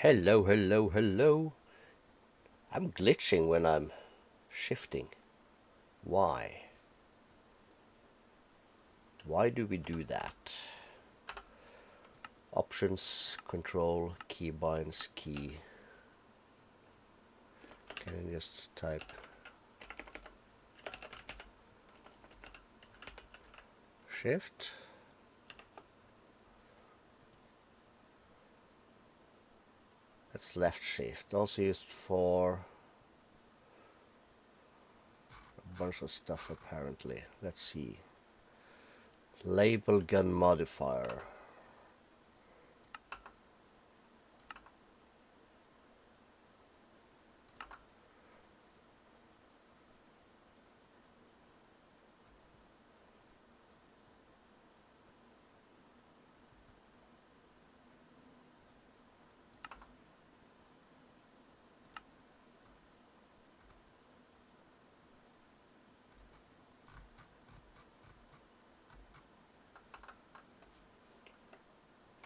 Hello, hello, hello. I'm glitching when I'm shifting. Why? Why do we do that? Options, control, keybinds, key. Can I just type shift? That's left shift. Also used for a bunch of stuff apparently. Let's see. Label gun modifier.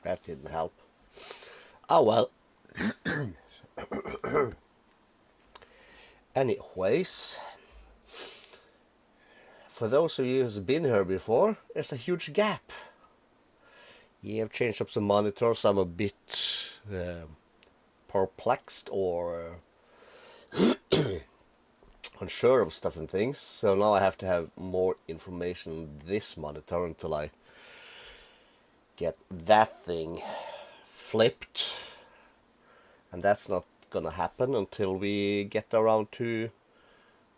That didn't help. Oh well. Anyways, for those of you who's been here before, there's a huge gap. Yeah, I've changed up some monitors. I'm a bit perplexed or unsure of stuff and things. So now I have to have more information on this monitor until I get that thing flipped. And that's not gonna happen until we get around to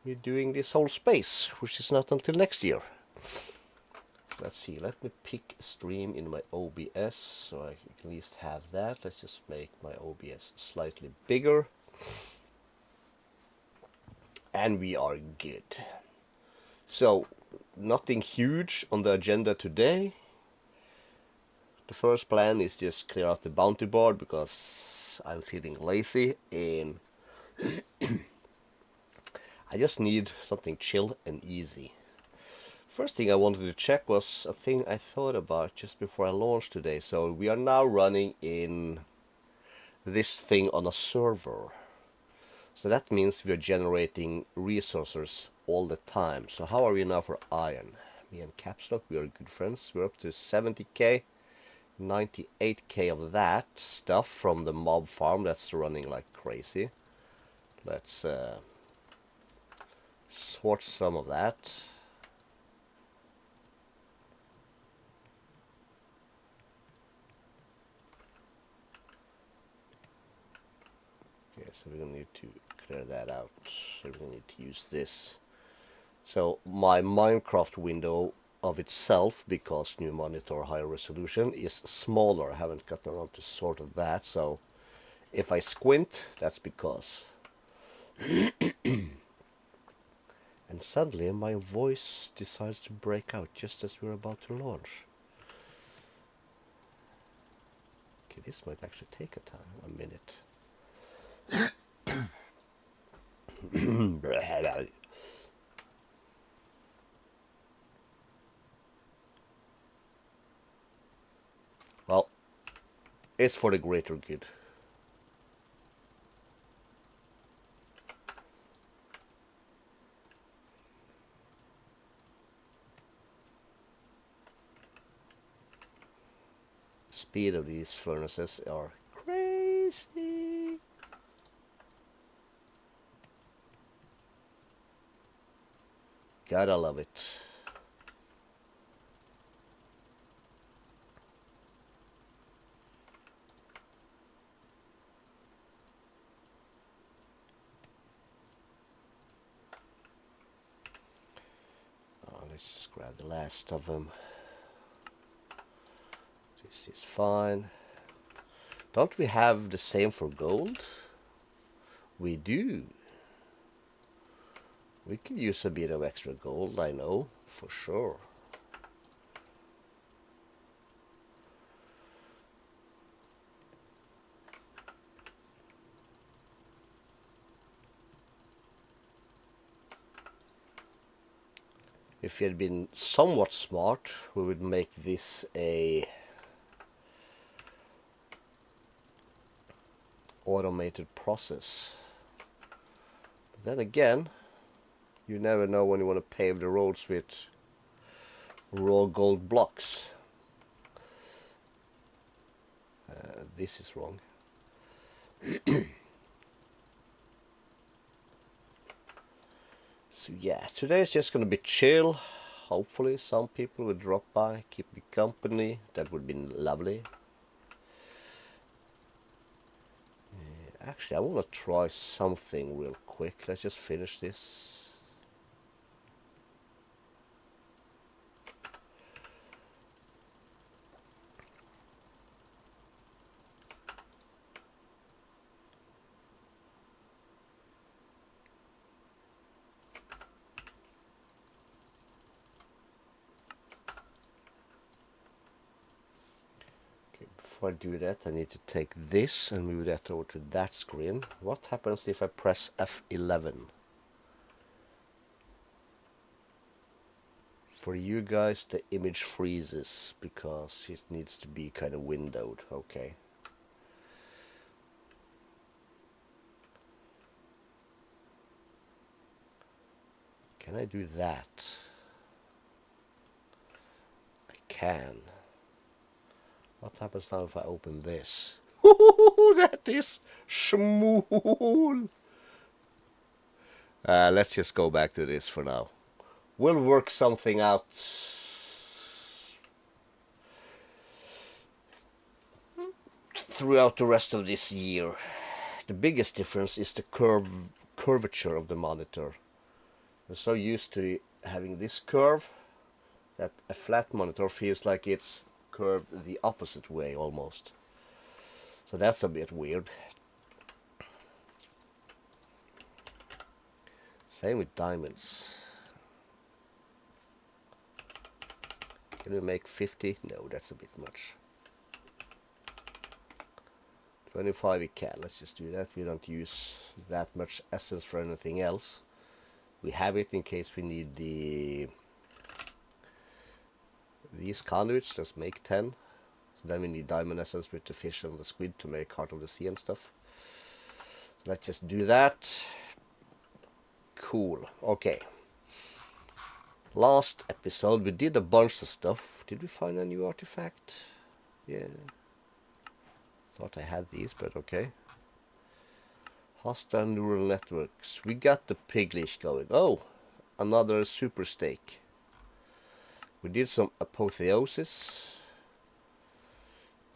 me doing this whole space, which is not until next year. Let's see, let me pick stream in my OBS so I can at least have that. Let's just make my OBS slightly bigger. And we are good. So, nothing huge on the agenda today. The first plan is just clear out the bounty board because I'm feeling lazy and I just need something chill and easy. First thing I wanted to check was a thing I thought about just before I launched today. So we are now running in this thing on a server. So that means we are generating resources all the time. So how are we now for iron? Me and Capstock, we are good friends. We're up to 70k, 98k of that stuff from the mob farm that's running like crazy. Let's sort some of that. Okay, so we're gonna need to clear that out. So we're gonna need to use this. So my Minecraft window of itself, because new monitor higher resolution, is smaller. I haven't gotten around to sort of that. So if I squint, that's because. And suddenly my voice decides to break out just as we're about to launch. Okay, this might actually take a minute. Well, it's for the greater good. Speed of these furnaces are crazy. Gotta love it. Let's just grab the last of them. This is fine. Don't we have the same for gold? We do. We could use a bit of extra gold, I know, for sure. If we had been somewhat smart, we would make this a automated process. But then again, you never know when you want to pave the roads with raw gold blocks. This is wrong. So yeah, today is just gonna be chill. Hopefully some people will drop by, keep me company. That would be lovely. Actually, I want to try something real quick. Let's just finish this. Before I do that, I need to take this and move that over to that screen. What happens if I press F11? For you guys, the image freezes because it needs to be kind of windowed. Okay. Can I do that? I can. What happens now if I open this? That is smooth. Let's just go back to this for now. We'll work something out throughout the rest of this year. The biggest difference is the curvature of the monitor. I'm so used to having this curve that a flat monitor feels like it's curved the opposite way almost. So that's a bit weird. Same with diamonds. Can we make 50? No, that's a bit much. 25 we can. Let's just do that. We don't use that much essence for anything else. We have it in case we need these conduits. Let's make 10. So then we need diamond essence with the fish and the squid to make Heart of the Sea and stuff. So let's just do that. Cool. Okay. Last episode we did a bunch of stuff. Did we find a new artifact? Yeah. Thought I had these, but okay. Hostile neural networks. We got the piglish going. Oh, another super steak. We did some apotheosis.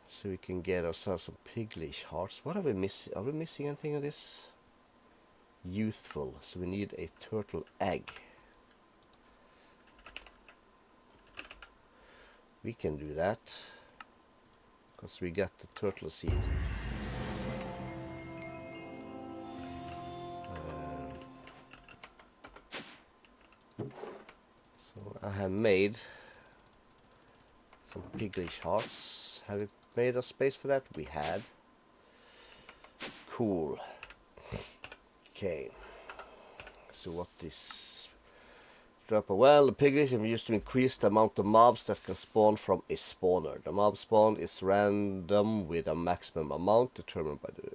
So we can get ourselves some piglish hearts. What are we missing? Are we missing anything of this? Youthful. So we need a turtle egg. We can do that. Because we got the turtle seed. So I have made some piglish hearts. Have we made a space for that? We had. Cool. Okay. So what is drop? Well, the piglish is used to increase the amount of mobs that can spawn from a spawner. The mob spawn is random with a maximum amount determined by the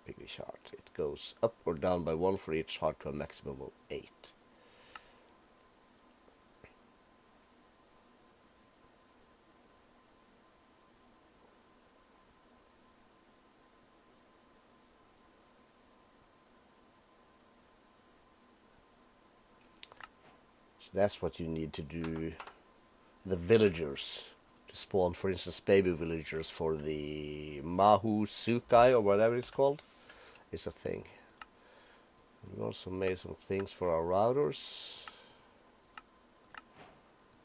piglish heart. It goes up or down by 1 for each heart to a maximum of 8. So that's what you need to do. The villagers to spawn, for instance, baby villagers for the Mahu Sukai or whatever it's called, is a thing. We also made some things for our routers.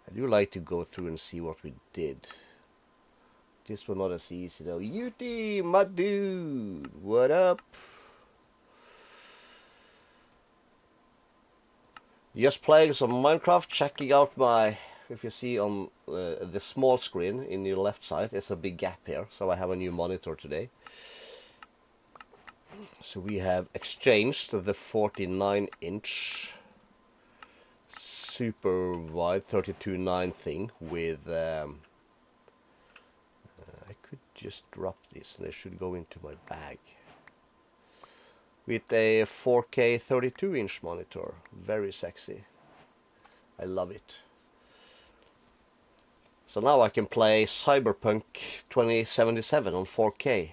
I do like to go through and see what we did. This was not as easy though. Yuti, my dude, what up? Just playing some Minecraft, checking out my, if you see on the small screen in your left side, there's a big gap here, so I have a new monitor today. So we have exchanged the 49-inch super wide 32.9 thing with, I could just drop this and it should go into my bag. with a 4K 32-inch monitor. Very sexy. I love it. So now I can play Cyberpunk 2077 on 4K.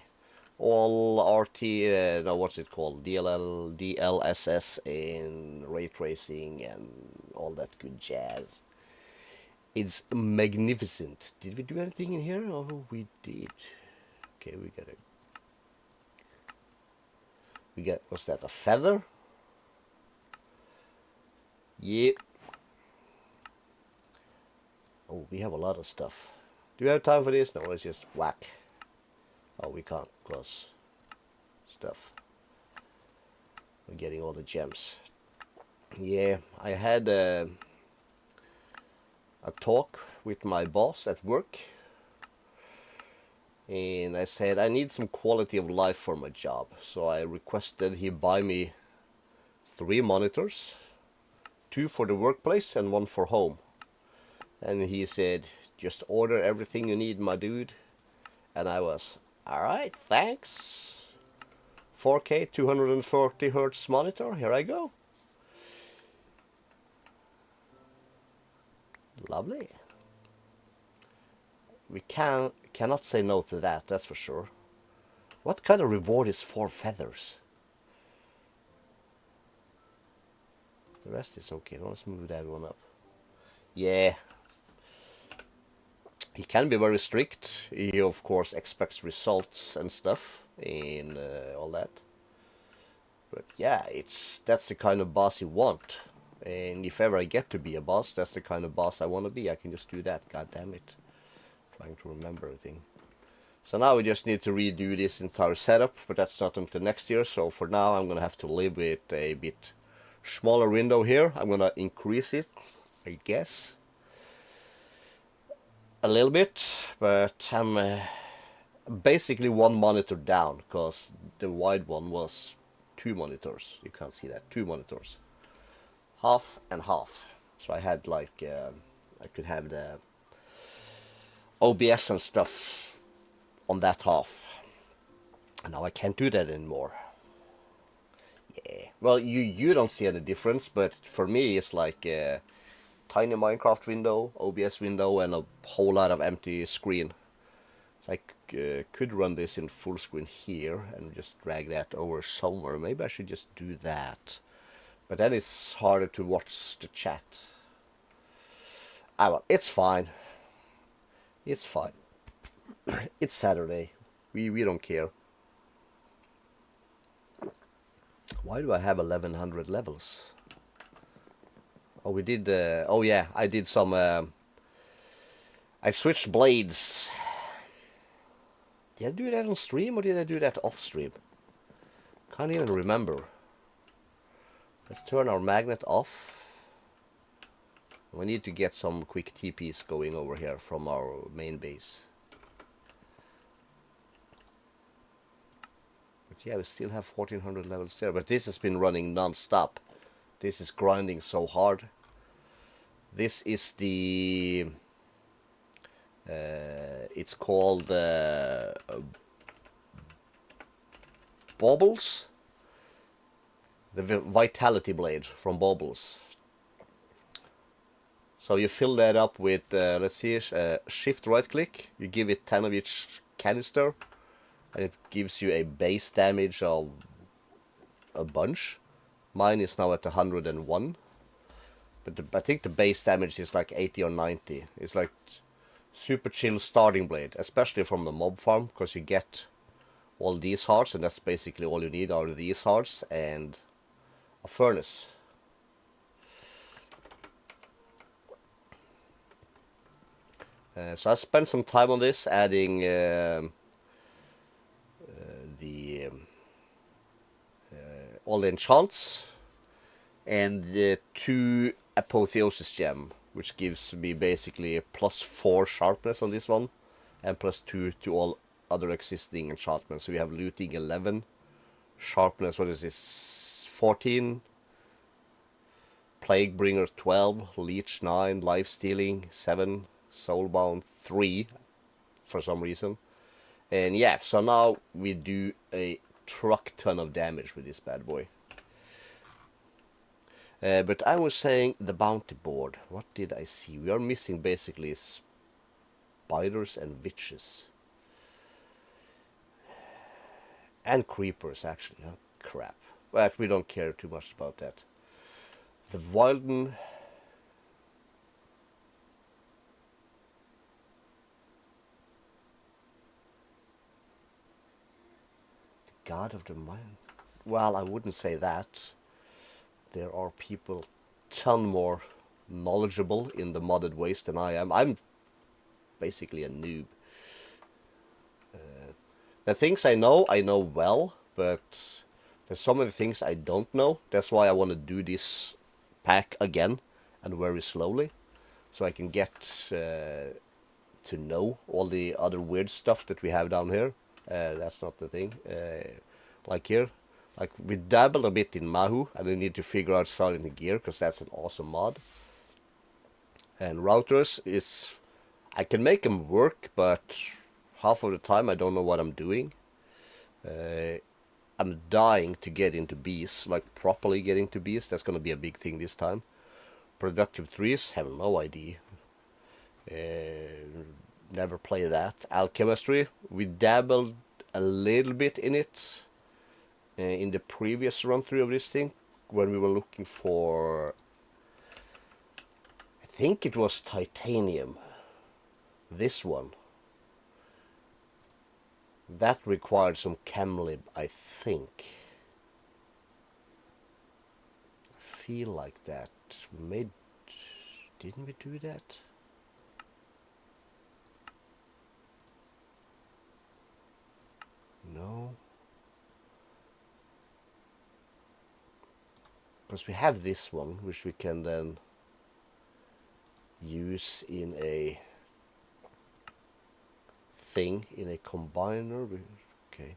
All RT, no, what's it called? DLSS and ray tracing and all that good jazz. It's magnificent. Did we do anything in here? Oh, we did. Okay, we got, what's that, a feather? Yeah. Oh, we have a lot of stuff. Do we have time for this? No, let's just whack. Oh, we can't close stuff. We're getting all the gems. Yeah, I had a talk with my boss at work. And I said I need some quality of life for my job. So I requested he buy me 3 monitors. 2 for the workplace and 1 for home. And he said, just order everything you need, my dude. And I was, alright, thanks. 4K 240 Hertz monitor, here I go. Lovely. We cannot say no to that, that's for sure. What kind of reward is 4 feathers? The rest is okay. Let's move that one up. Yeah. He can be very strict. He of course expects results and stuff and all that. But yeah, that's the kind of boss you want. And if ever I get to be a boss, that's the kind of boss I want to be. I can just do that. God damn it. Trying to remember everything. So now we just need to redo this entire setup, but that's not until next year. So for now, I'm gonna have to live with a bit smaller window here. I'm gonna increase it, I guess, a little bit, but I'm basically 1 monitor down because the wide one was 2 monitors. You can't see that, 2 monitors, half and half. So I had like I could have the OBS and stuff on that half, and now I can't do that anymore. Yeah, well, you don't see any difference, but for me it's like a tiny Minecraft window, OBS window, and a whole lot of empty screen. So I could run this in full screen here and just drag that over somewhere. Maybe I should just do that, but then it's harder to watch the chat. Ah well, it's fine. It's fine. It's Saturday. We don't care. Why do I have 1100 levels? Oh, we did. Oh yeah, I did some. I switched blades. Did I do that on stream or did I do that off stream? Can't even remember. Let's turn our magnet off. We need to get some quick TPs going over here from our main base. But yeah, we still have 1400 levels there. But this has been running non-stop. This is grinding so hard. This is the... it's called Baubles. The Vitality Blade from Baubles. So you fill that up with, let's see, shift right click. You give it 10 of each canister. And it gives you a base damage of a bunch. Mine is now at 101. But I think the base damage is like 80 or 90. It's like super chill starting blade. Especially from the mob farm. Because you get all these hearts. And that's basically all you need are these hearts and a furnace. So I spent some time on this, adding all the enchants and the 2 apotheosis gem, which gives me basically a +4 sharpness on this one and +2 to all other existing enchantments. So we have looting 11, sharpness, what is this, 14, plague bringer 12, leech 9, life stealing 7, soulbound 3 for some reason. And yeah, so now we do a truck ton of damage with this bad boy. But I was saying the bounty board. What did I see? We are missing basically spiders and witches. And creepers, actually. Oh, crap. But we don't care too much about that. The Wilden... The God of the Mine. Well, I wouldn't say that. There are people ton more knowledgeable in the modded ways than I am. I'm basically a noob. The things I know well, but there's so many things I don't know. That's why I want to do this pack again and very slowly, so I can get to know all the other weird stuff that we have down here. That's not the thing. Like here, like we dabbled a bit in Mahu, and we need to figure out Silent Gear because that's an awesome mod. And routers is, I can make them work, but half of the time I don't know what I'm doing. I'm dying to get into bees, like properly get into bees. That's gonna be a big thing this time. Productive trees, have no idea. Never play that. Alchemistry, we dabbled a little bit in it in the previous run through of this thing when we were looking for, I think it was titanium. This one. That required some chem-lib, I think. I feel like that. Didn't we do that? No. Because we have this one, which we can then use in a thing, in a combiner. Okay.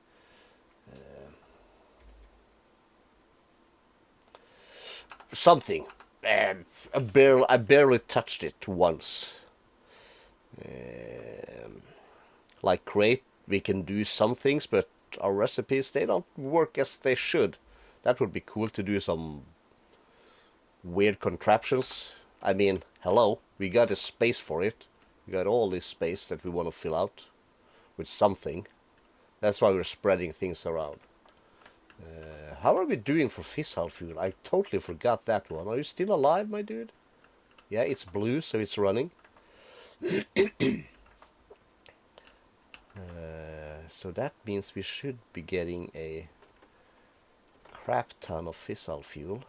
Something. I barely touched it once. Like create, we can do some things, but our recipes, they don't work as they should. That would be cool to do some weird contraptions. I mean, hello, we got a space for it. We got all this space that we want to fill out with something. That's why we're spreading things around. How are we doing for fissile fuel? I totally forgot that one. Are you still alive, my dude? Yeah, it's blue, so it's running. So that means we should be getting a crap ton of fissile fuel.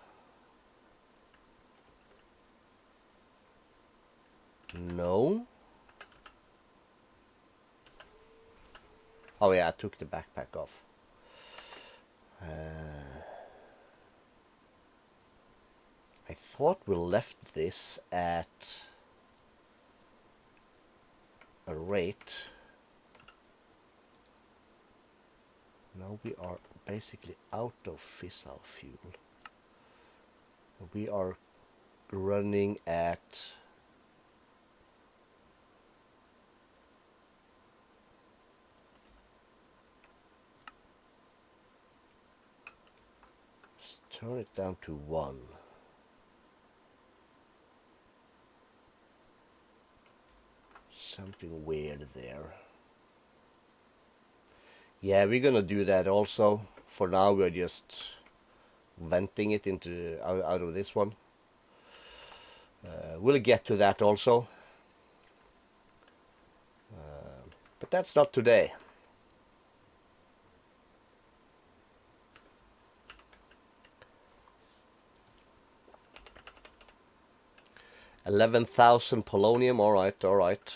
No. Oh yeah, I took the backpack off. I thought we left this at a rate. Now we are basically out of fissile fuel. We are running at turn it down to 1. Something weird there. Yeah, we're gonna do that also. For now, we're just venting it into out of this one. We'll get to that also. But that's not today. $11,000 polonium. All right, all right.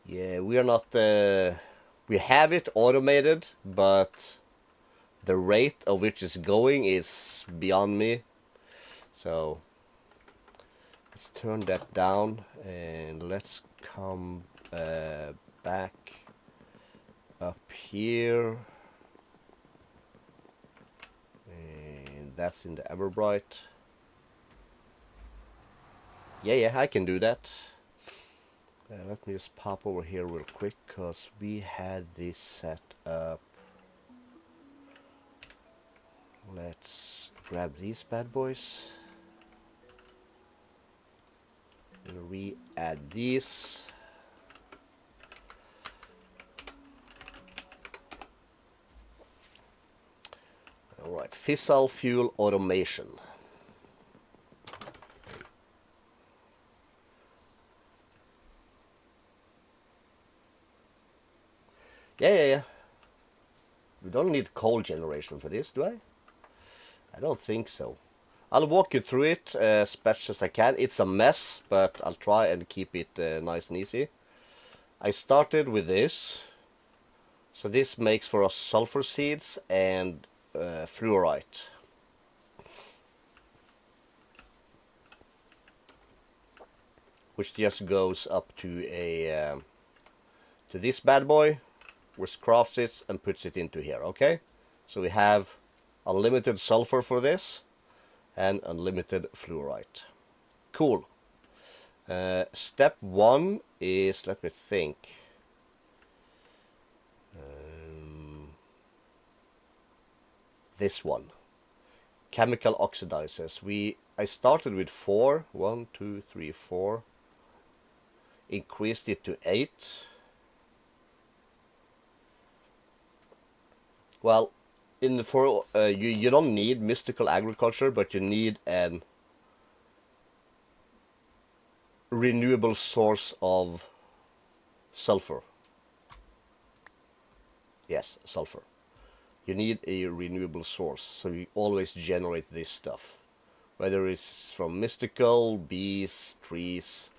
Yeah, we are not. We have it automated, but the rate of which it's going is beyond me. So let's turn that down and let's come back up here. And that's in the Everbright. Yeah, I can do that. Let me just pop over here real quick, because we had this set up. Let's grab these bad boys and re-add these. Alright, fissile fuel automation. Yeah. We don't need coal generation for this, do I? I don't think so. I'll walk you through it as best as I can. It's a mess, but I'll try and keep it nice and easy. I started with this. So this makes for us sulfur seeds and fluorite. Which just goes up to a to this bad boy, which crafts it and puts it into here, okay? So we have unlimited sulfur for this and unlimited fluorite. Cool. Step one is, let me think. This one. Chemical oxidizers. I started with 4. 1, 2, 3, 4. Increased it to 8. Well, you don't need mystical agriculture, but you need an renewable source of sulfur. Yes, sulfur. You need a renewable source, so you always generate this stuff. Whether it's from mystical, bees, trees,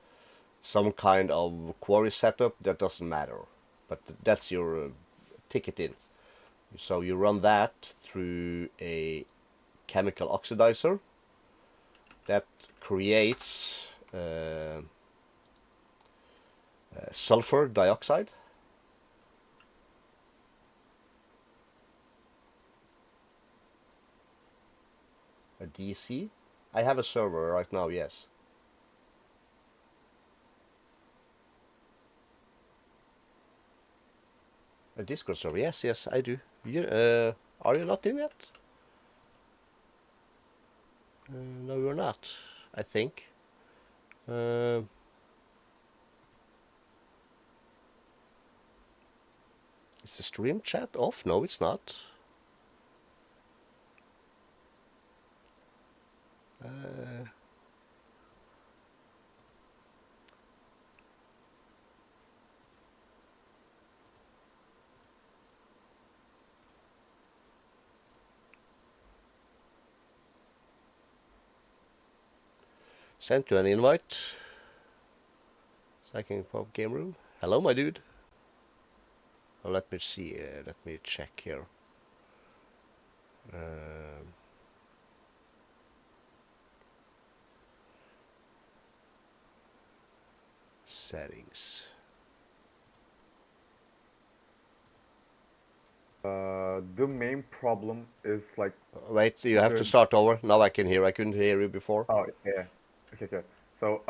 some kind of quarry setup, that doesn't matter. But that's your ticket in. So you run that through a chemical oxidizer that creates sulfur dioxide. A DC. I have a server right now, yes. A Discord server, yes, I do. Are you not in yet? No, you're not, I think. Is the stream chat off? No, it's not. Sent you an invite. So I can pop game room. Hello, my dude. Oh, let me see. Let me check here. Settings. The main problem is like. Wait, you have to start over. Now I can hear. I couldn't hear you before. Oh yeah. Okay. So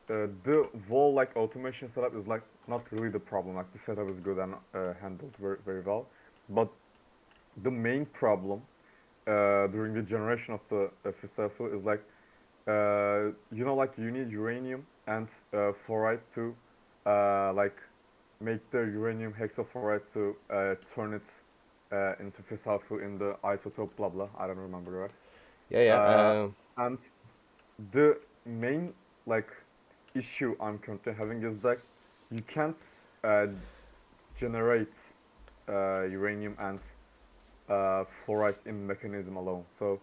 the whole like automation setup is like not really the problem. Like the setup is good and handled very well, but the main problem during the generation of the fissile is like like you need uranium and fluoride to like make the uranium hexafluoride to turn it into fissile in the isotope blah blah. I don't remember the rest. Yeah. And the main like issue I'm currently having is that you can't generate uranium and fluoride in mechanism alone. So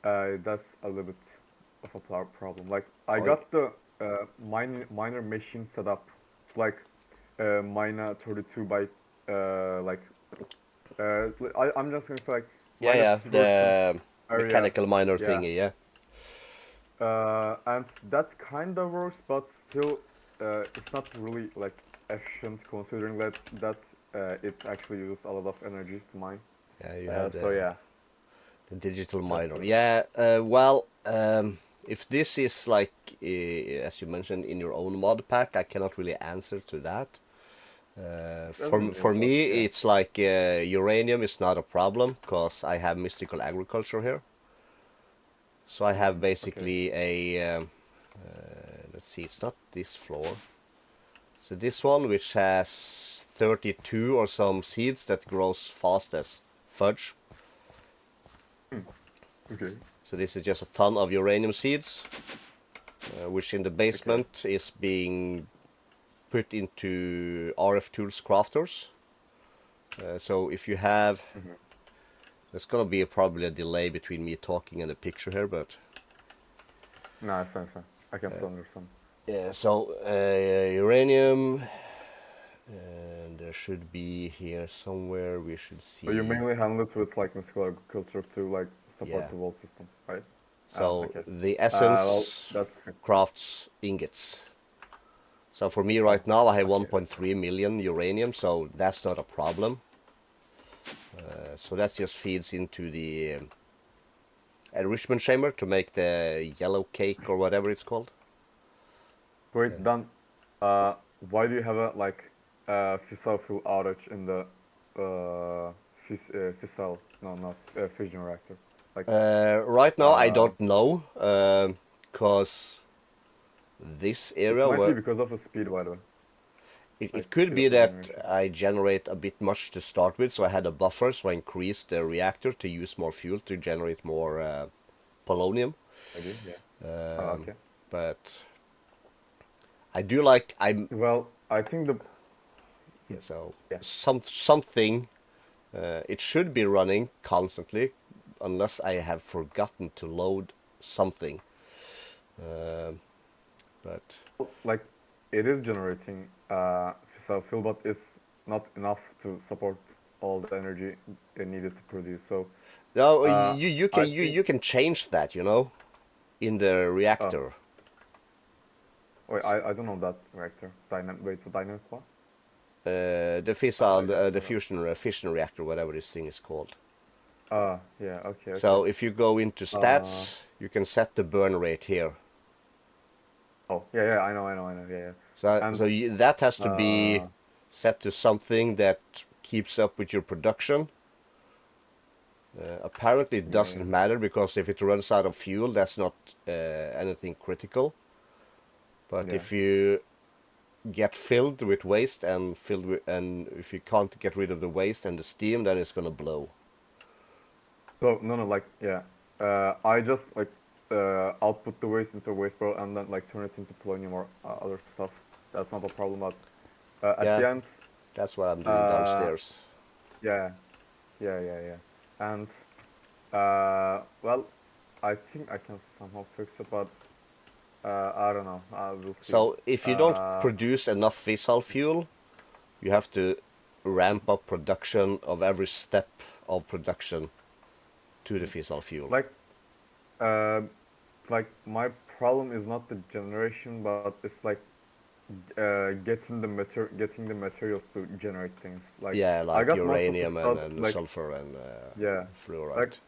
that's a little bit of a problem. Like I got the miner machine set up. It's like miner 32 by like I'm just gonna say like the mechanical miner thingy, yeah. And that kind of works, but still it's not really like efficient considering that it actually uses a lot of energy to mine. Yeah, you have so yeah. the digital miner. Yeah, well, if this is like, as you mentioned in your own mod pack, I cannot really answer to that. As in, For but me, yeah. it's like uranium is not a problem because I have mystical agriculture here. So I have Okay. basically let's see, it's not this floor. So this one, which has 32 or some seeds that grows fast as fudge. Hmm. Okay. So this is just a ton of uranium seeds, which in the Okay. basement is being put into RF Tools crafters. So if you have, Mm-hmm. there's gonna be probably a delay between me talking and the picture here, but No, it's fine, it's fine. I can still understand. yeah. So uranium, and there should be here somewhere. We should So you see, mainly handle it with like mystical agriculture to like support yeah. the wall system, right? Ah, So okay. the Well, essence that's good. crafts ingots. So for me Oh, right now, I have okay. 1.3 million uranium, so that's not a problem. So that just feeds into the enrichment chamber to make the yellow cake or whatever it's called. Wait, then, why do you have a like fissile fuel outage in the fissile? No, not fission reactor. Like, Right now, I uh, don't know, because this it area might be where because of the speed, by the way. it Like could speed be of the that generation. I generate a bit much to start with, so I had a buffer, so I increased the reactor to use more fuel to generate more polonium. Maybe, yeah. Um, Okay. but I do like I'm Well, I think the yeah, so yeah. something it should be running constantly unless I have forgotten to load something. Um but Like it is generating fissile fuel, but it's not enough to support all the energy it needed to produce. So no, uh, I think you can change that, in the uh, reactor. wait, I don't know that reactor. Wait, the dynamic what? The fissile, I don't the know that. fission reactor, whatever this thing is called. Yeah, okay, okay. So if you go into Uh, stats, you can set the burn rate here. oh, yeah, yeah, I know, yeah, yeah. And That has to be uh, set to something that keeps up with your production. Apparently, it yeah, yeah, doesn't matter because if it runs out of fuel, that's not anything critical. But yeah. if you get filled with waste and if you can't get rid of the waste and the steam, then it's gonna blow. So no, no, like yeah. I just like output the waste into a waste barrel and then like turn it into polonium or other stuff. That's not a problem. But at Yeah, the end, that's what I'm doing uh, downstairs. yeah, yeah, yeah, yeah. And well, I think I can somehow fix it, but I don't know. I will see. So if you don't Uh, produce enough fissile fuel, you have to ramp up production of every step of production to the fissile fuel. like uh, like my problem is not the generation, but it's like getting the materials to generate things. Like Yeah, I like got most of the uranium stuff. and Like sulfur and yeah, like fluorite.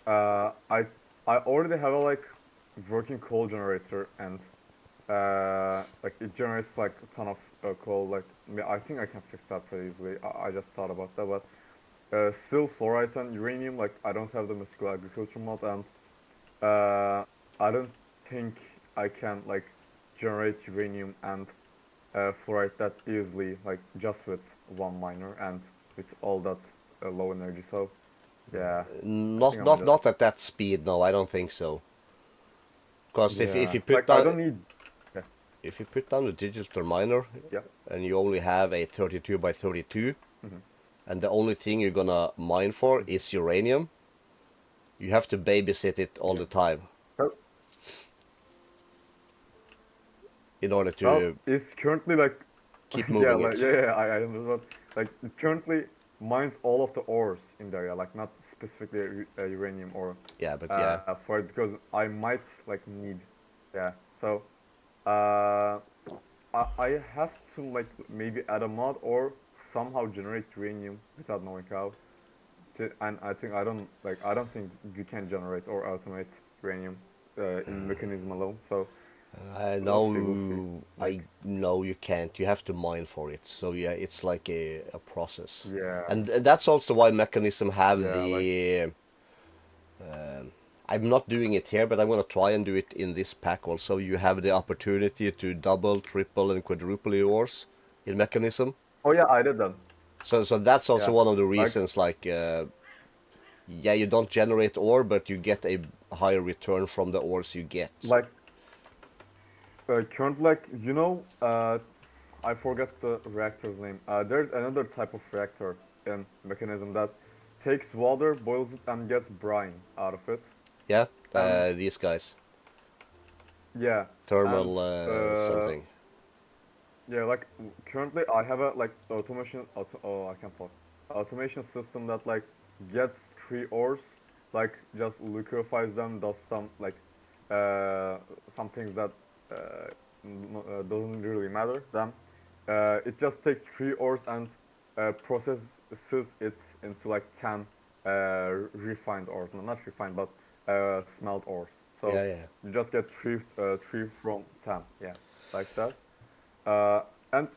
uh, I I already have a like working coal generator, and like it generates like a ton of coal. Like I think I can fix that pretty easily. I just thought about that, but still fluorite and uranium. Like I don't have the mystical agriculture mod, and uh, I don't think I can like generate uranium and fluoride that easily, like just with one miner and with all that low energy. So yeah, I think I might just Not at that speed. No, I don't think so. Because if yeah, you put like I down don't need yeah if you put down the digital miner yeah and you only have a 32 by 32, mm-hmm, and the only thing you're gonna mine for mm-hmm, is uranium, you have to babysit it all yeah. the time Well, in order well, to it's currently like keep yeah moving like it. I understand. Like it currently mines all of the ores in there, yeah, like not specifically uranium or Yeah, but yeah. for it because I might like need yeah. So uh I have to like maybe add a mod or somehow generate uranium without knowing how. And I think I don't think you can generate or automate uranium. in mechanism alone. So I we'll see. know, I Like, know you can't. You have to mine for it. So yeah, it's like a process, yeah, and that's also why mechanism have yeah, like, the. Um, I'm not doing it here, but I'm gonna try and do it in this pack also. You have the opportunity to double, triple, and quadruple yours in mechanism. oh yeah, I did that. So that's also Yeah, one of the like, reasons. Like, yeah, you don't generate ore, but you get a higher return from the ores you get. like, current, like, I forget the reactor's name. There's another type of reactor in mechanism that takes water, boils it, and gets brine out of it. Yeah, And these guys, yeah, and thermal uh, something. yeah, like currently I have a like oh, I can't talk. Automation system that like gets three ores, like just liquefies them, does uh some things that doesn't really matter. Then it just takes three ores and processes it into like 10 refined ores. No, not refined, but smelt ores. So Yeah, yeah. you just get three from 10. Yeah, like that. Uh, and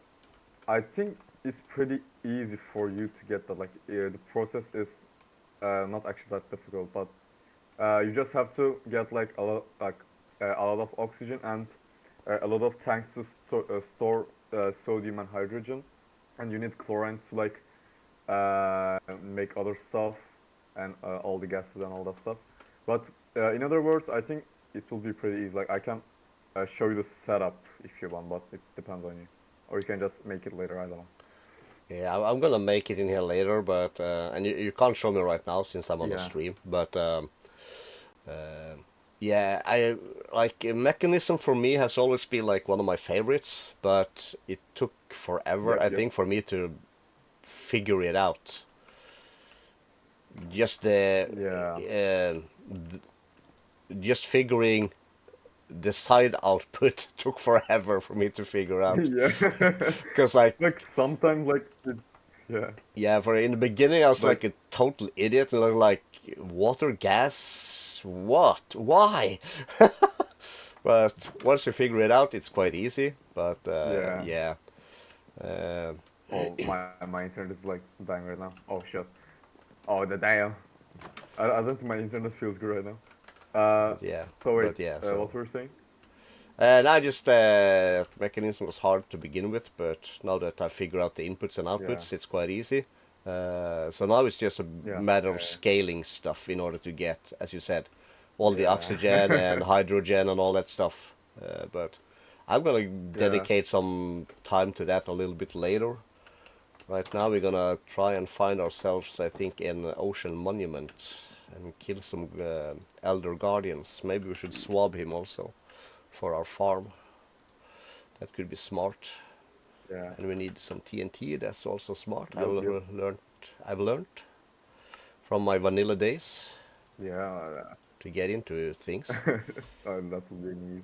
I think it's pretty easy for you to get that. Like the process is not actually that difficult, but you just have to get like a lot of oxygen and a lot of tanks to store sodium and hydrogen, and you need chlorine to like make other stuff and all the gases and all that stuff. But in other words, I think it will be pretty easy. Like I can show you the setup if you want, but it depends on you, or you can just make it later. I don't know. Yeah, I'm gonna make it in here later, but and you can't show me right now since I'm on a Yeah, stream. But yeah, I like mechanism for me has always been like one of my favorites, but it took forever, yep, I yep. think, for me to figure it out. Just the Yeah, just figuring the side output took forever for me to figure out. yeah. Because like Like sometimes, yeah, yeah, for in the beginning I was like like a total idiot and I was like water, gas, what? Why? But once you figure it out, it's quite easy. But yeah. yeah, uh, Oh, my internet is like dying right now. Oh shit. Oh the damn. I don't think my internet feels good right now. yeah, So wait, but yeah. what So were you saying? and I just mechanism was hard to begin with, but now that I figure out the inputs and Yeah, outputs, it's quite easy. So now it's just a yeah, matter of scaling stuff in order to get, as you said, all the yeah, oxygen and hydrogen and all that stuff. But I'm gonna yeah, dedicate some time to that a little bit later. Right now we're gonna try and find ourselves, I think, an ocean monument and kill some elder guardians. Maybe we should swab him also for our farm. That could be smart. yeah. And we need some TNT. That's also smart. Yep, yep. I've learned from my vanilla days Yeah, to get into things. that will be neat.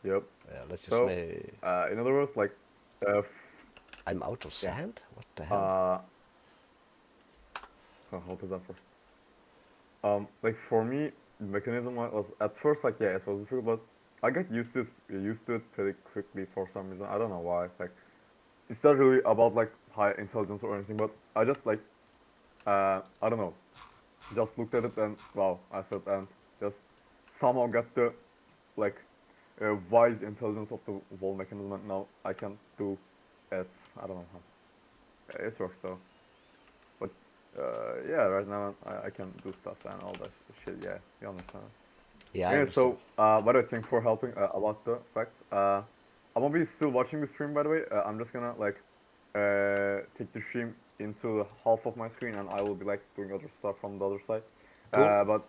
Yep. Let's just So, make. in other words, like, I'm out of yeah. sand. What the hell? Uh, how to that first? Like for me, the mechanism was at first like yeah, it was difficult, but I got used to it pretty quickly for some reason. I don't know why. Like, it's not really about like high intelligence or anything, but I just like I don't know, just looked at it and wow, I said and just somehow got the like wise intelligence of the wall mechanism, and now I can do it. I don't know how it works though, but yeah, right now I can do stuff and all that shit. Yeah, you understand. Yeah, I Anyway, understand. so by the way, thanks for helping about the fact. I'm gonna be still watching the stream by the way. I'm just gonna like take the stream into the half of my screen, and I will be like doing other stuff from the other side. Cool. But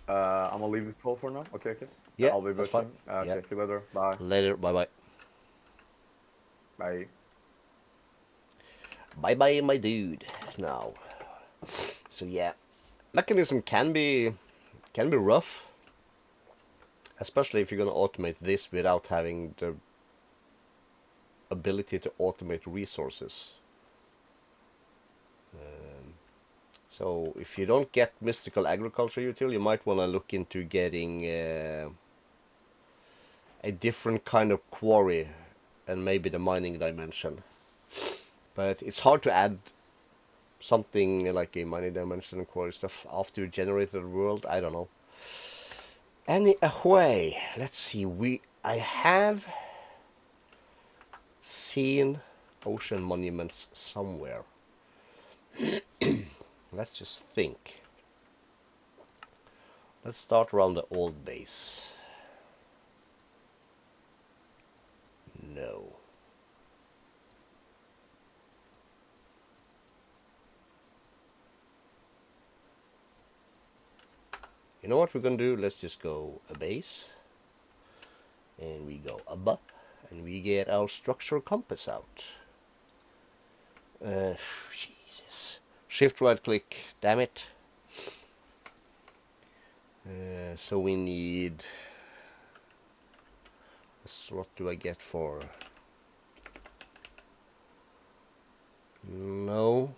I'm gonna leave this call for now. Okay, okay. Yeah, I'll be that's fine. watching. Yeah. Okay, see you later. Bye. Later. Bye bye. Bye. Bye bye, my dude. Now. So yeah, mechanism can be rough, especially if you're gonna automate this without having the ability to automate resources. So if you don't get mystical agriculture util, you might want to look into getting a different kind of quarry and maybe the mining dimension. But it's hard to add something like a mining dimension and quarry stuff after you generated the world. I don't know. Anyway, let's see. I have seen ocean monuments somewhere. Let's just think. Let's start around the old base. No. You know what we're gonna do? Let's just go a base. And we go above. And we get our structural compass out. Jesus. Shift right click. Damn it. So we need... What do I get for... No.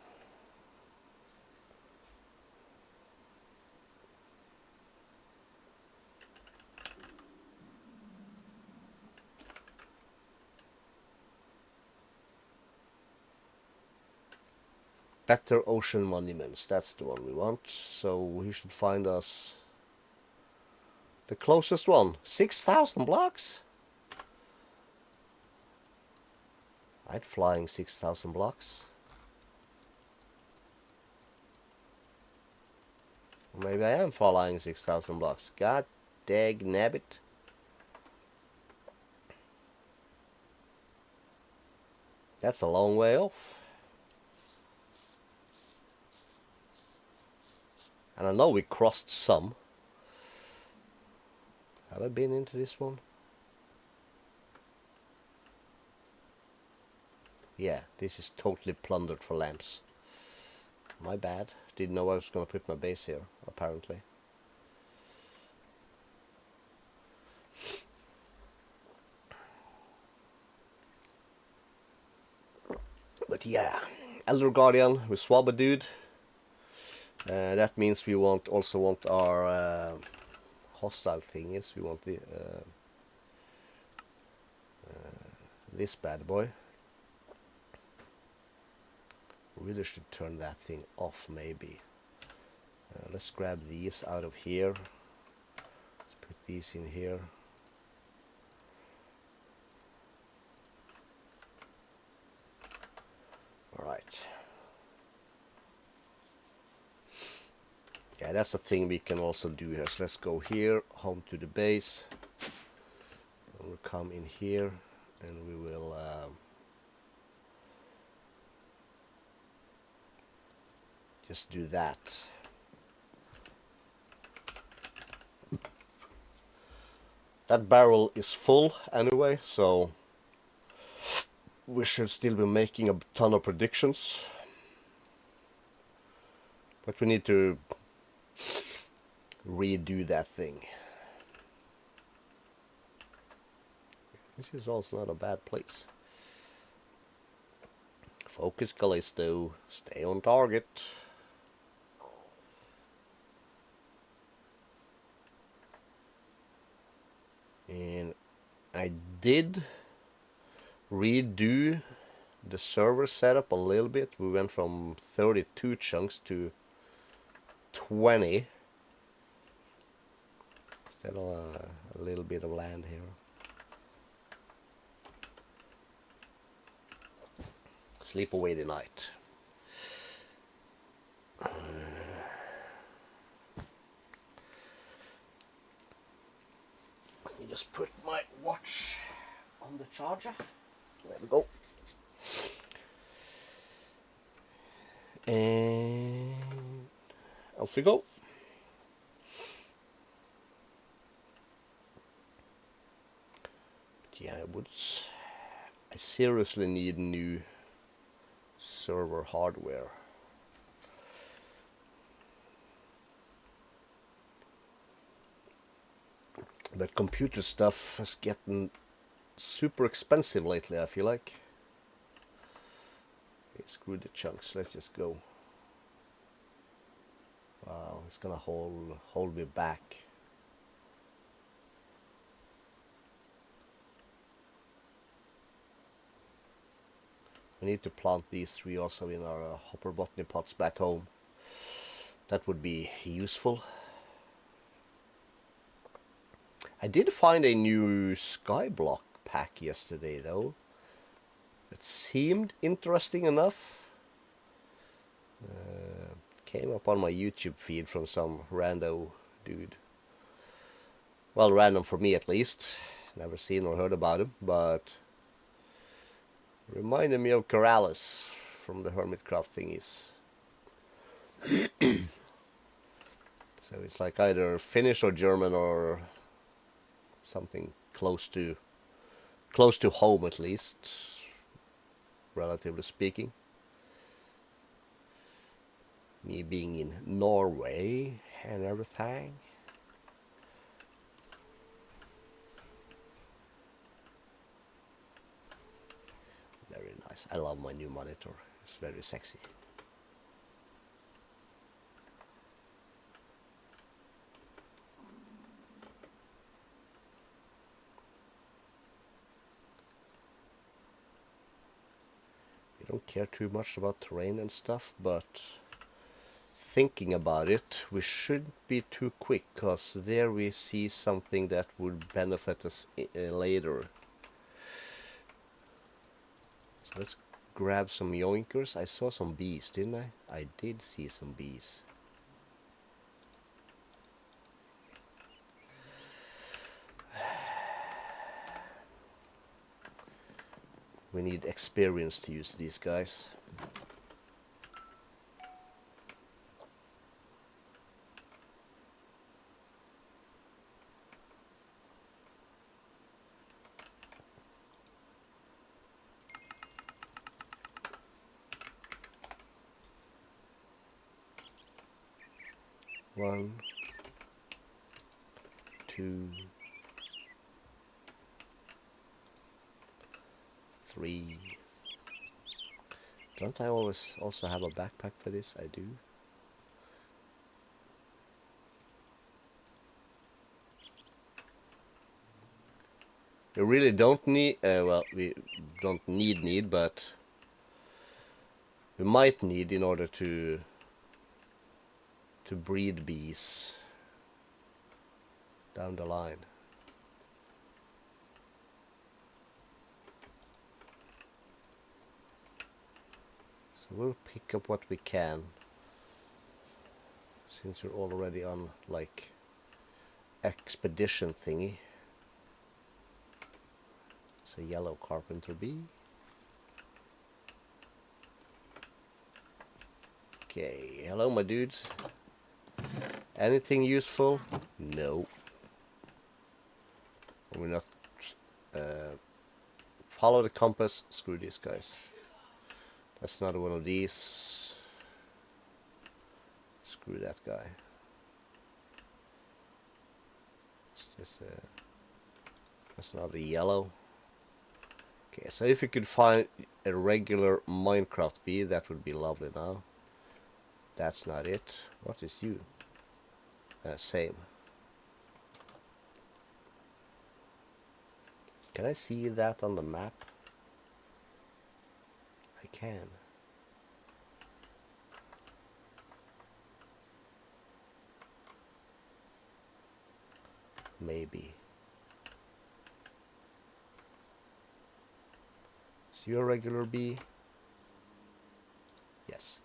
Better ocean monuments. That's the one we want. So we should find us the closest one. 6,000 blocks? I'd flying 6,000 blocks. Maybe I am flying 6,000 blocks. God dag nabbit. That's a long way off. And I know we crossed some. Have I been into this one? Yeah, this is totally plundered for lamps. My bad. Didn't know I was going to put my base here, apparently. But yeah, Elder Guardian with Swabba Dude. That means we also want our hostile thingies. We want the this bad boy. Really should turn that thing off, maybe. Let's grab these out of here. Let's put these in here. Alright. Yeah, that's the thing we can also do here. So let's go here, home to the base. And we'll come in here and we will just do that. That barrel is full anyway, so we should still be making a ton of predictions. But we need to redo that thing. This is also not a bad place. Focus, Calisto. Stay on target. And I did redo the server setup a little bit. We went from 32 chunks to 20. Instead of a little bit of land here. Sleep away the night. Let me just put my watch on the charger. There we go. And off we go. But yeah, I seriously need new server hardware. But computer stuff has gotten super expensive lately, I feel like. Okay, screw the chunks, let's just go. Wow, it's gonna hold me back. We need to plant these 3 also in our hopper botany pots back home. That would be useful. I did find a new skyblock pack yesterday though. It seemed interesting enough. Came up on my YouTube feed from some rando dude. Well, random for me at least. Never seen or heard about him, but reminded me of Corrales from the Hermitcraft thingies. So it's like either Finnish or German or something close to home at least, relatively speaking. Me being in Norway and everything. Very nice. I love my new monitor. It's very sexy. We don't care too much about terrain and stuff, but thinking about it, we shouldn't be too quick, because there we see something that would benefit us later. So let's grab some yoinkers. I saw some bees, didn't I? I did see some bees. We need experience to use these guys. One, two, three. Don't I always also have a backpack for this? I do. You really don't need, well, we don't need, but we might need in order to breed bees down the line. So we'll pick up what we can, since we're already on like expedition thingy. It's a yellow carpenter bee. Okay, hello my dudes. Anything useful? No. We're not. Follow the compass. Screw these guys. That's not one of these. Screw that guy. That's not a yellow. Okay, so if you could find a regular Minecraft bee, that would be lovely now. That's not it. What is you? Same. Can I see that on the map? I can. Maybe. Is you a regular bee? Yes.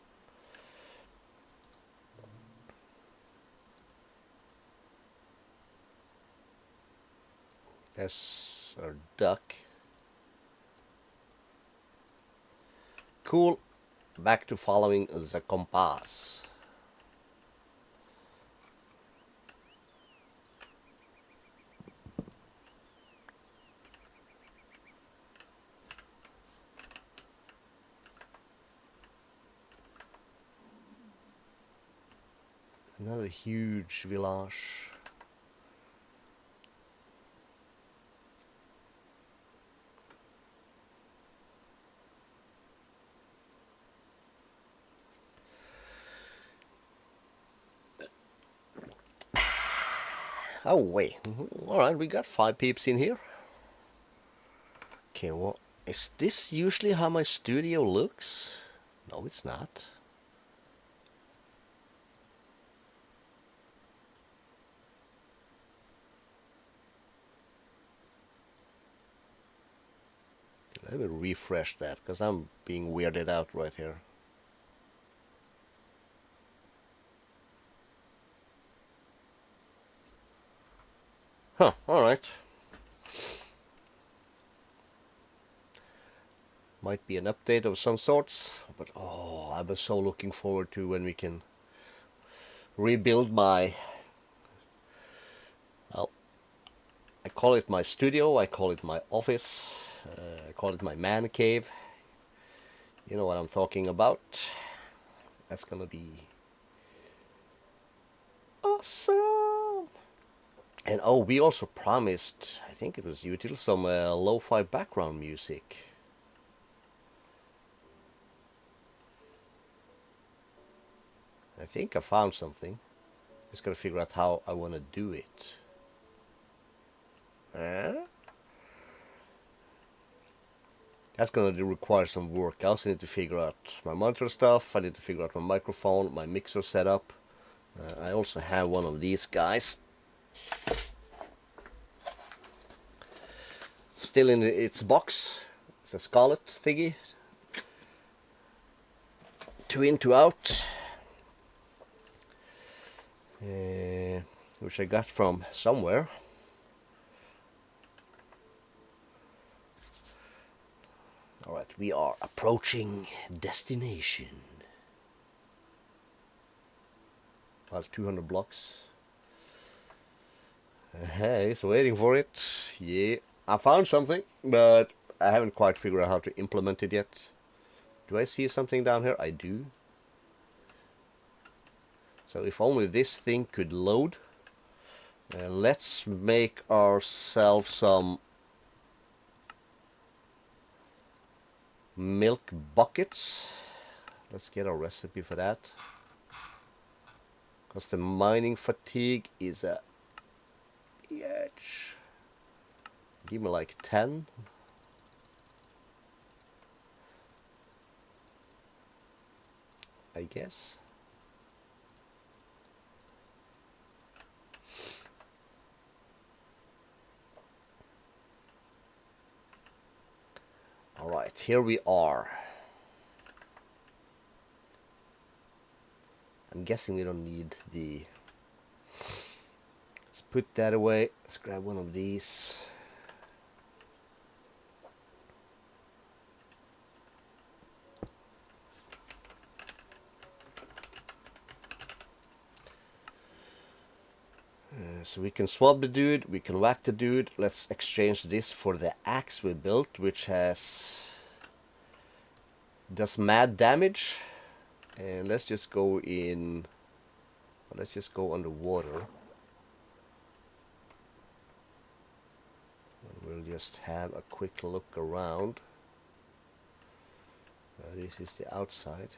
There's our duck. Cool. Back to following the compass. Another huge village. Oh, wait. Alright, we got 5 peeps in here. Okay, well, is this usually how my studio looks? No, it's not. Let me refresh that, because I'm being weirded out right here. Huh, alright. Might be an update of some sorts, but oh, I was so looking forward to when we can rebuild my, well, I call it my studio, I call it my office, I call it my man cave. You know what I'm talking about. That's gonna be awesome. And oh, we also promised, I think it was Util, some lo-fi background music. I think I found something. Just gotta figure out how I want to do it. That's gonna require some work. I also need to figure out my monitor stuff. I need to figure out my microphone, my mixer setup. I also have one of these guys. Still in its box. It's a Scarlet thingy. 2 in, 2 out. Which I got from somewhere. Alright, we are approaching destination. I have 200 blocks. Hey, he's waiting for it. Yeah, I found something, but I haven't quite figured out how to implement it yet. Do I see something down here? I do. So if only this thing could load. Let's make ourselves some milk buckets. Let's get a recipe for that. Because the mining fatigue is a bitch. Give me like 10. I guess. Alright, here we are. I'm guessing we don't need the... Let's put that away. Let's grab one of these. So we can swab the dude, we can whack the dude. Let's exchange this for the axe we built, which does mad damage. And let's just go in. Let's just go underwater. And we'll just have a quick look around. This is the outside.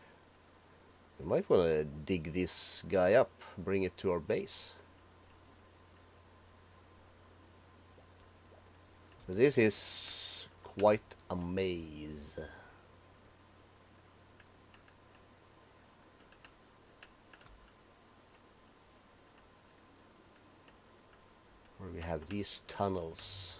We might want to dig this guy up, bring it to our base. So this is quite a maze. Where we have these tunnels.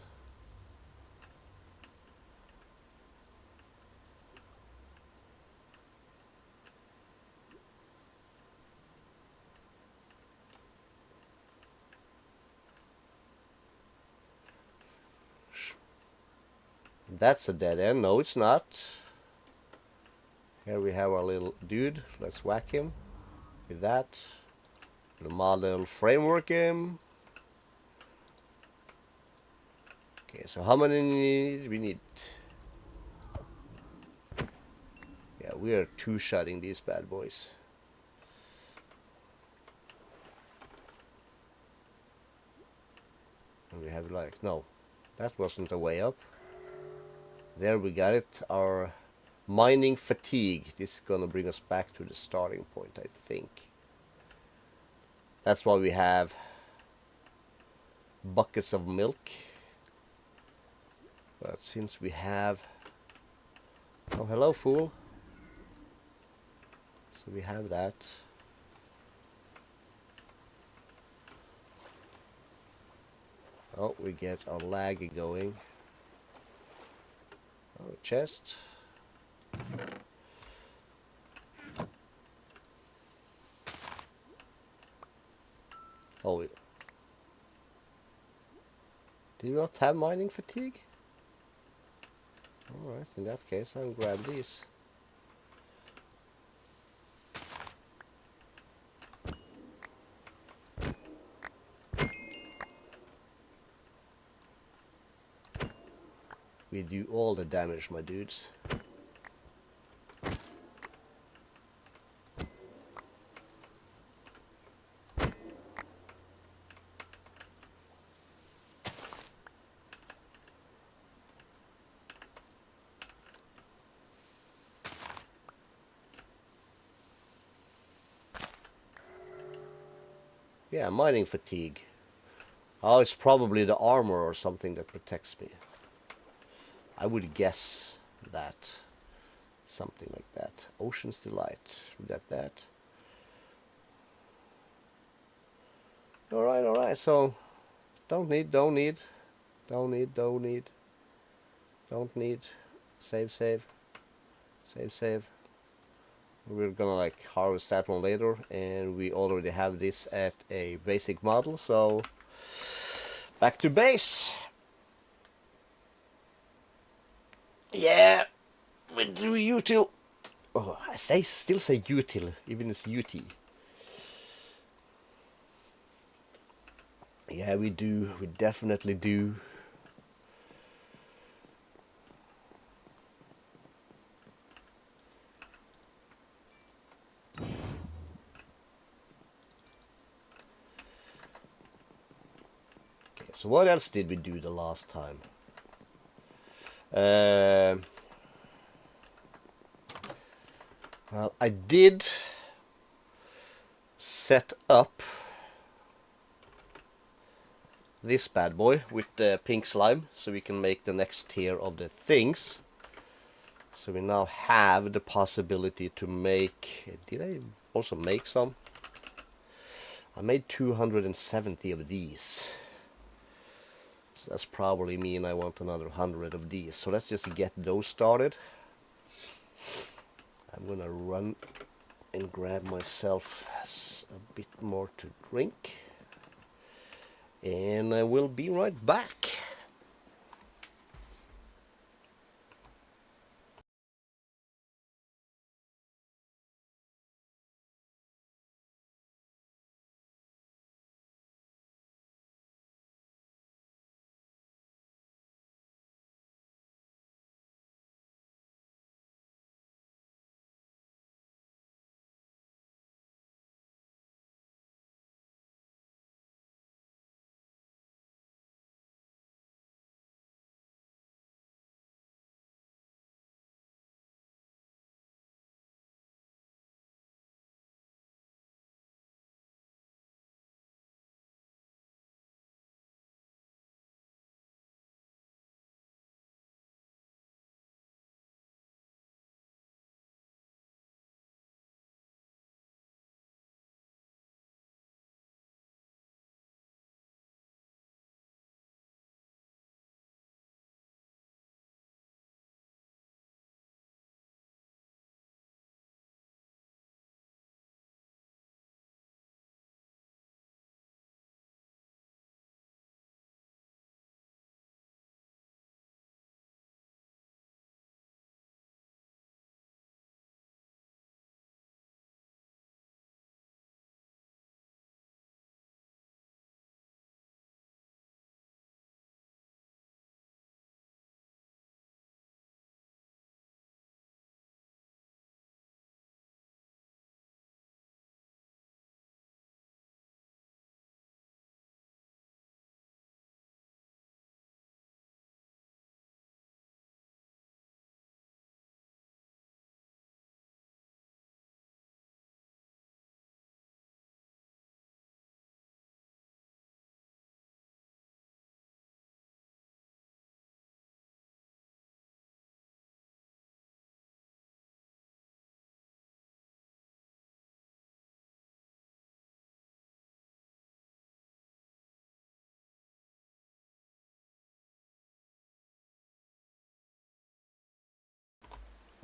That's a dead end. No, it's not. Here we have our little dude. Let's whack him with that. The model framework him. Okay, so how many we need? Yeah, we are two-shotting these bad boys. And we have like, no, that wasn't a way up. There we got it. Our mining fatigue. This is gonna bring us back to the starting point, I think. That's why we have buckets of milk. But since we have... Oh, hello, fool. So we have that. Oh, we get our lag going. Oh, chest. Oh, do you not have mining fatigue? Alright, in that case I'll grab these. We do all the damage, my dudes. Yeah, mining fatigue. Oh, it's probably the armor or something that protects me. I would guess that. Something like that. Ocean's Delight. We got that. Alright, so don't need. Save. We're gonna like harvest that one later, and we already have this at a basic model, so back to base. Yeah, we do util. Oh, still say util, even it's ut. Yeah, we do. We definitely do. Okay, so what else did we do the last time? Well, I did set up this bad boy with the pink slime, so we can make the next tier of the things. So we now have the possibility to make... Did I also make some? I made 270 of these. So that's probably mean I want another 100 of these. So let's just get those started. I'm gonna run and grab myself a bit more to drink. And I will be right back.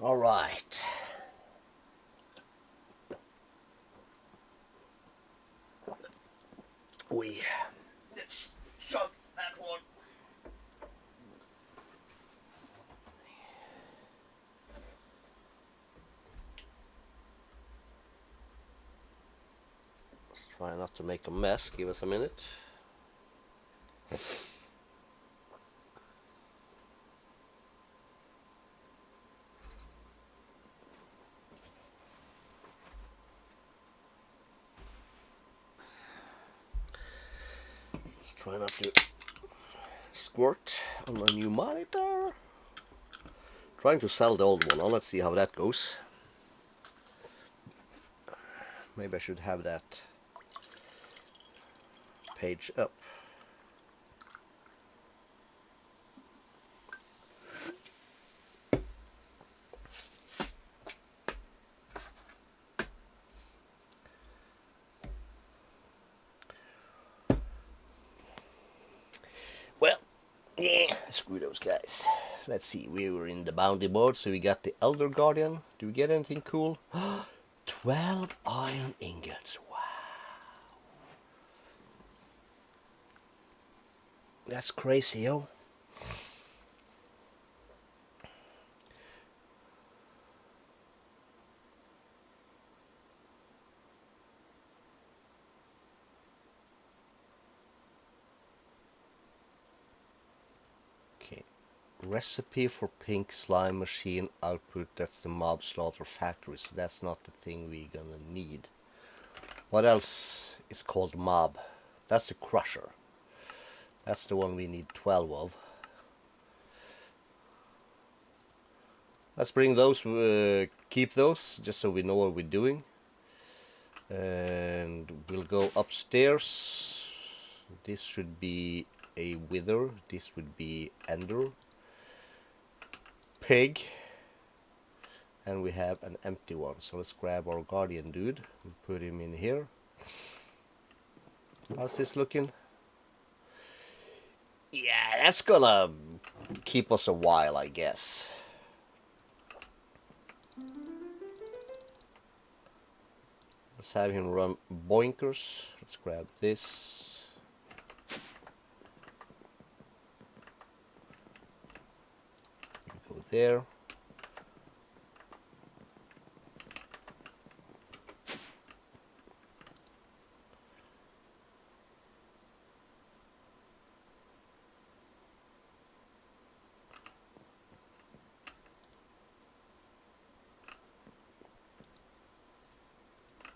All right. Let's shove that one. Let's try not to make a mess. Give us a minute. Let's try not to squirt on my new monitor. Trying to sell the old one. Now let's see how that goes. Maybe I should have that page up. Well, yeah, screw those guys. Let's see, we were in the bounty board, so we got the Elder Guardian. Do we get anything cool? 12 iron ingots. Wow. That's crazy, yo. Okay. Recipe for pink slime machine output. That's the mob slaughter factory, so that's not the thing we're gonna need. What else is called mob? That's the crusher. That's the one we need 12 of. Let's bring those, keep those, just so we know what we're doing. And we'll go upstairs. This should be a wither. This would be ender. Pig. And we have an empty one. So let's grab our guardian dude and put him in here. How's this looking? Yeah, that's gonna keep us a while, I guess. Let's have him run boinkers. Let's grab this. Go there.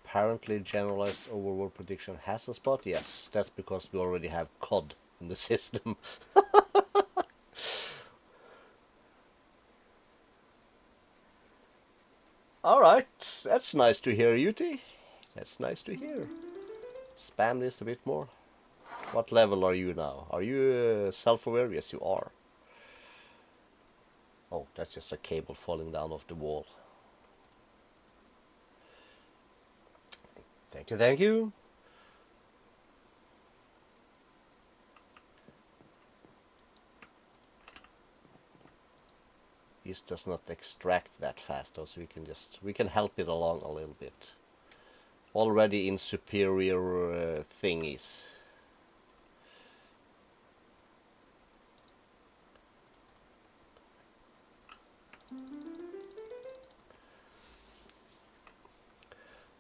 Apparently generalized overworld prediction has a spot. Yes, that's because we already have COD in the system. Alright, that's nice to hear, Yuti. That's nice to hear. Spam this a bit more. What level are you now? Are you self-aware? Yes, you are. Oh, that's just a cable falling down off the wall. Thank you, thank you. This does not extract that fast, though, so we can help it along a little bit. Already in superior thingies.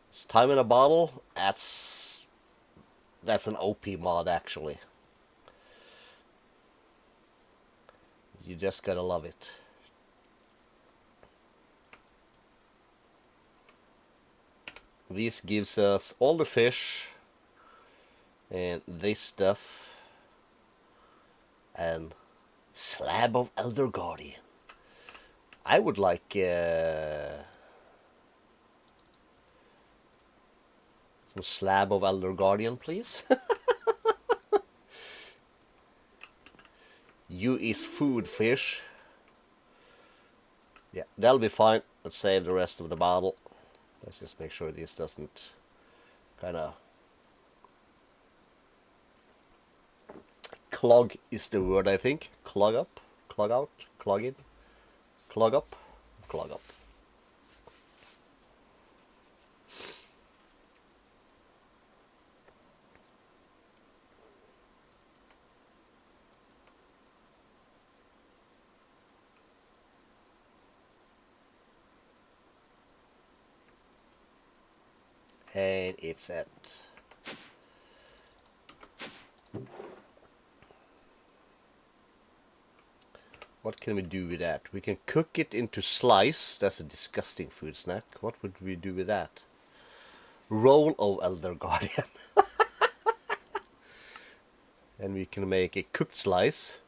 It's time in a bottle. That's an OP mod, actually. You just gotta love it. This gives us all the fish and this stuff and slab of Elder Guardian. I would like some slab of Elder Guardian, please. You is food, fish. Yeah, that'll be fine. Let's save the rest of the bottle. Let's just make sure this doesn't kind of clog is the word, I think. Clog up, clog out, clog in, clog up. clog up. And it's at what can we do with that? We can cook it into slice. That's a disgusting food snack. What would we do with that? Roll of Elder Guardian. And we can make a cooked slice.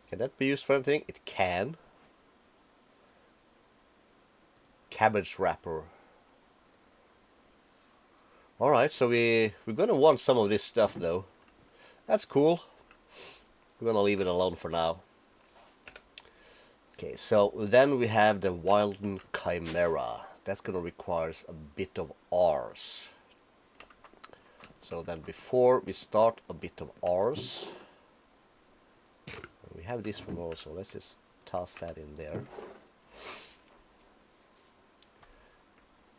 Can that be used for anything? It can. Cabbage wrapper. Alright, so we're gonna want some of this stuff though. That's cool. We're gonna leave it alone for now. Okay, so then we have the Wilden Chimera. That's gonna require a bit of ours. So then before we start a bit of ours, we have this one also. Let's just toss that in there.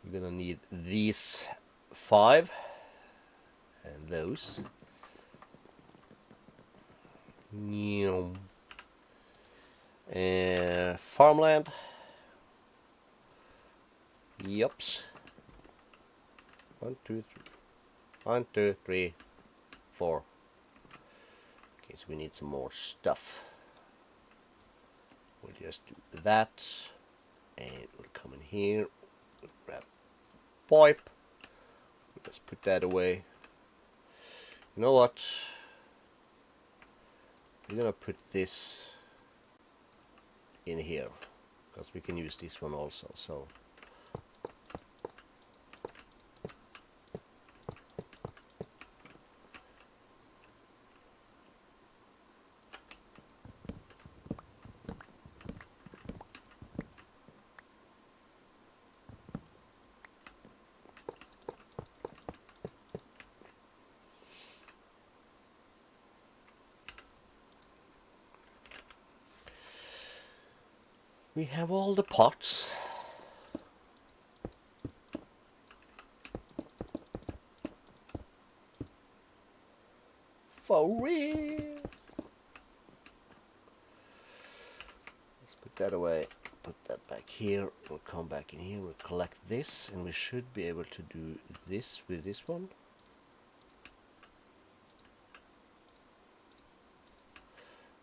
We're gonna need these 5 and those. Farmland. Yups. 1, 2, 3. 1, 2, 3, 4. Okay, so we need some more stuff. We'll just do that. And we'll come in here. We'll grab pipe. Let's put that away. You know what? We're gonna put this in here because we can use this one also. So we have all the pots. For real. Let's put that away. Put that back here. We'll come back in here. We'll collect this, and we should be able to do this with this one.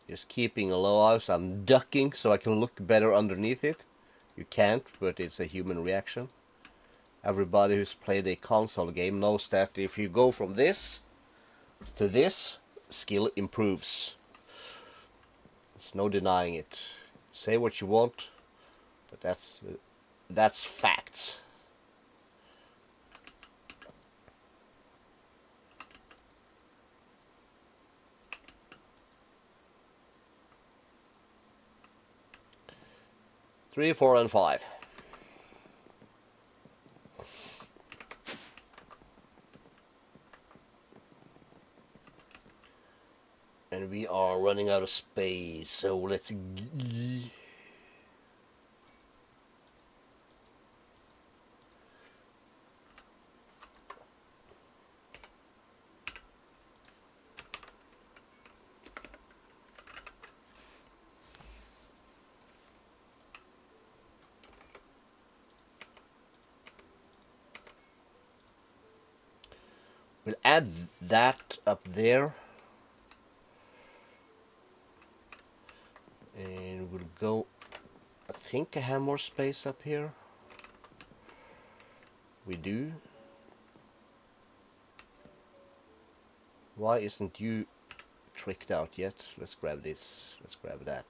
Just keeping a low house. I'm ducking so I can look better underneath it. You can't, but it's a human reaction. Everybody who's played a console game knows that if you go from this to this, skill improves. There's no denying it. Say what you want, but that's facts. Three, 4, and 5. And we are running out of space, so let's we'll add that up there. And we'll go, I think I have more space up here. We do. Why isn't you tricked out yet? Let's grab this, let's grab that.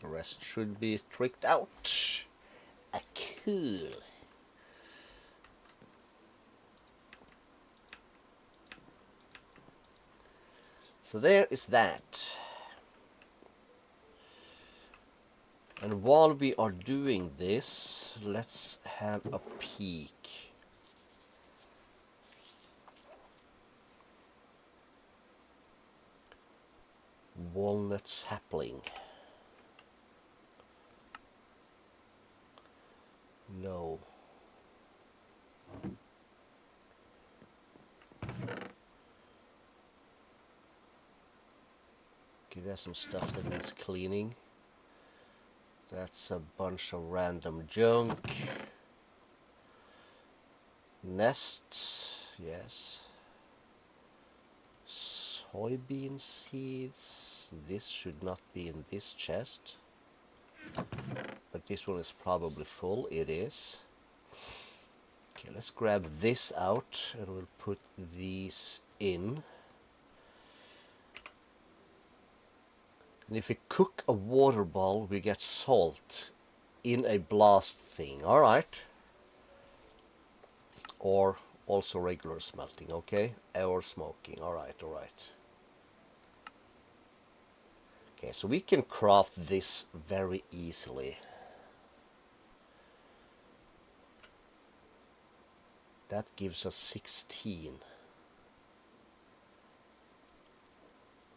The rest should be tricked out. Ack. Cool. So there is that. And while we are doing this, let's have a peek. Walnut sapling. No. Okay, there's some stuff that needs cleaning. That's a bunch of random junk. Nests, yes. Soybean seeds. This should not be in this chest. But this one is probably full. It is. Okay, let's grab this out and we'll put these in. And if we cook a water ball, we get salt in a blast thing. Alright. Or also regular smelting, okay? Or smoking. Alright, alright. Okay, so we can craft this very easily. That gives us 16.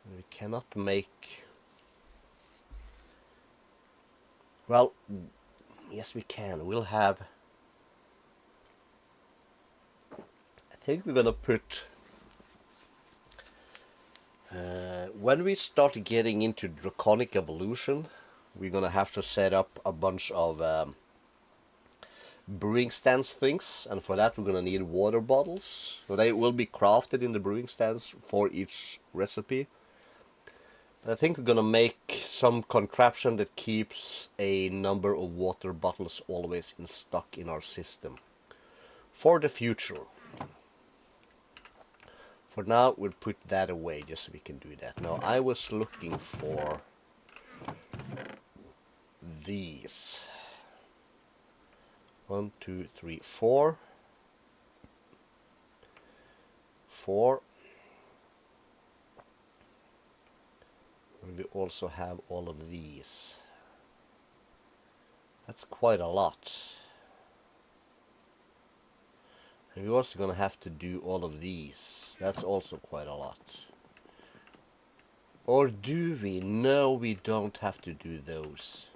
And we cannot make... Well, yes we can. We'll have... I think we're gonna put... when we start getting into Draconic Evolution, we're gonna have to set up a bunch of brewing stands things, and for that we're gonna need water bottles. So they will be crafted in the brewing stands for each recipe. I think we're gonna make some contraption that keeps a number of water bottles always in stock in our system for the future. For now, we'll put that away just so we can do that. Now, I was looking for these. 1, 2, 3, 4. 4. And we also have all of these. That's quite a lot. And we're also going to have to do all of these. That's also quite a lot. Or do we? No, we don't have to do those.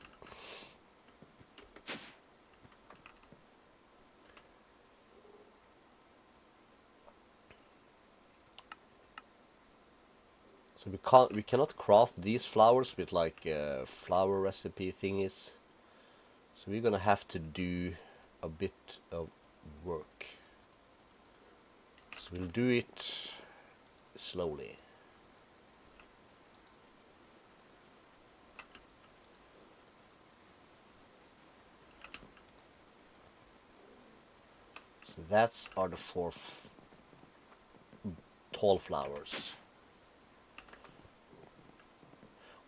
So we cannot craft these flowers with like flower recipe thingies. So we're gonna have to do a bit of work. So we'll do it slowly. So that's are the 4 tall flowers.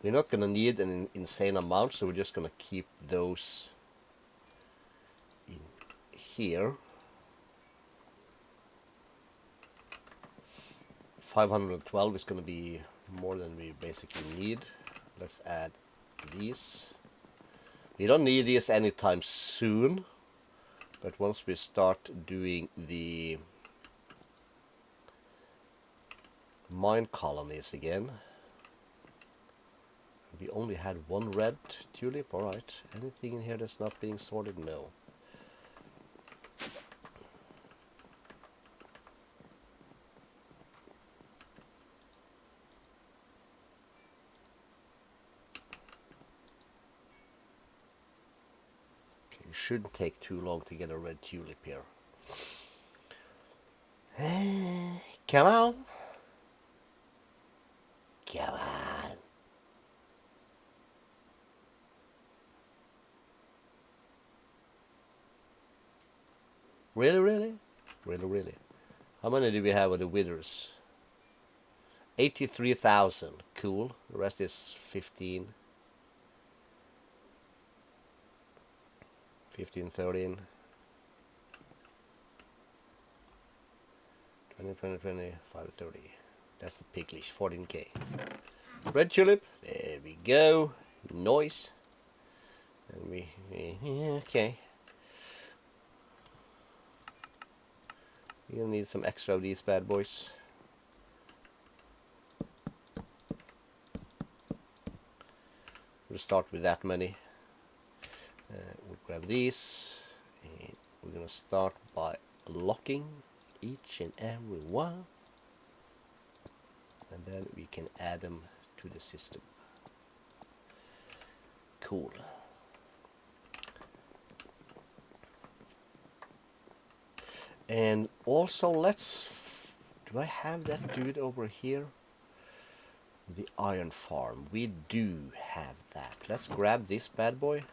We're not gonna need an insane amount, so we're just gonna keep those in here. 512 is gonna be more than we basically need. Let's add these. We don't need these anytime soon, but once we start doing the mine colonies again. We only had 1 red tulip, alright. Anything in here that's not being sorted? No. Okay, it shouldn't take too long to get a red tulip here. Come on. Come on. Really, really? Really, really? How many do we have of the withers? 83,000. Cool. The rest is 15. 15, 13. 20, 20, 20, 5, 30. That's the piglish, 14k. Red tulip, there we go. Noise. And we, okay. We'll need some extra of these bad boys. We'll start with that many. We'll grab these. And we're gonna start by locking each and every one. And then we can add them to the system. Cool. And also do I have that dude over here? The iron farm. We do have that. Let's grab this bad boy.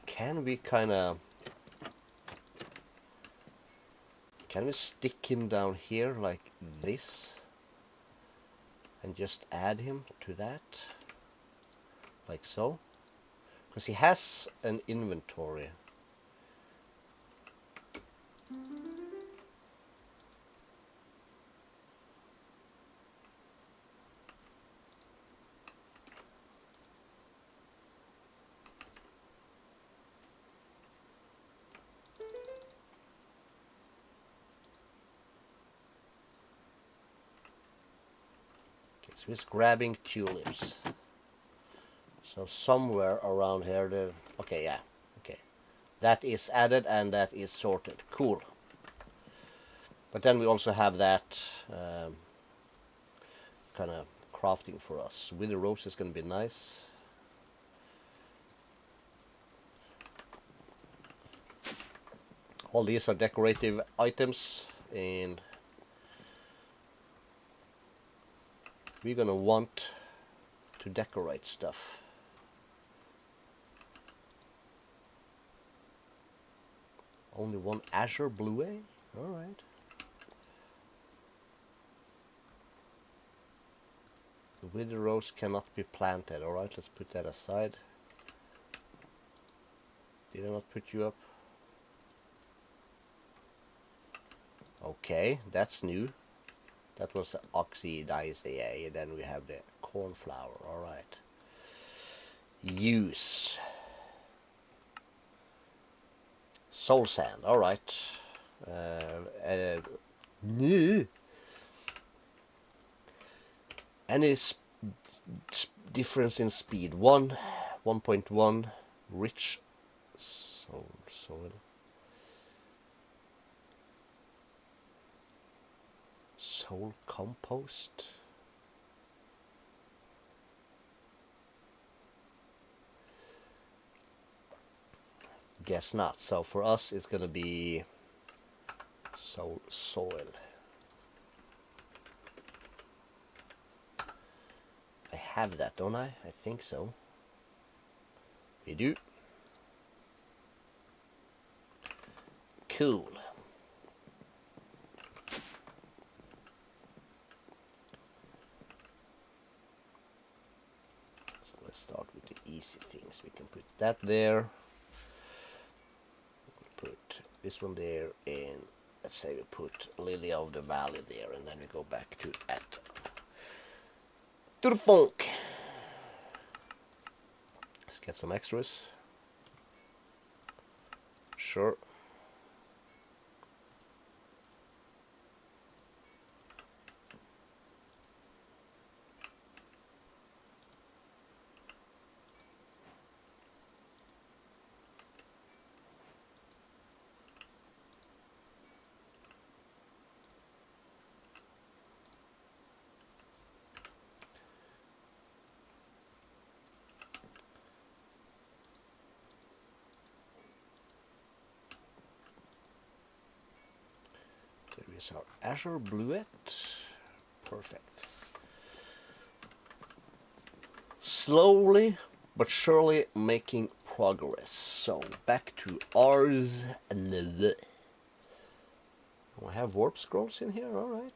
Can we stick him down here like this? And just add him to that? Like so? Because he has an inventory. Okay, so he's grabbing tulips. So somewhere around here, okay, yeah, okay. That is added and that is sorted. Cool. But then we also have that kind of crafting for us. With the ropes is going to be nice. All these are decorative items, and we're going to want to decorate stuff. Only one azure blue, eh? Alright. The wither rose cannot be planted. Alright, let's put that aside. Did I not put you up? Okay, that's new. That was the oxidized, and then we have the cornflower. Alright. Use. Soul sand, alright. Any difference in speed? 1.1, rich soil. Soul compost. Guess not. So for us it's gonna be soul soil. I have that, don't I? I think so. We do. Cool. So let's start with the easy things. We can put that there. Put this one there, and let's say we put Lily of the Valley there, and then we go back to the funk. Let's get some extras. Sure. There is our azure bluet. Perfect. Slowly but surely making progress. So back to ours. We have warp scrolls in here, alright.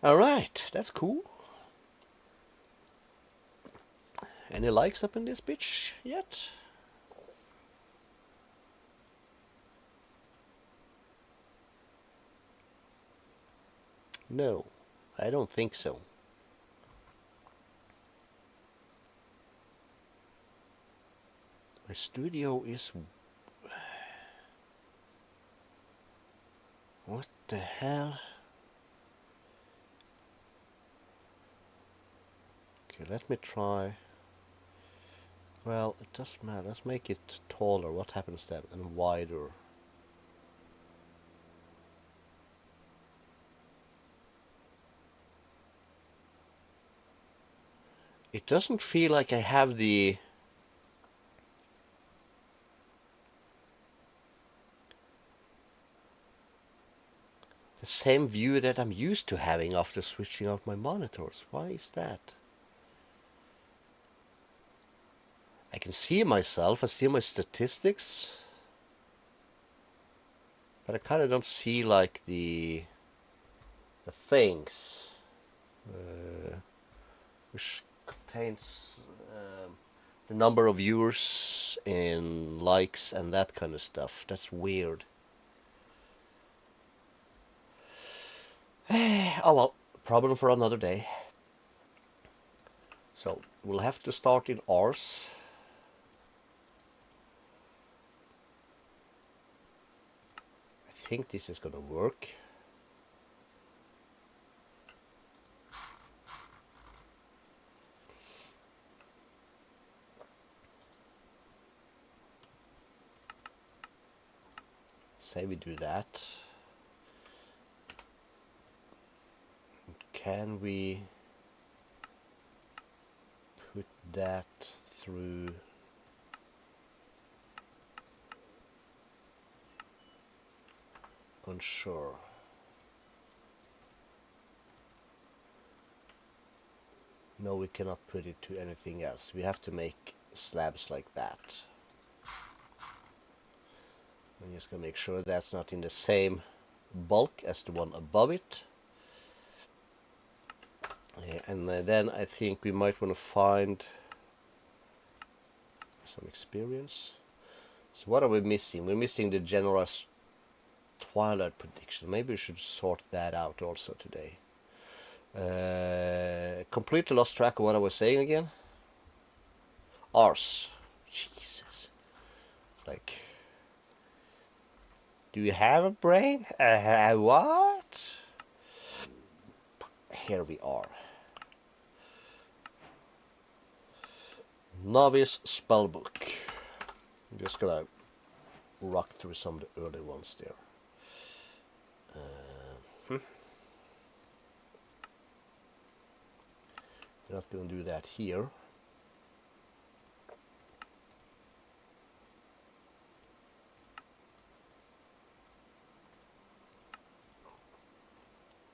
All right, that's cool. Any likes up in this bitch yet? No, I don't think so. My studio is... What the hell? Okay, let me try. Well, it doesn't matter. Let's make it taller. What happens then? And wider. It doesn't feel like I have the same view that I'm used to having after switching out my monitors. Why is that? I can see myself, I see my statistics, but I kind of don't see like the things, which contains the number of viewers and likes and that kind of stuff. That's weird. Oh well, problem for another day. So we'll have to start in ours. I think this is gonna work. Say we do that. Can we put that through? Unsure. No, we cannot put it to anything else. We have to make slabs like that. I'm just gonna make sure that's not in the same bulk as the one above it. And then I think we might want to find some experience. So what are we missing? We're missing the generous twilight prediction. Maybe we should sort that out also today. Completely lost track of what I was saying again. Ars. Jesus. Like, do you have a brain? What? Here we are. Novice spellbook. I'm just gonna rock through some of the early ones there. We're not gonna do that here.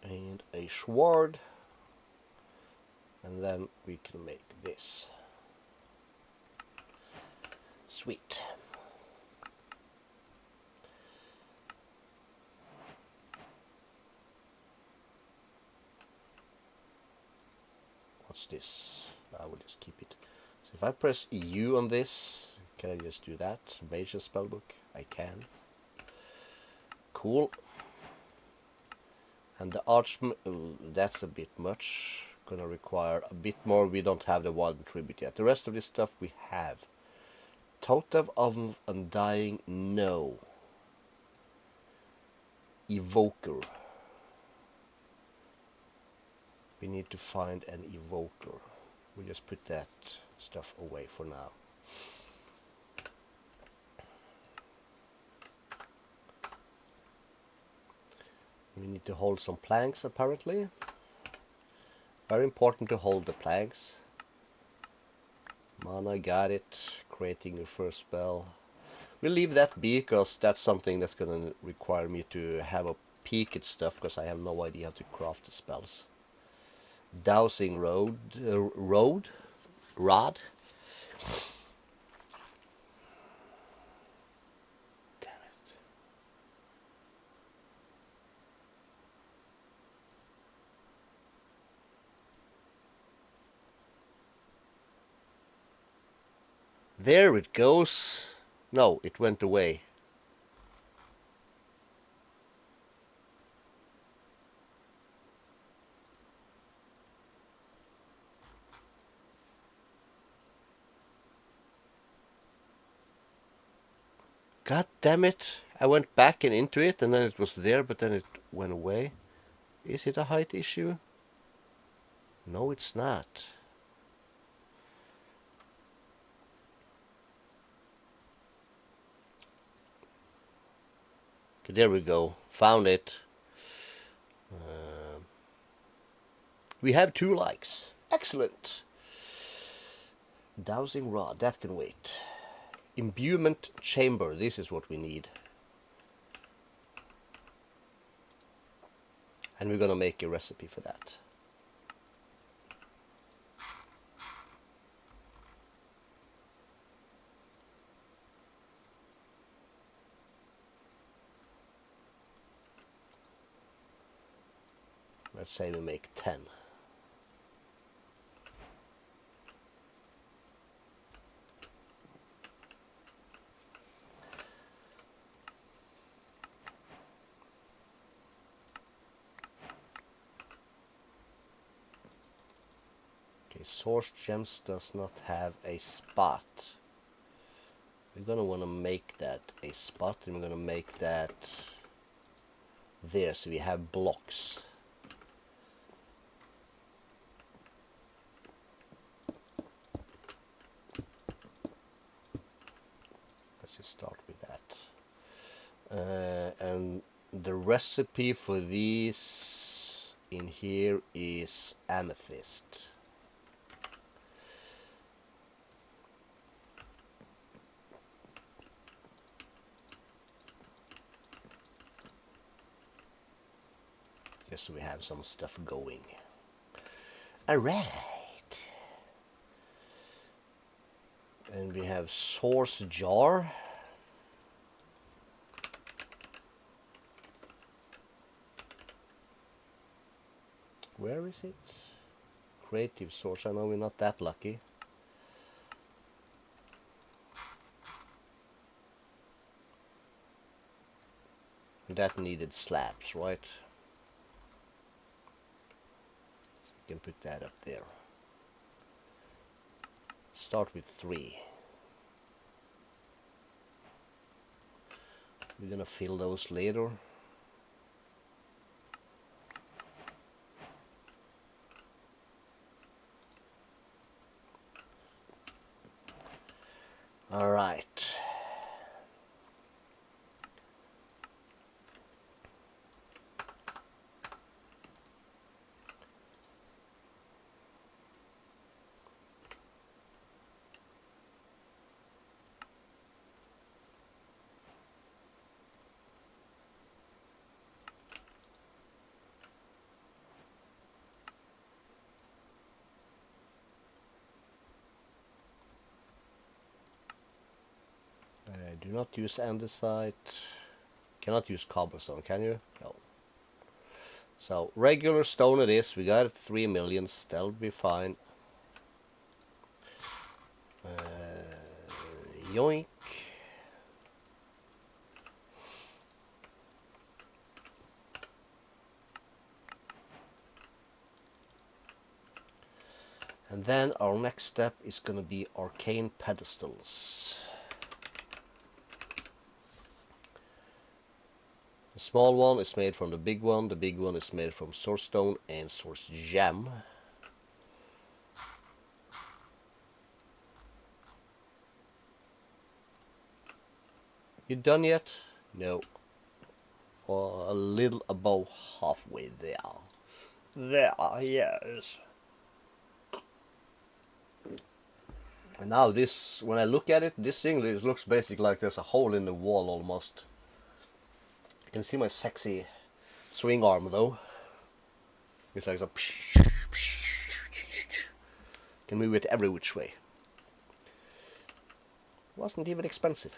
And a sword. And then we can make this. Sweet. What's this? I will just keep it. So if I press EU on this, can I just do that? Major spellbook? I can. Cool. And the archman, that's a bit much. Gonna require a bit more. We don't have the wild tribute yet. The rest of this stuff we have. Totem of Undying, no. Evoker. We need to find an evoker. We'll just put that stuff away for now. We need to hold some planks apparently. Very important to hold the planks. Mana, got it. Creating your first spell. We'll leave that be because that's something that's gonna require me to have a peek at stuff because I have no idea how to craft the spells. Dowsing rod. Damn it. There it goes. No, it went away. God damn it. I went back and into it and then it was there, but then it went away. Is it a height issue? No, it's not. Okay, there we go. Found it. We have 2 likes. Excellent. Dowsing rod, that can wait. Imbuement chamber, this is what we need. And we're gonna make a recipe for that. Let's say we make 10. Okay, source gems does not have a spot. We're gonna wanna make that a spot, and we're gonna make that there so we have blocks. Let's just start with that. And the recipe for these in here is amethyst. Just so we have some stuff going. Alright. And we have source jar. Where is it? Creative source. I know we're not that lucky. And that needed slabs, right? So we can put that up there. Start with 3. We're gonna fill those later. All right. Do not use andesite. Cannot use cobblestone, can you? No. So regular stone it is. We got 3 millions. That'll be fine. Yoink. And then our next step is gonna be arcane pedestals. The small one is made from the big one is made from source stone and source gem. You done yet? No. A little above halfway there. There, yes. And now this, when I look at it, this thing looks basically like there's a hole in the wall almost. You can see my sexy swing arm though. It's like a can move it every which way. Wasn't even expensive.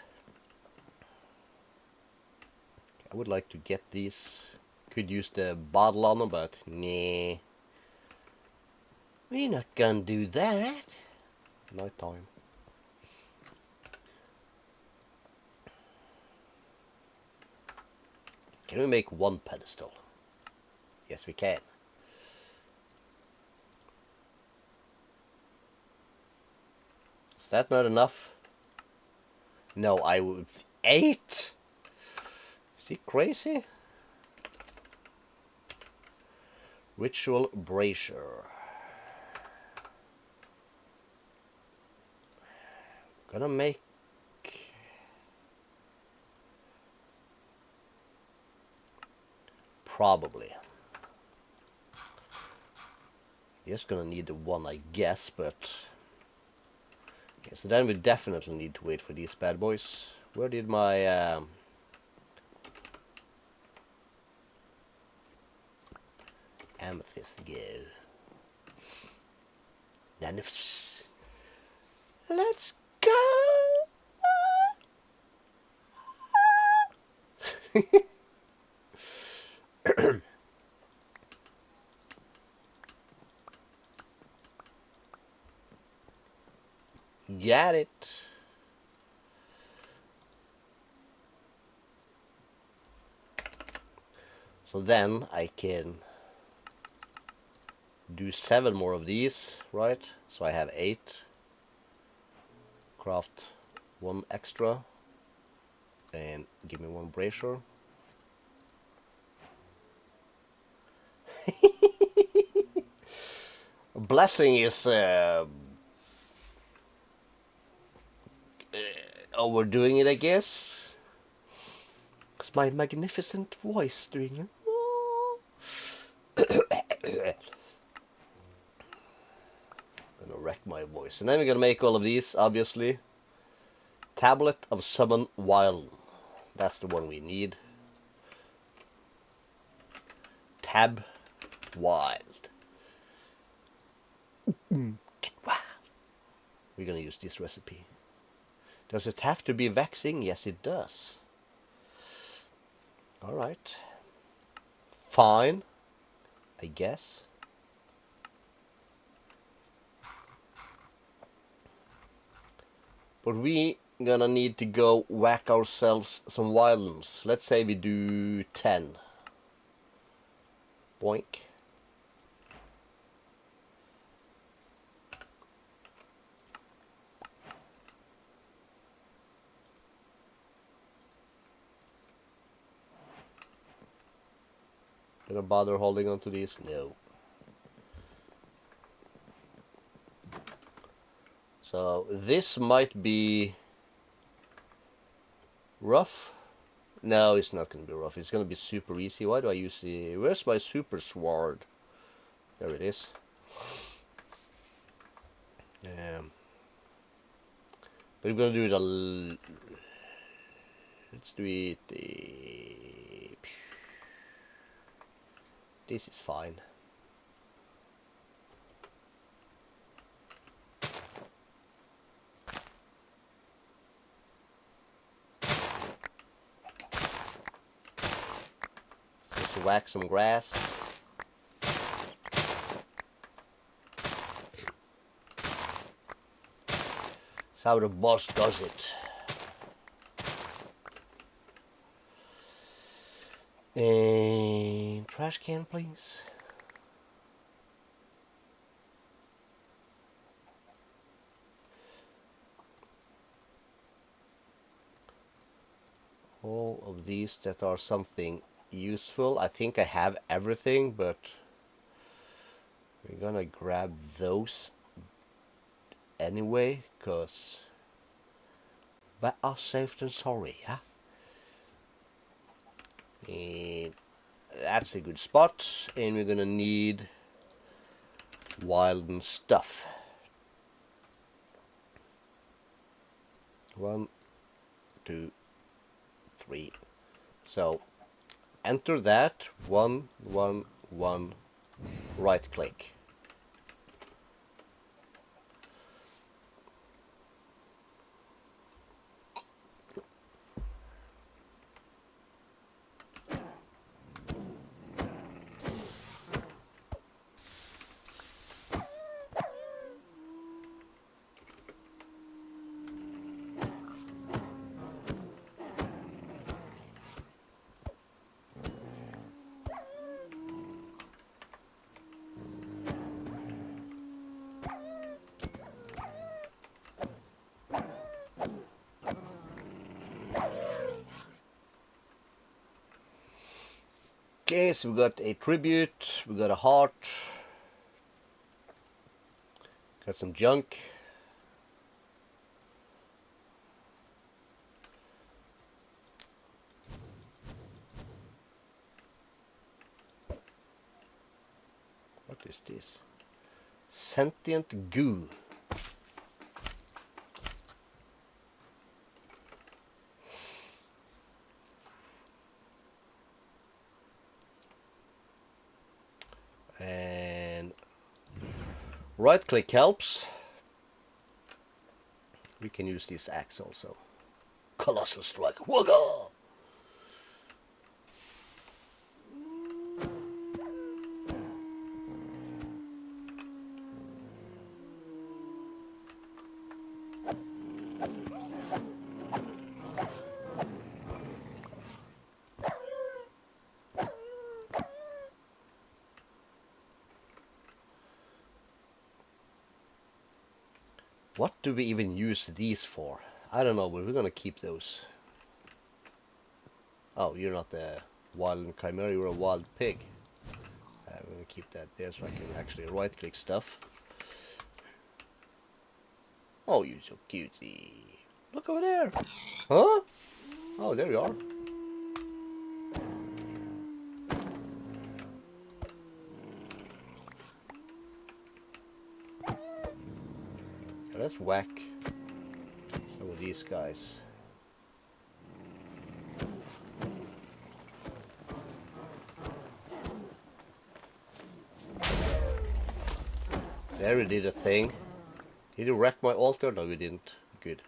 I would like to get these. Could use the bottle on them, but nah. We're not gonna do that. Night time. Can we make one pedestal? Yes, we can. Is that not enough? No, I would... 8? Is he crazy? Ritual brazier. Gonna make... Probably. Just gonna need the one, I guess, but... Okay, so then we definitely need to wait for these bad boys. Where did my... amethyst go? None of... Let's go! Got it. So then I can do 7 more of these, right? So I have 8. Craft 1 extra. And give me 1 brazier. Blessing is overdoing it, I guess. It's my magnificent voice doing it. Gonna wreck my voice. And then we're gonna make all of these, obviously. Tablet of Summon Wild. That's the one we need. Tab Wild. Get wild. We're gonna use this recipe. Does it have to be vexing? Yes, it does. Alright. Fine. I guess. But we gonna need to go whack ourselves some wildlands. Let's say we do 10. Boink. Gonna bother holding on to these? No. So this might be rough. No, it's not gonna be rough. It's gonna be super easy. Why do I use the... Where's my super sword? There it is. But we're gonna do it a... Let's do it... This is fine. Just whack some grass. That's how the boss does it. And trash can, please. All of these that are something useful. I think I have everything, but we're gonna grab those anyway, because better safe than sorry, yeah? And that's a good spot, and we're gonna need wild and stuff. 1, 2, 3. So enter that 1, 1, 1. Right click. Okay, so we got a tribute, we got a heart, got some junk. What is this? Sentient goo. And right click helps. We can use this axe also. Colossal strike. Wugga! What do we even use these for? I don't know, but we're gonna keep those. Oh, you're not a wild chimera, you're a wild pig. I'm gonna keep that there so I can actually right click stuff. Oh, you're so cutesy. Look over there. Huh? Oh, there you are. Yeah, let's whack some of these guys. There we did a thing. Did you wreck my altar? No, we didn't. Good.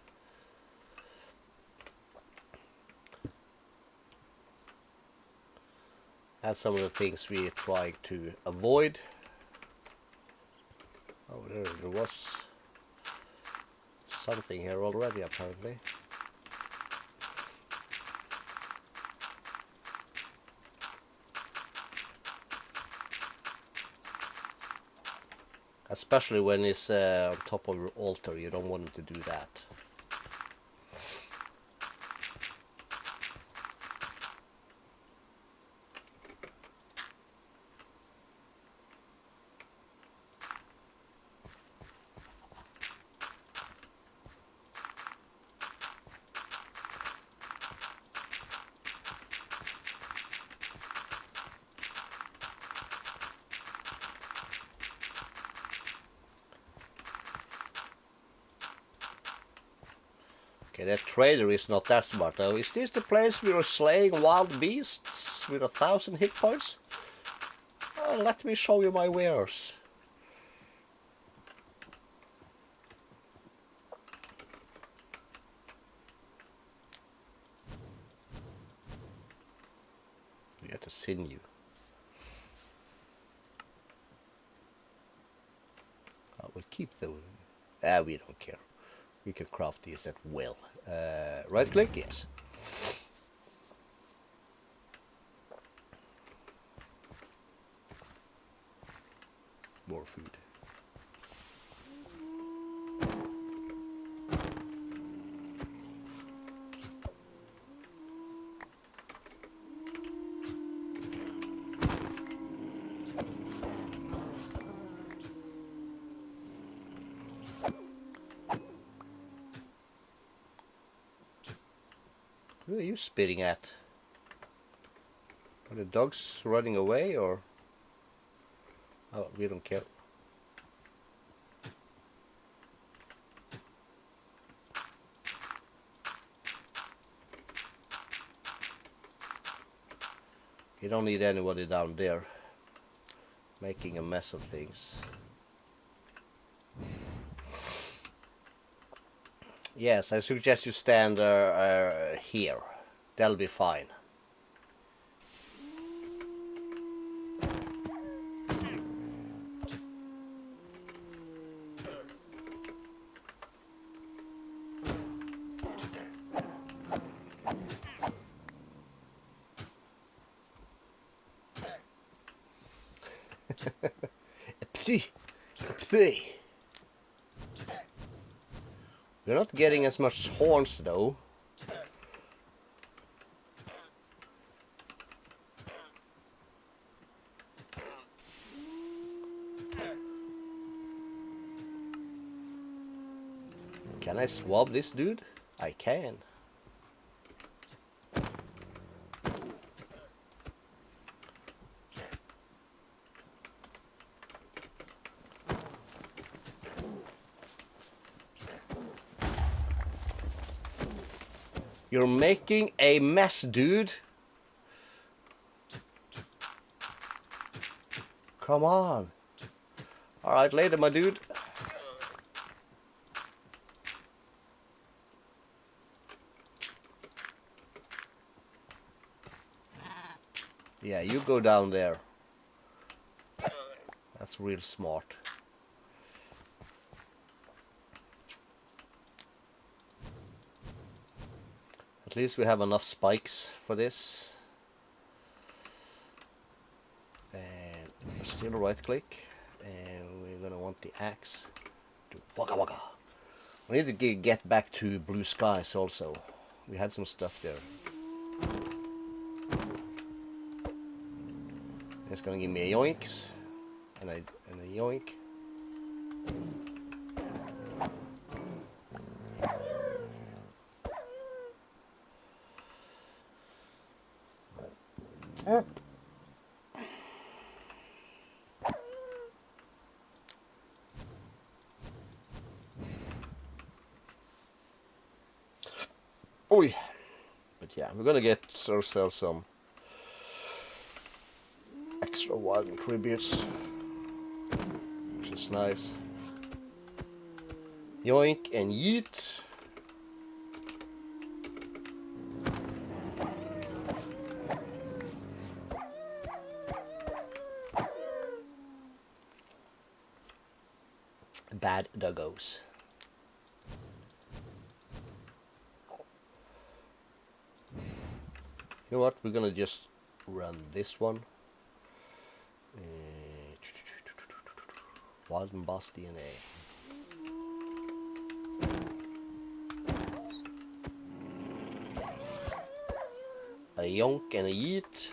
That's some of the things we're trying to avoid. Oh, there was something here already, apparently. Especially when it's on top of your altar, you don't want it to do that. Okay, that trader is not that smart though. Is this the place we are slaying wild beasts with 1,000 hit points? Let me show you my wares. We get a sinew. I will keep the... we don't care. We can craft these at will. Right click, yes. More food. Who are you spitting at? Are the dogs running away or? Oh, we don't care. You don't need anybody down there making a mess of things. Yes, I suggest you stand here. That'll be fine. We're not getting as much horns though. Can I swab this dude? I can. You're making a mess, dude. Come on. Alright, later, my dude. Yeah, you go down there. That's real smart. At least we have enough spikes for this. And still right click. And we're gonna want the axe to waka waka. We need to get back to blue skies also. We had some stuff there. It's gonna give me a yoinks. And a yoink. Oi. But yeah, we're gonna get ourselves some extra wild tributes, which is nice. Yoink and yeet. Bad doggos. You know what? We're gonna just run this one. Wild and Boss DNA. A yonk and a yeet.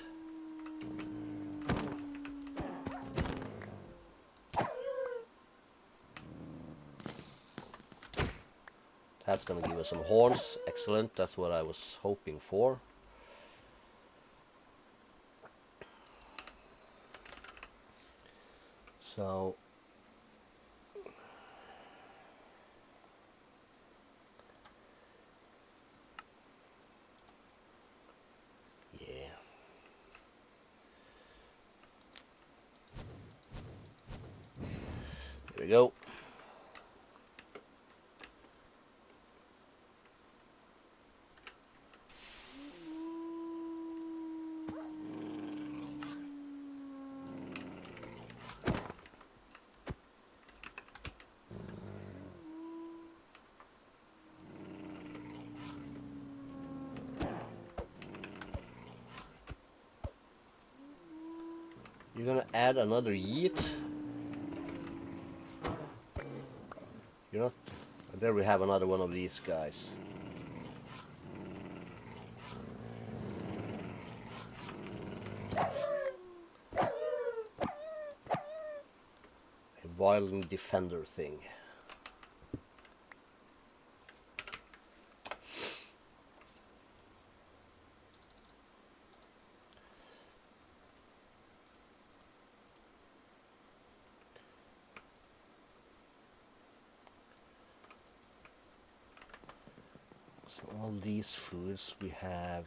That's gonna give us some horns. Excellent. That's what I was hoping for. So yeah. Here we go. You're gonna add another yeet. You're not. There we have another one of these guys. A violent defender thing. So all these foods we have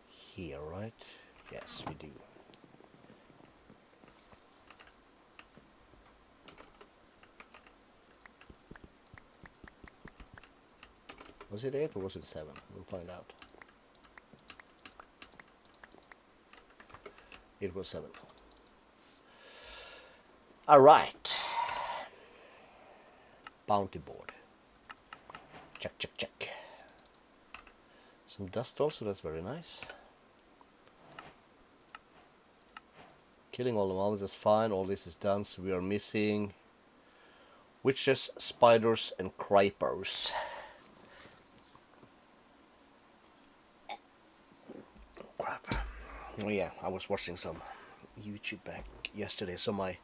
here, right? Yes, we do. Was it 8 or was it 7? We'll find out. It was 7. Alright. Bounty board. Check, check, check. Some dust also, that's very nice. Killing all the mobs is fine, all this is done, so we are missing witches, spiders, and creepers. Oh, crap. Oh yeah, I was watching some YouTube back yesterday, so my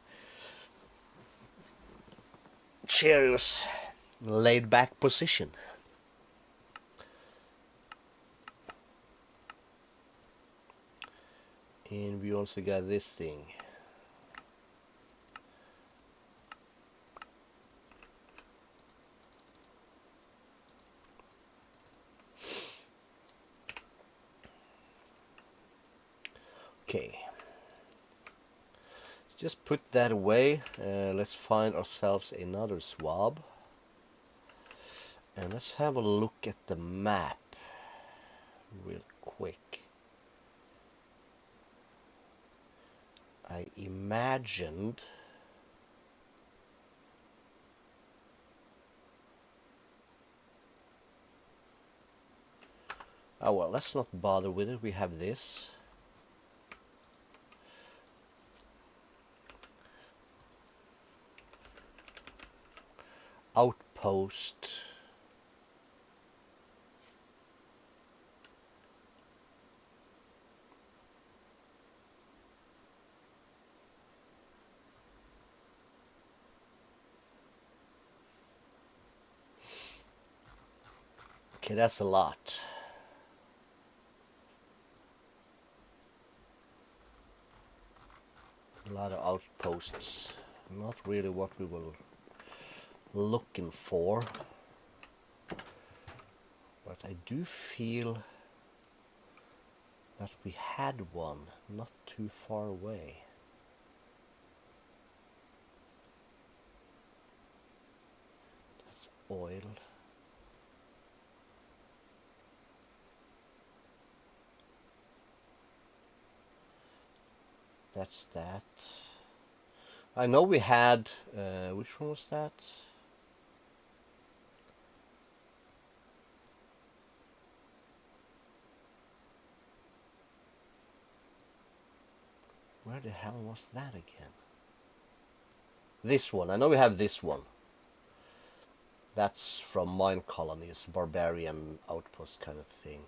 chair was laid back position. And we also got this thing. Okay. Just put that away. Let's find ourselves another swab. And let's have a look at the map real quick. I imagined oh well, let's not bother with it. We have this. Outpost. Okay, that's a lot. A lot of outposts. Not really what we were looking for. But I do feel that we had one not too far away. That's oil. That's that. I know we had, which one was that? Where the hell was that again? This one. I know we have this one. That's from Mine Colonies, barbarian outpost kind of thing.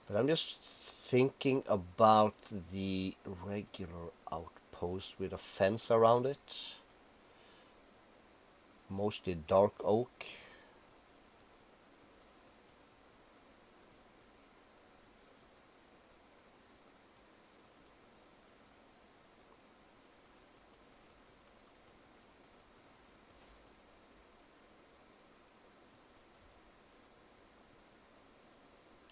But I'm just thinking about the regular outpost with a fence around it. Mostly dark oak.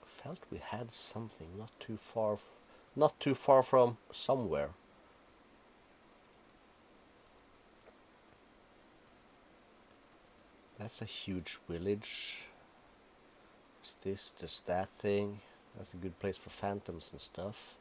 Felt we had something not too far from somewhere. That's a huge village. What's this? Just that thing. That's a good place for phantoms and stuff.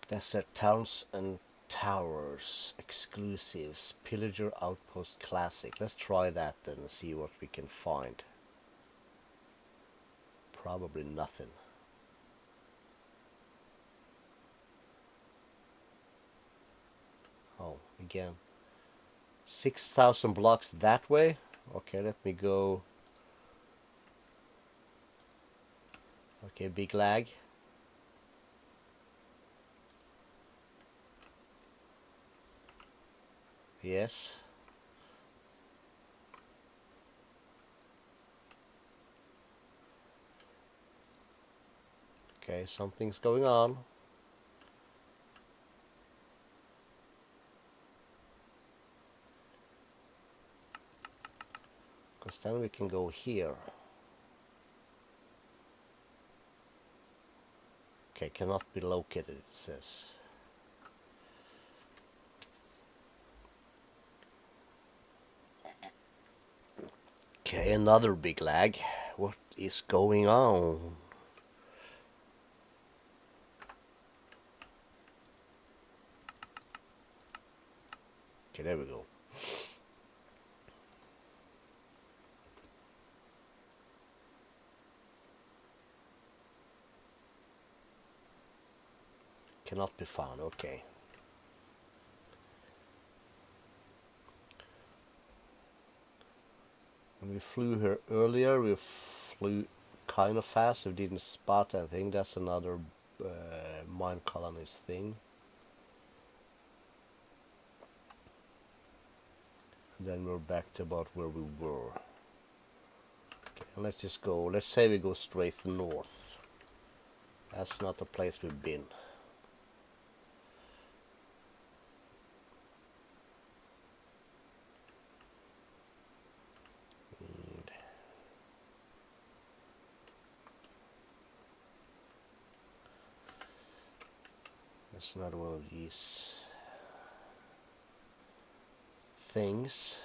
Desert towns and towers, exclusives, pillager outpost classic. Let's try that then and see what we can find. Probably nothing. Oh, again. 6,000 blocks that way. Okay, let me go. Okay, big lag. Yes. Okay, something's going on. Because then we can go here. Okay, cannot be located, it says. Okay, another big lag. What is going on? Okay, there we go. Cannot be found, okay. When we flew here earlier, we flew kind of fast. We didn't spot anything. That's another mine colonist thing. And then we're back to about where we were. Okay, let's just go. Let's say we go straight north. That's not the place we've been. And that's not one of these things.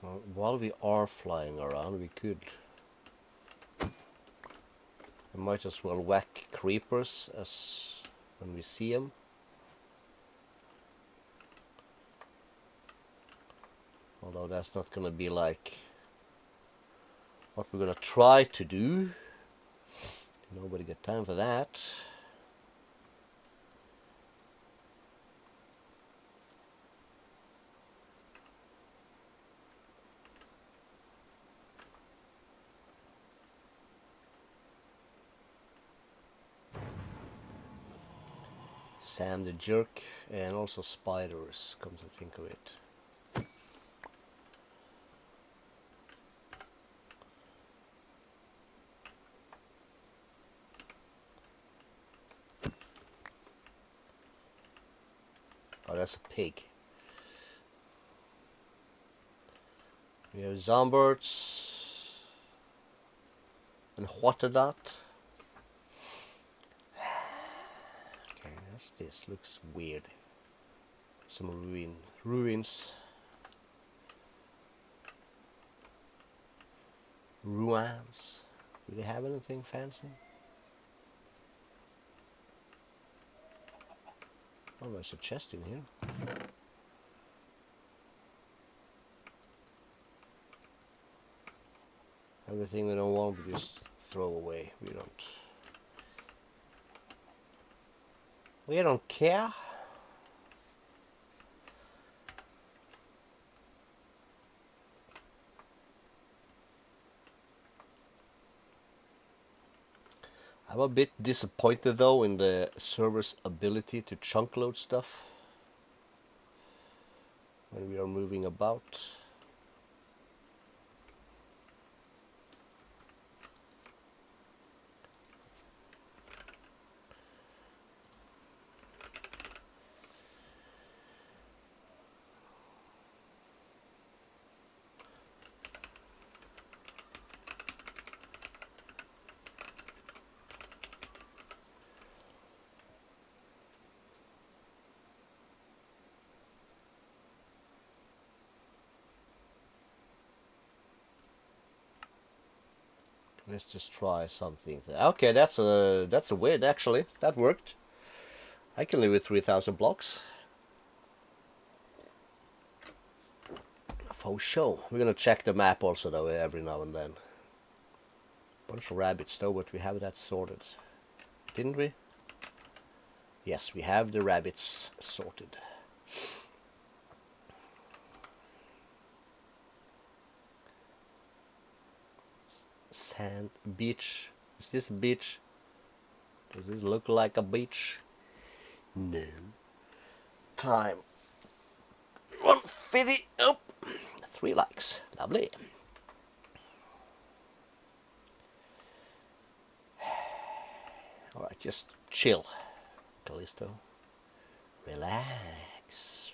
Well, while we are flying around, we could. We might as well whack creepers as when we see them. Although that's not gonna be like what we're gonna try to do. Nobody got time for that. Sam the Jerk, and also spiders, come to think of it. Oh, that's a pig. We have zombies and Whatadot. Okay, that's this. Looks weird. Some ruins. Ruins. Do they have anything fancy? Oh, there's a chest in here. Everything we don't want, we just throw away. We don't care. I'm a bit disappointed though in the server's ability to chunk load stuff when we are moving about. Let's just try something. Okay, that's a win actually. That worked. I can live with 3,000 blocks. For sure. We're gonna check the map also though every now and then. Bunch of rabbits though, but we have that sorted. Didn't we? Yes, we have the rabbits sorted. Sand beach. Is this a beach? Does this look like a beach? No. Time. 150. Oh, 3 likes. Lovely. Alright, just chill. Calisto. Relax.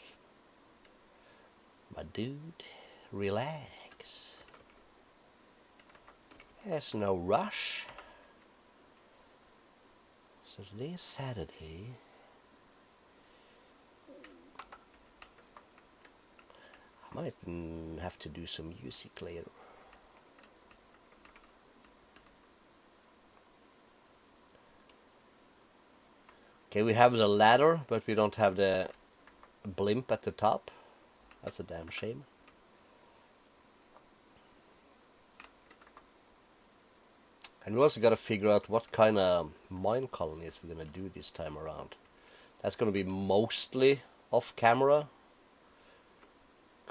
My dude. Relax. There's no rush. So today is Saturday. I might have to do some music later. Okay, we have the ladder, but we don't have the blimp at the top. That's a damn shame. And we also got to figure out what kind of mine colonies we're going to do this time around. That's going to be mostly off camera.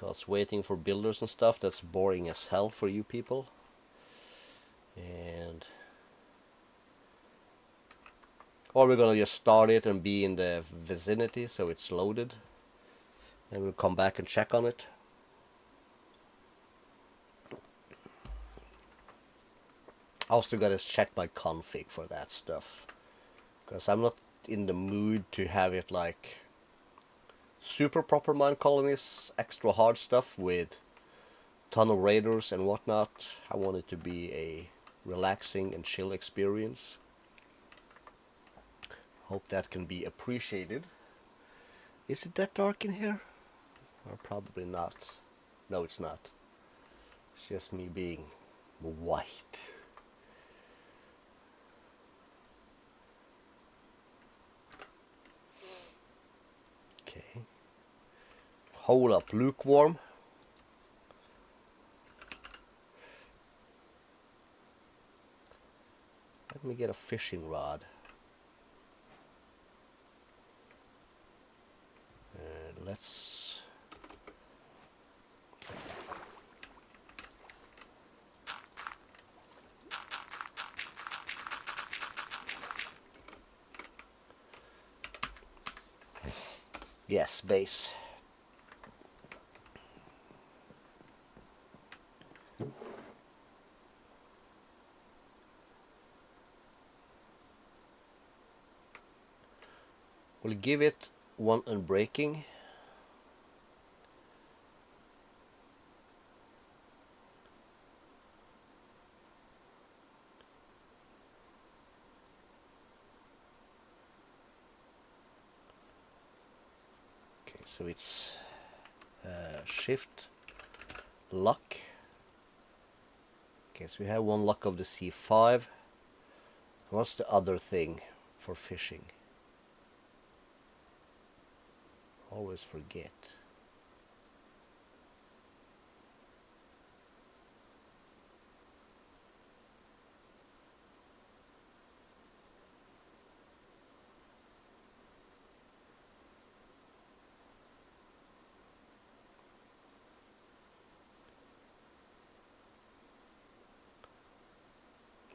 Because waiting for builders and stuff, that's boring as hell for you people. And or we're gonna just start it and be in the vicinity so it's loaded. And we'll come back and check on it. I also gotta check my config for that stuff. Because I'm not in the mood to have it like super proper mine colonies, extra hard stuff with ton of raiders and whatnot. I want it to be a relaxing and chill experience. Hope that can be appreciated. Is it that dark in here? Or probably not. No, it's not. It's just me being white. Okay. Hold up, lukewarm. Let me get a fishing rod. Let's... Yes, base. We'll give it one unbreaking. Okay, so it's shift luck. Okay, so we have one luck of the C5. What's the other thing for fishing? Always forget.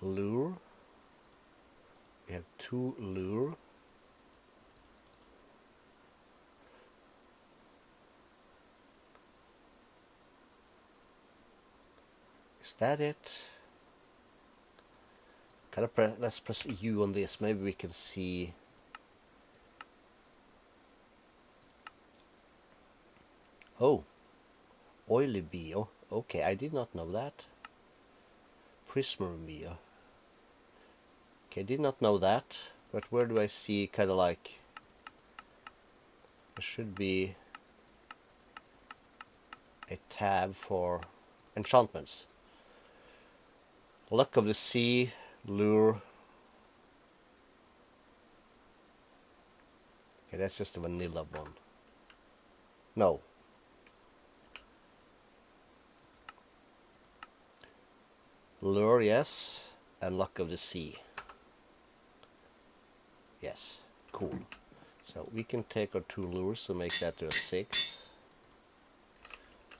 Lure. We have 2 lure. Is that it? Let's press U on this. Maybe we can see. Oh, oily bee. Oh, okay. I did not know that. Prismer bee. Okay, I did not know that. But where do I see kind of like? There should be a tab for enchantments. Luck of the Sea, lure. Okay, that's just a vanilla one. No. Lure, yes. And Luck of the Sea. Yes. Cool. So we can take our 2 lures to make that to a 6.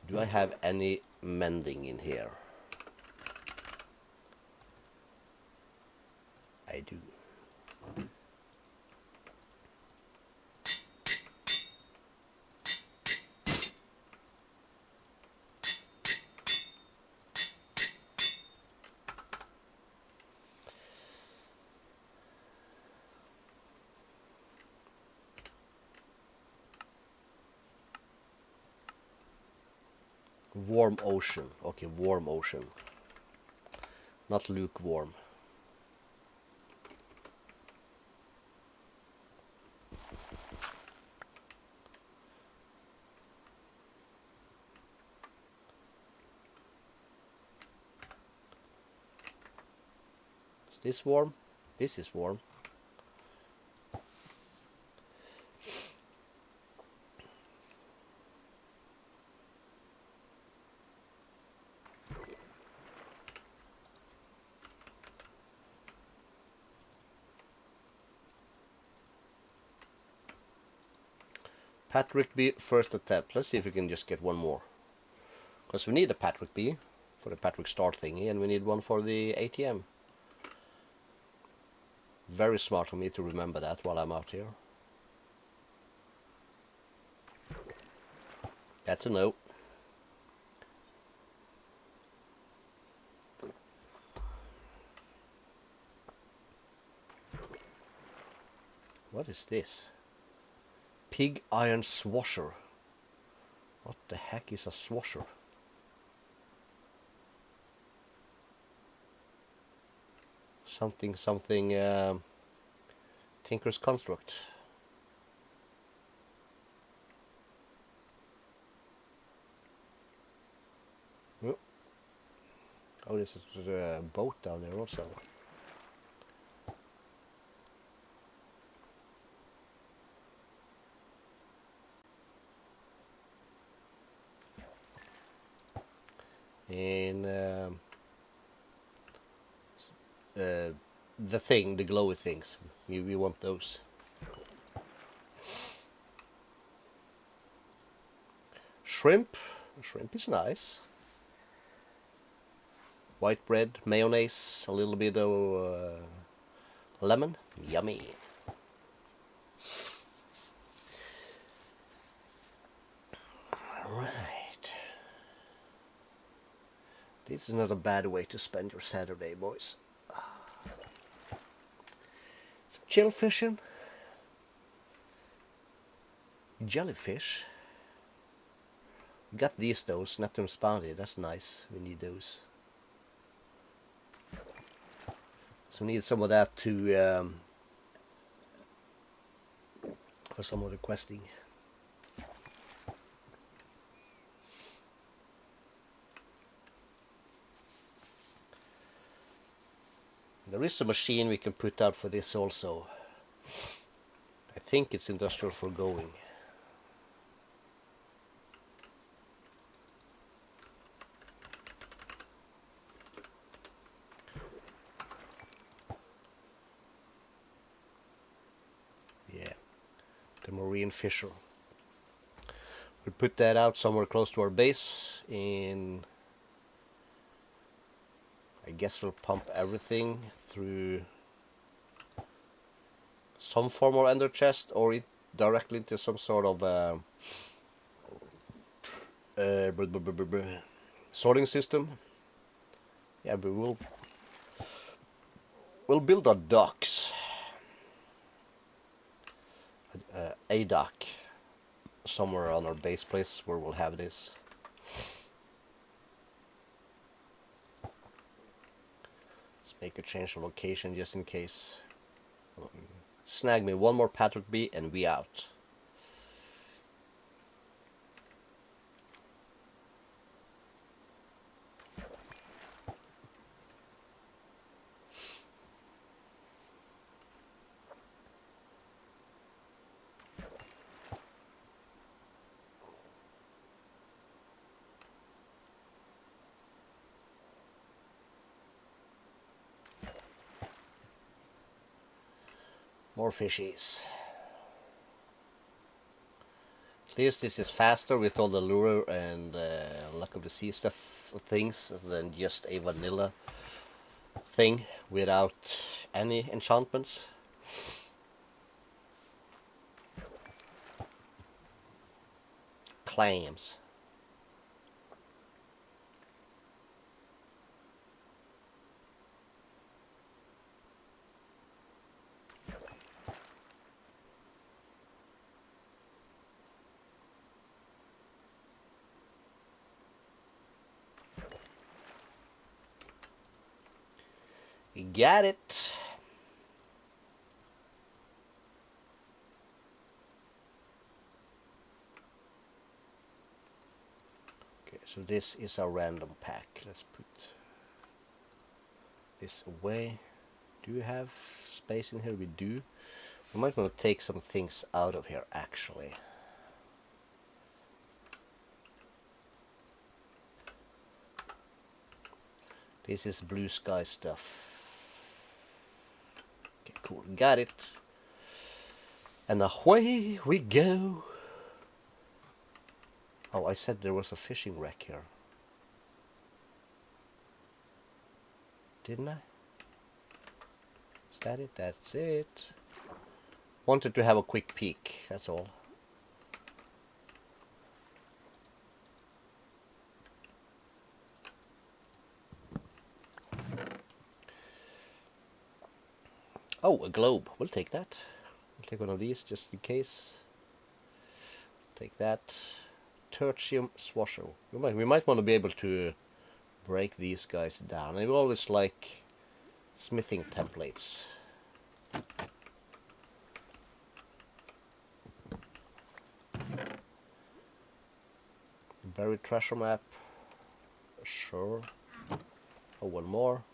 Do I have any mending in here? I do. Warm ocean. Okay, warm ocean. Not lukewarm. Is this warm? This is warm. Patrick B, first attempt. Let's see if we can just get one more. Because we need a Patrick B for the Patrick STAR thingy, and we need one for the ATM. Very smart of me to remember that while I'm out here. That's a no. What is this? Pig iron swasher. What the heck is a swasher? Something, Tinker's Construct. Oh, this is a boat down there also. And the thing, the glowy things, we want those. Shrimp is nice. White bread, mayonnaise, a little bit of lemon, yummy. Right. This is not a bad way to spend your Saturday, boys. Some chill fishing. Jellyfish. We got these though, Neptune Spoundy, that's nice. We need those. So we need some of that to for some of the questing. There is a machine we can put out for this also. I think it's industrial foregoing. Yeah, the Marine Fisher. We'll put that out somewhere close to our base, and I guess we'll pump everything through some form of ender chest or directly into some sort of sorting system. Yeah, but we'll build our docks. A dock somewhere on our base place where we'll have this. Let's make a change of location just in case. Snag me one more Patrick B and we out. More fishies. At least this is faster with all the lure and luck of the sea stuff things than just a vanilla thing without any enchantments. Clams. You got it. Okay, so this is a random pack. Let's put this away. Do you have space in here? We do. We might want to take some things out of here actually. This is blue sky stuff. Okay, cool. Got it. And away we go. Oh, I said there was a fishing wreck here. didn't I? Is that it? That's it. Wanted to have a quick peek, that's all. Oh, a globe. We'll take that. We'll take one of these just in case. Take that. Tertium swasher. We might want to be able to break these guys down. I always like smithing templates. Buried treasure map. Sure. Oh, one more.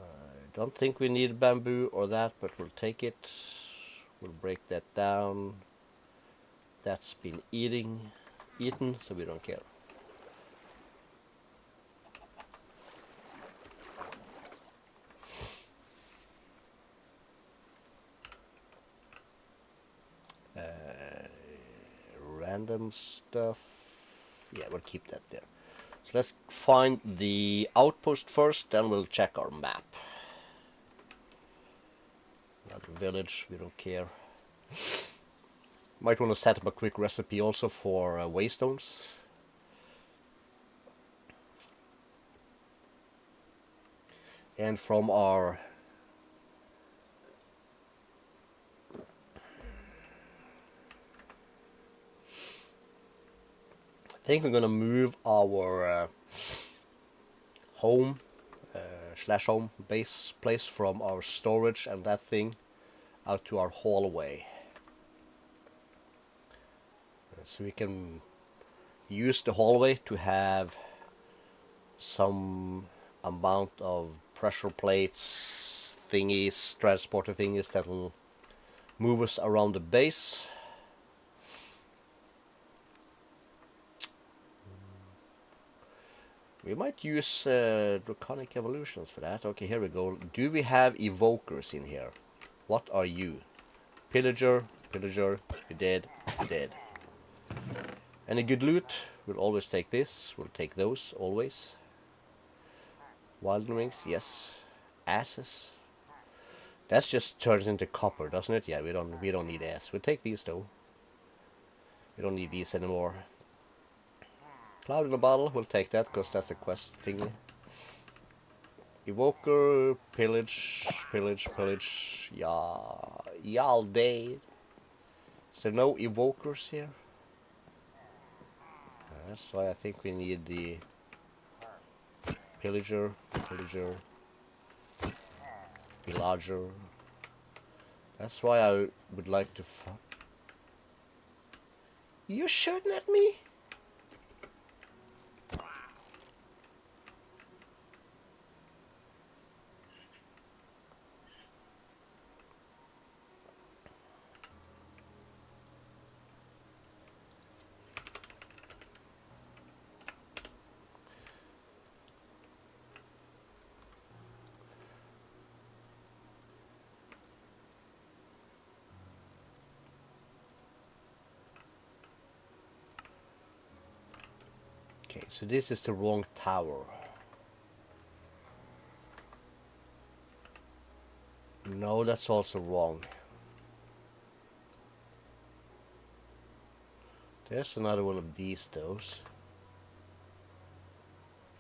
I don't think we need bamboo or that, but we'll take it. We'll break that down. That's been eaten, so we don't care. Random stuff. Yeah, we'll keep that there. So let's find the outpost first, then we'll check our map. Another village, we don't care. Might want to set up a quick recipe also for waystones. And from our I think we're gonna move our home slash home base place from our storage and that thing out to our hallway, so we can use the hallway to have some amount of pressure plates thingies, transporter thingies that will move us around the base. We might use draconic evolutions for that. Okay, here we go. Do we have evokers in here? What are you? Pillager, pillager, you did, you did. Any good loot? We'll always take this. We'll take those, always. Wild rings, yes. Asses. That just turns into copper, doesn't it? Yeah, we don't need ass. We'll take these though. We don't need these anymore. Cloud in a bottle, we'll take that because that's a quest thingy. Evoker, pillage, pillage, pillage. Yeah, y'all dead. Is there no evokers here? That's why I think we need the pillager, pillager, villager. That's why I would like to. You shooting at me? Okay, so this is the wrong tower. No, that's also wrong. There's another one of these, those.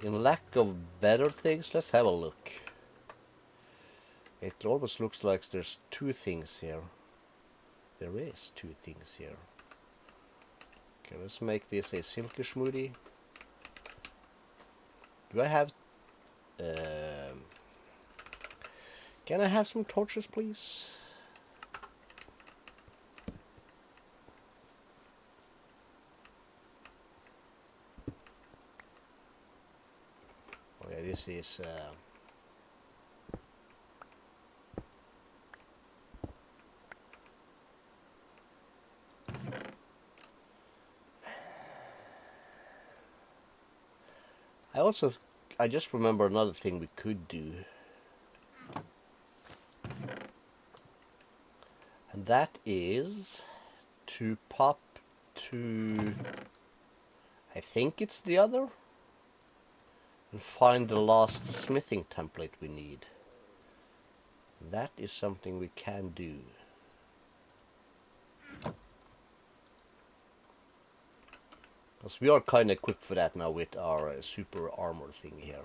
In lack of better things, let's have a look. It almost looks like there's two things here. There is two things here. Okay, let's make this a silky smoothie. Do I have... can I have some torches, please? Oh yeah, this is... I just remember another thing we could do. And that is to pop to... I think it's the other. and find the last smithing template we need. That is something we can do. Because we are kind of equipped for that now with our super armor thing here.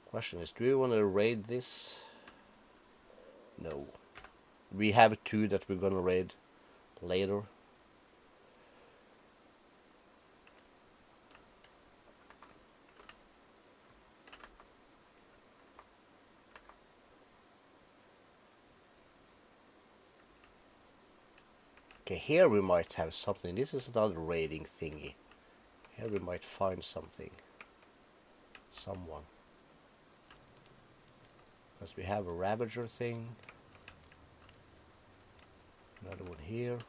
Question is, do we want to raid this? No. We have 2 that we're gonna raid later. Okay, here we might have something. This is another raiding thingy. Here we might find something. Someone. Because we have a Ravager thing. Another one here.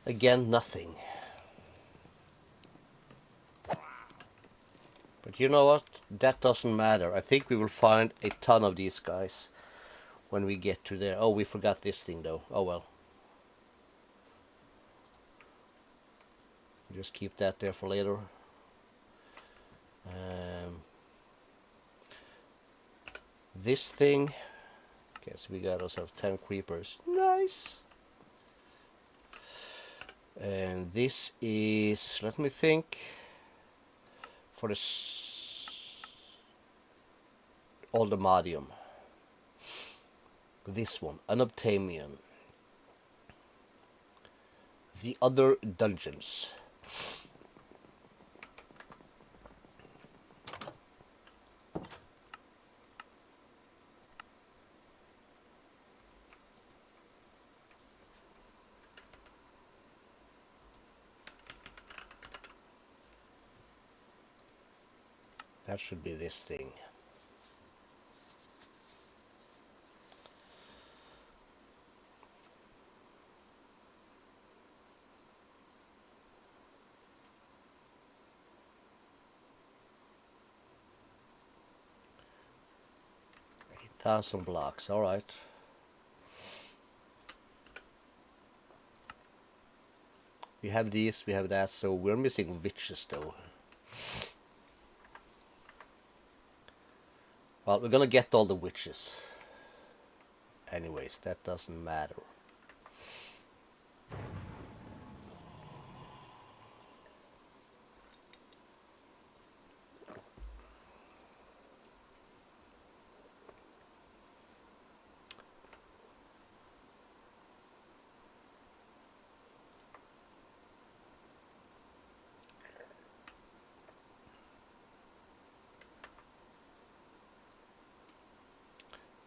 Again, nothing. But you know what? That doesn't matter. I think we will find a ton of these guys when we get to there. Oh, we forgot this thing though. Oh well. Just keep that there for later. This thing. Okay, so we got ourselves 10 creepers. Nice. And this is, let me think, for the Aldemadium. This one, Unobtainium. The other dungeons. That should be this thing. Thousand blocks, all right. We have these, we have that, so we're missing witches though. Well, we're gonna get all the witches. Anyways, that doesn't matter.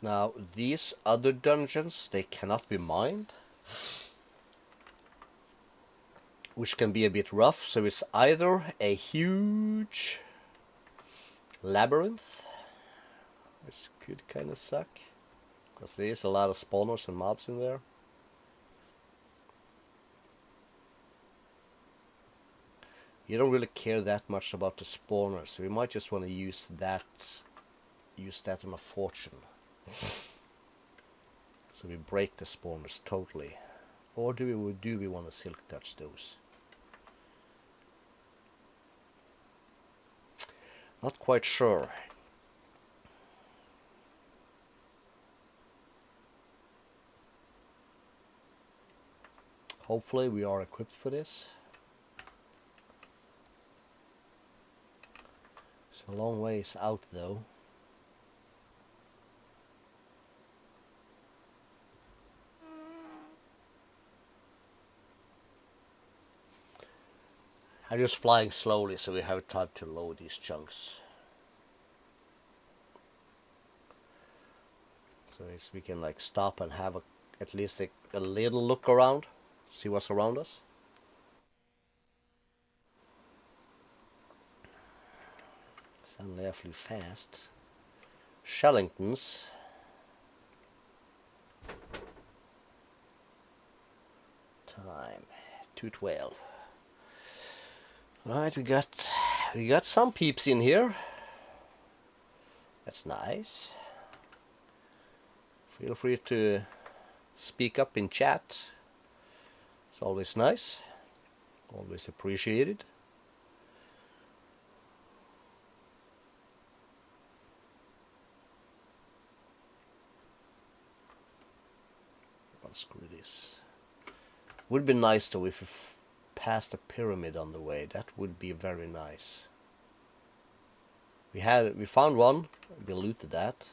Now, these other dungeons, they cannot be mined, which can be a bit rough, so it's either a huge labyrinth, which could kind of suck, because there is a lot of spawners and mobs in there. You don't really care that much about the spawners, so we might just want to use that on a fortune. So we break the spawners totally. Or do we want to silk touch those? Not quite sure. Hopefully we are equipped for this. It's a long ways out though. I'm just flying slowly so we have time to load these chunks. So we can like stop and have at least a little look around, see what's around us. Suddenly I flew fast. Shellingtons. Time 2:12. Right, we got some peeps in here. That's nice. Feel free to speak up in chat. It's always nice. Always appreciated. Unscrew this. Would be nice though if we passed a pyramid on the way. That would be very nice. We found one. We looted that.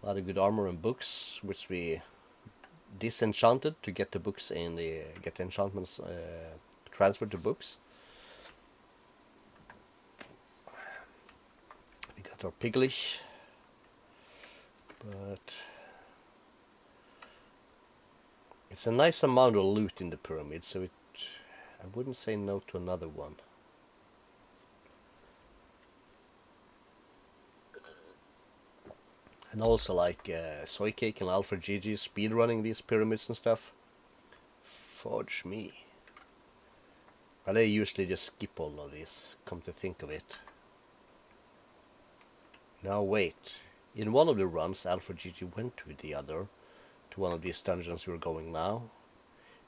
A lot of good armor and books, which we disenchanted to get the books and get the enchantments transferred to books. We got our piglish, but it's a nice amount of loot in the pyramid, so I wouldn't say no to another one. And also like Soy Cake and Alpha GG speedrunning these pyramids and stuff. Fudge me. Well, I usually just skip all of this, come to think of it. Now wait. In one of the runs, Alpha GG went with the other to one of these dungeons we're going now.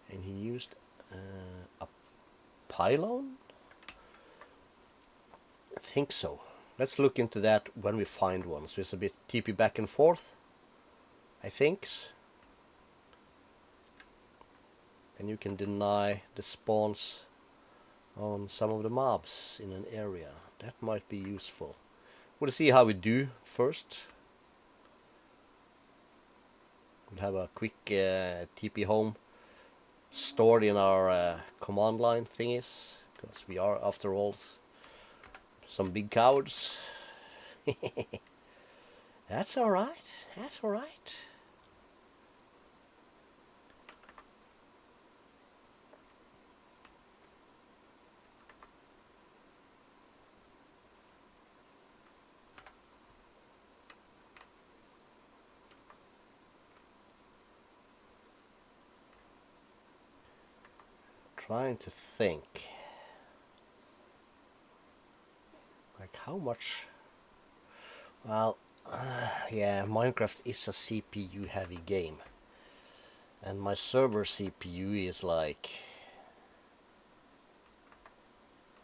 And he used a pylon? I think so. Let's look into that when we find one. So it's a bit TP back and forth, I think. And you can deny the spawns on some of the mobs in an area. That might be useful. We'll see how we do first. We'll have a quick TP home stored in our command line thingies, because we are, after all, some big cowards. That's alright. That's alright. Trying to think. Like how much? Well, yeah, Minecraft is a CPU heavy game. And my server CPU is like...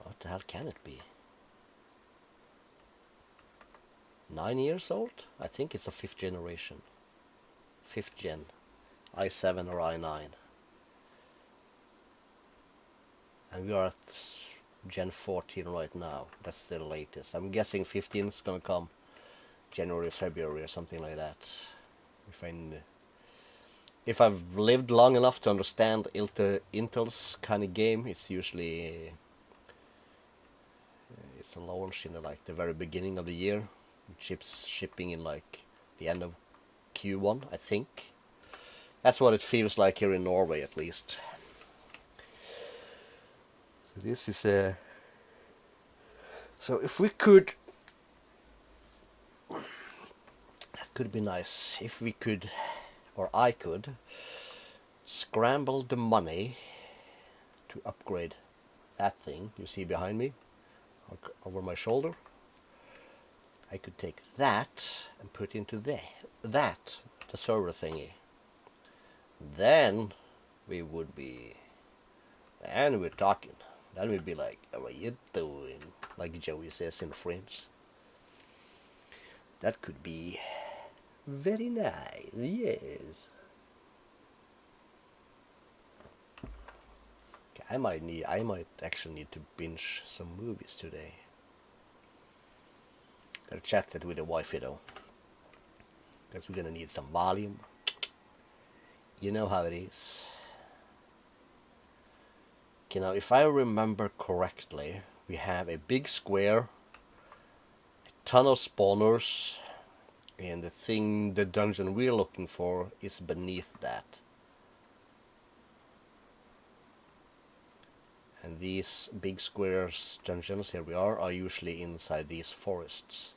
What the hell can it be? 9 years old? I think it's a 5th generation. 5th gen. i7 or i9. And we are at Gen 14 right now. That's the latest. I'm guessing 15 is gonna come January, February or something like that. If I've lived long enough to understand Intel's kind of game, it's usually it's a launch in like the very beginning of the year. Chips shipping in like the end of Q1, I think. That's what it feels like here in Norway, at least. So this is a... So if we could... That could be nice. If we could, or I could, scramble the money to upgrade that thing you see behind me, over my shoulder. I could take that and put into the server thingy. Then we would be... And we're talking. Then we'd be like, how are you doing? Like Joey says in French. That could be very nice, yes. Okay, I might actually need to binge some movies today. Gotta check that with the wifey though. Because we're gonna need some volume. You know how it is. Okay, now if I remember correctly, we have a big square, a ton of spawners, and the dungeon we're looking for is beneath that. And these big squares dungeons, here we are usually inside these forests.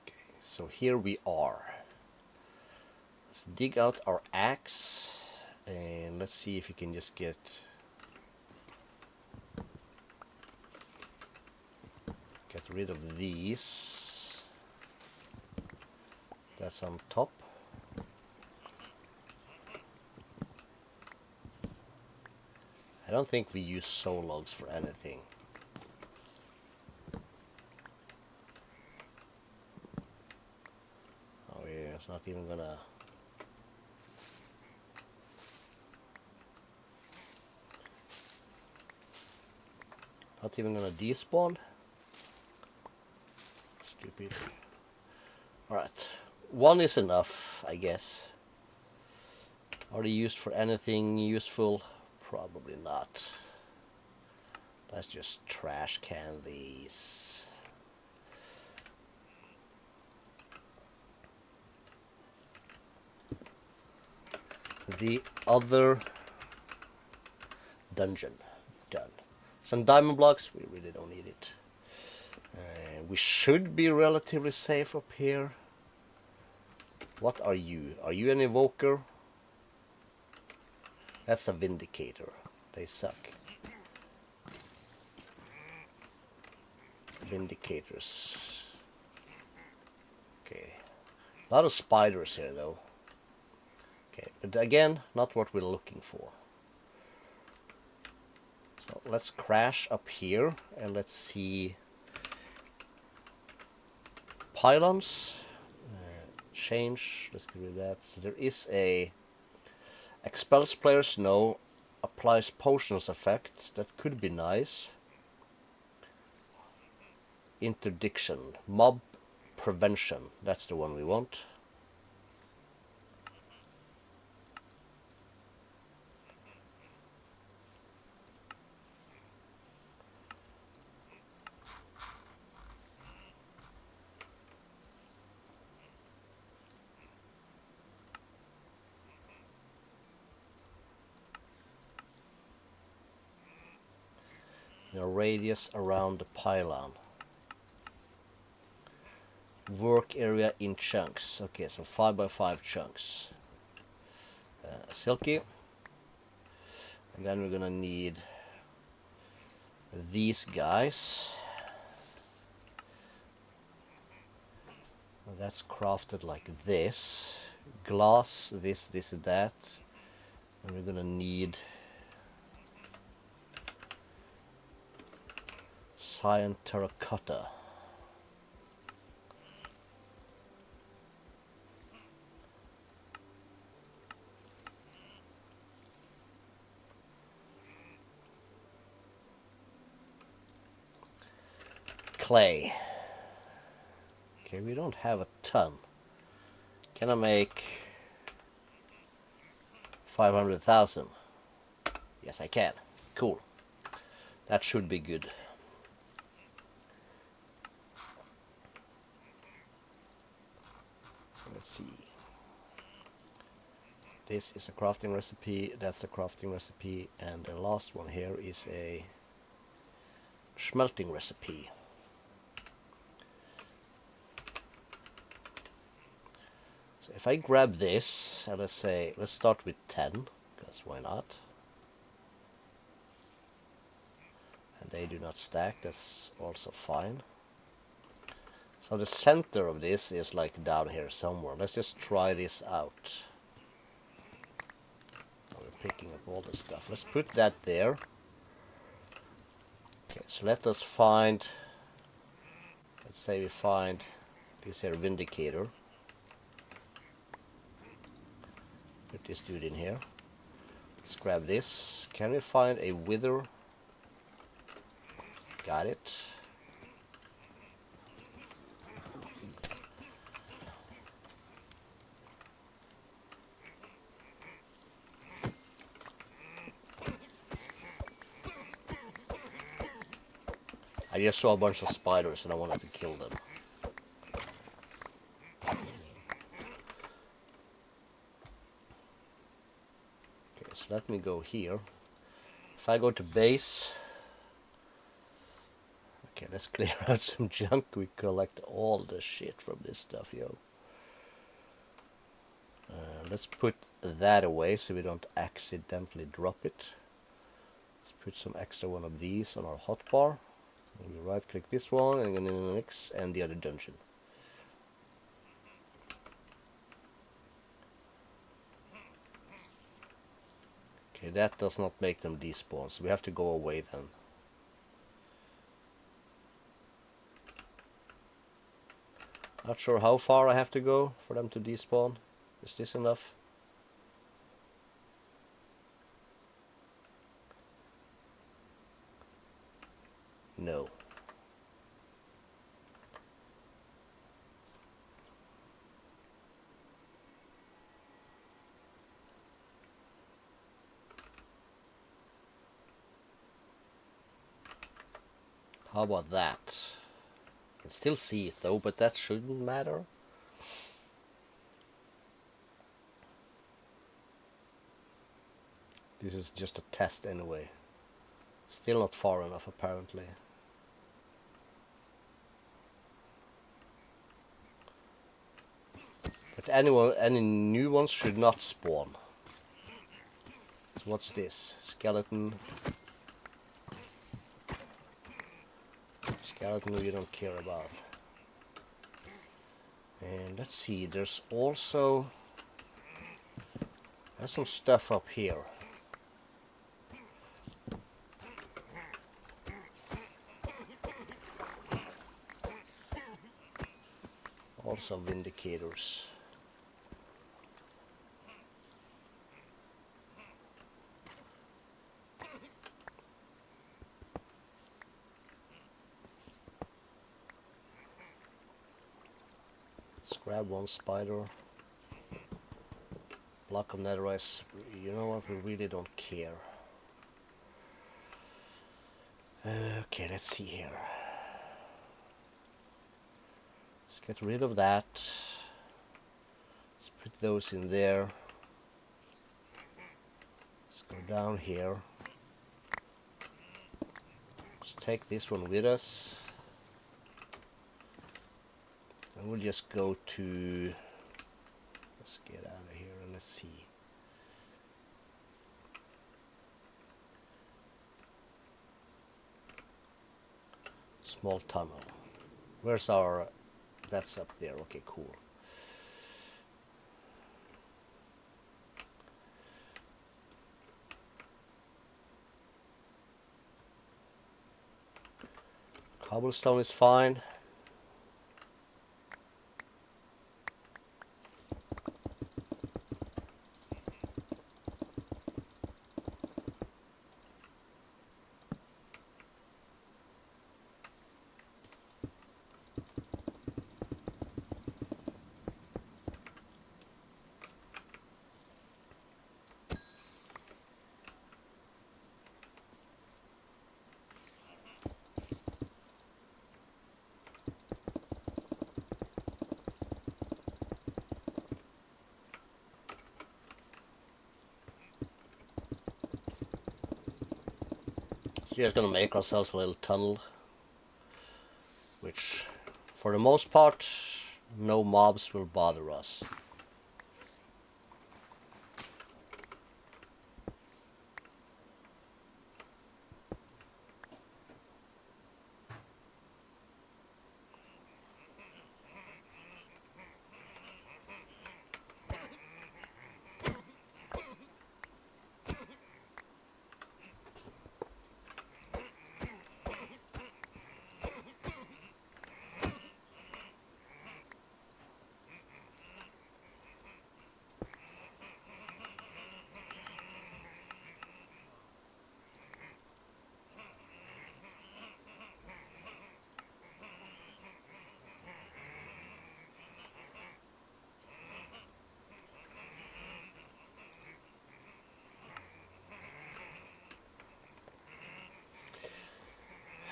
Okay, so here we are. Let's dig out our axe, and let's see if we can just get rid of these. That's on top. I don't think we use soul logs for anything. Oh yeah, it's not even gonna... Not even gonna despawn? Stupid. Alright. One is enough, I guess. Are they used for anything useful? Probably not. Let's just trash can these. The other dungeon. Done. Some diamond blocks, we really don't need it. We should be relatively safe up here. What are you? Are you an evoker? That's a vindicator. They suck. Vindicators. Okay. A lot of spiders here though. Okay, but again, not what we're looking for. So let's crash up here and let's see pylons. Change, let's get rid of that. So there is a expels players no, applies potions effect. That could be nice. Interdiction, mob prevention. That's the one we want. The radius around the pylon. Work area in chunks. Okay, so 5 by 5 chunks. Silky. And then we're gonna need these guys. Well, that's crafted like this. Glass, this, and that. And we're gonna need cyan terracotta. Clay. Okay, we don't have a ton. Can I make 500,000? Yes, I can. Cool. That should be good. So let's see. This is a crafting recipe, that's a crafting recipe, and the last one here is a smelting recipe. So if I grab this, and let's start with 10, because why not? And they do not stack, that's also fine. So the center of this is like down here somewhere. Let's just try this out. Oh, we're picking up all this stuff. Let's put that there. Okay, so let us find, let's say we find this here vindicator. Put this dude in here. Let's grab this. Can we find a wither? Got it. I just saw a bunch of spiders and I wanted to kill them. Okay, so let me go here. If I go to base... Okay, let's clear out some junk. We collect all the shit from this stuff, yo. Let's put that away so we don't accidentally drop it. Let's put some extra one of these on our hotbar. We right click this one and then in the next and the other dungeon. Okay, that does not make them despawn, so we have to go away then. Not sure how far I have to go for them to despawn. Is this enough? No. How about that? I can still see it though, but that shouldn't matter. This is just a test anyway. Still not far enough apparently. But any new ones should not spawn. So what's this? Skeleton. Skeleton we don't care about. And let's see, there's also... There's some stuff up here. Also vindicators. Let's grab one spider. Block of netherite. You know what? We really don't care. Okay, let's see here. Let's get rid of that. Let's put those in there. Let's go down here. Let's take this one with us. And we'll just go to... Let's get out of here and let's see. Small tunnel. Where's our... That's up there. Okay, cool. Cobblestone is fine. Just gonna make ourselves a little tunnel, which for the most part no mobs will bother us.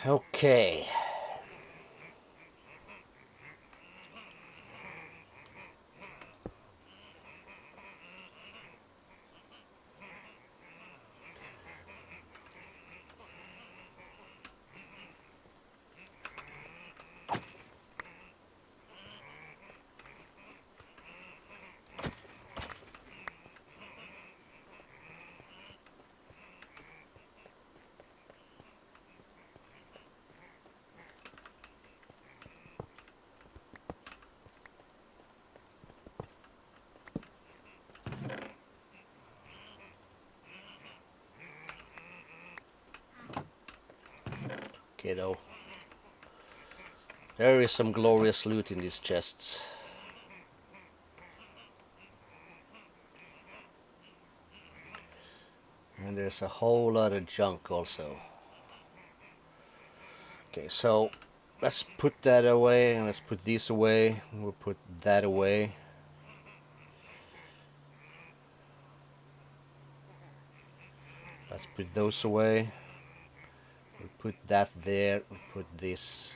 Okay. Okay, though. There is some glorious loot in these chests. And there's a whole lot of junk also. Okay, so let's put that away and let's put these away. We'll put that away. Let's put those away. We'll put that there. We'll put this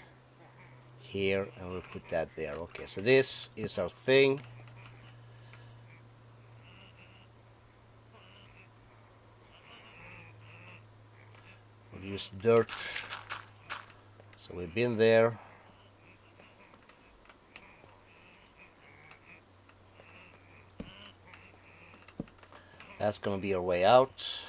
here and we'll put that there. Okay, so this is our thing. We'll use dirt. So we've been there. That's gonna be our way out.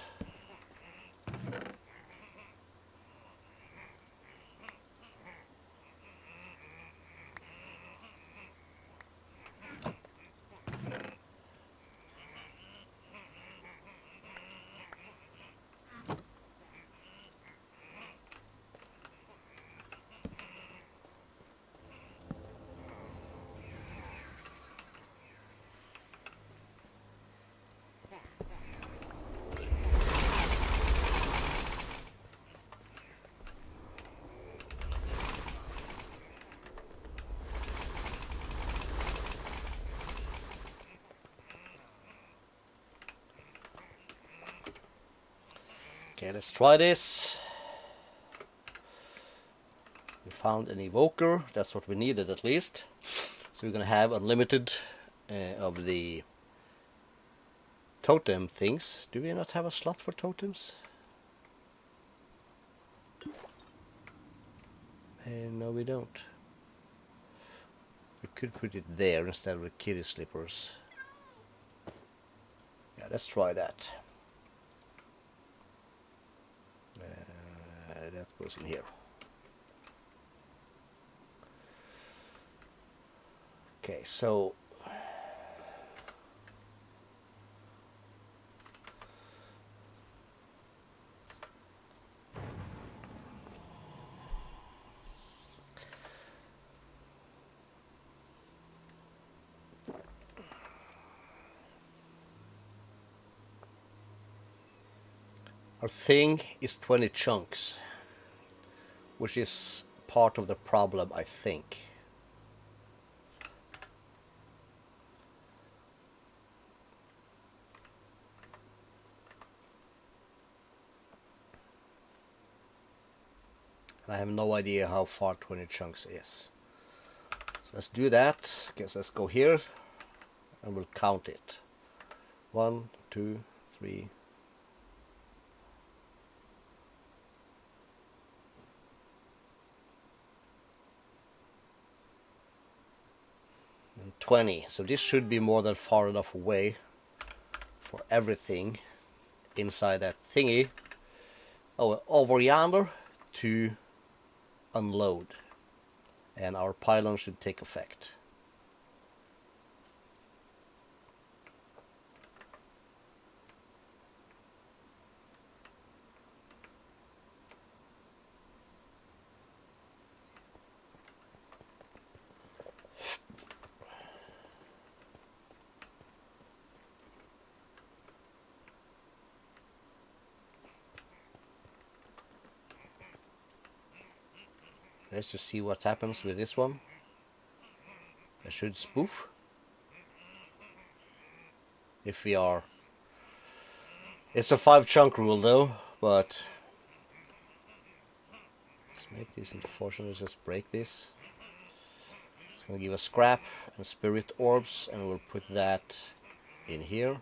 Okay, let's try this. We found an evoker. That's what we needed at least. So we're gonna have unlimited of the totem things. Do we not have a slot for totems? No, we don't. We could put it there instead of the kitty slippers. Yeah, let's try that. That goes in here. Okay, so our thing is 20 chunks, which is part of the problem, I think. And I have no idea how far 20 chunks is. So let's do that. Okay, so let's go here and we'll count it. 1, 2, 3. And 20. So this should be more than far enough away for everything inside that thingy. Oh, over yonder to unload. And our pylon should take effect. Let's just see what happens with this one. I should spoof. If we are... It's a 5 chunk rule though, but... Let's make this, unfortunately, just break this. It's gonna give us scrap and spirit orbs, and we'll put that in here.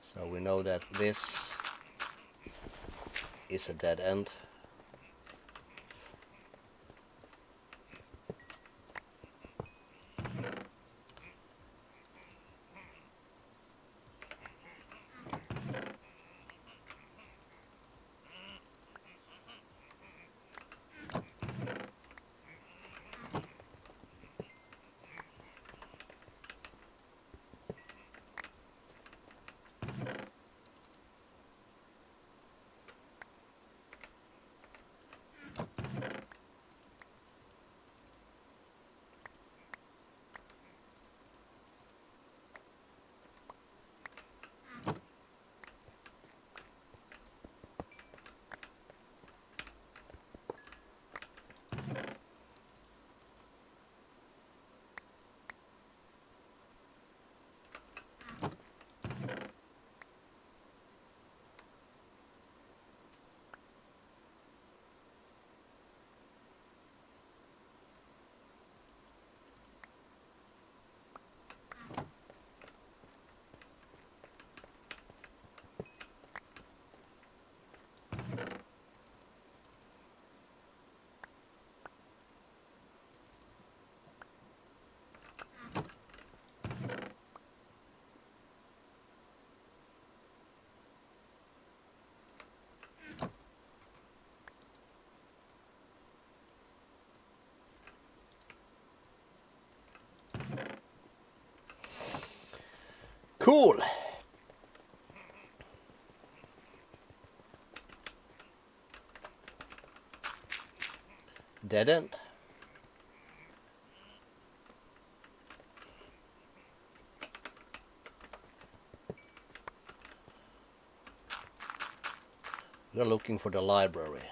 So we know that this is a dead end. Cool. Dead end. We're looking for the library.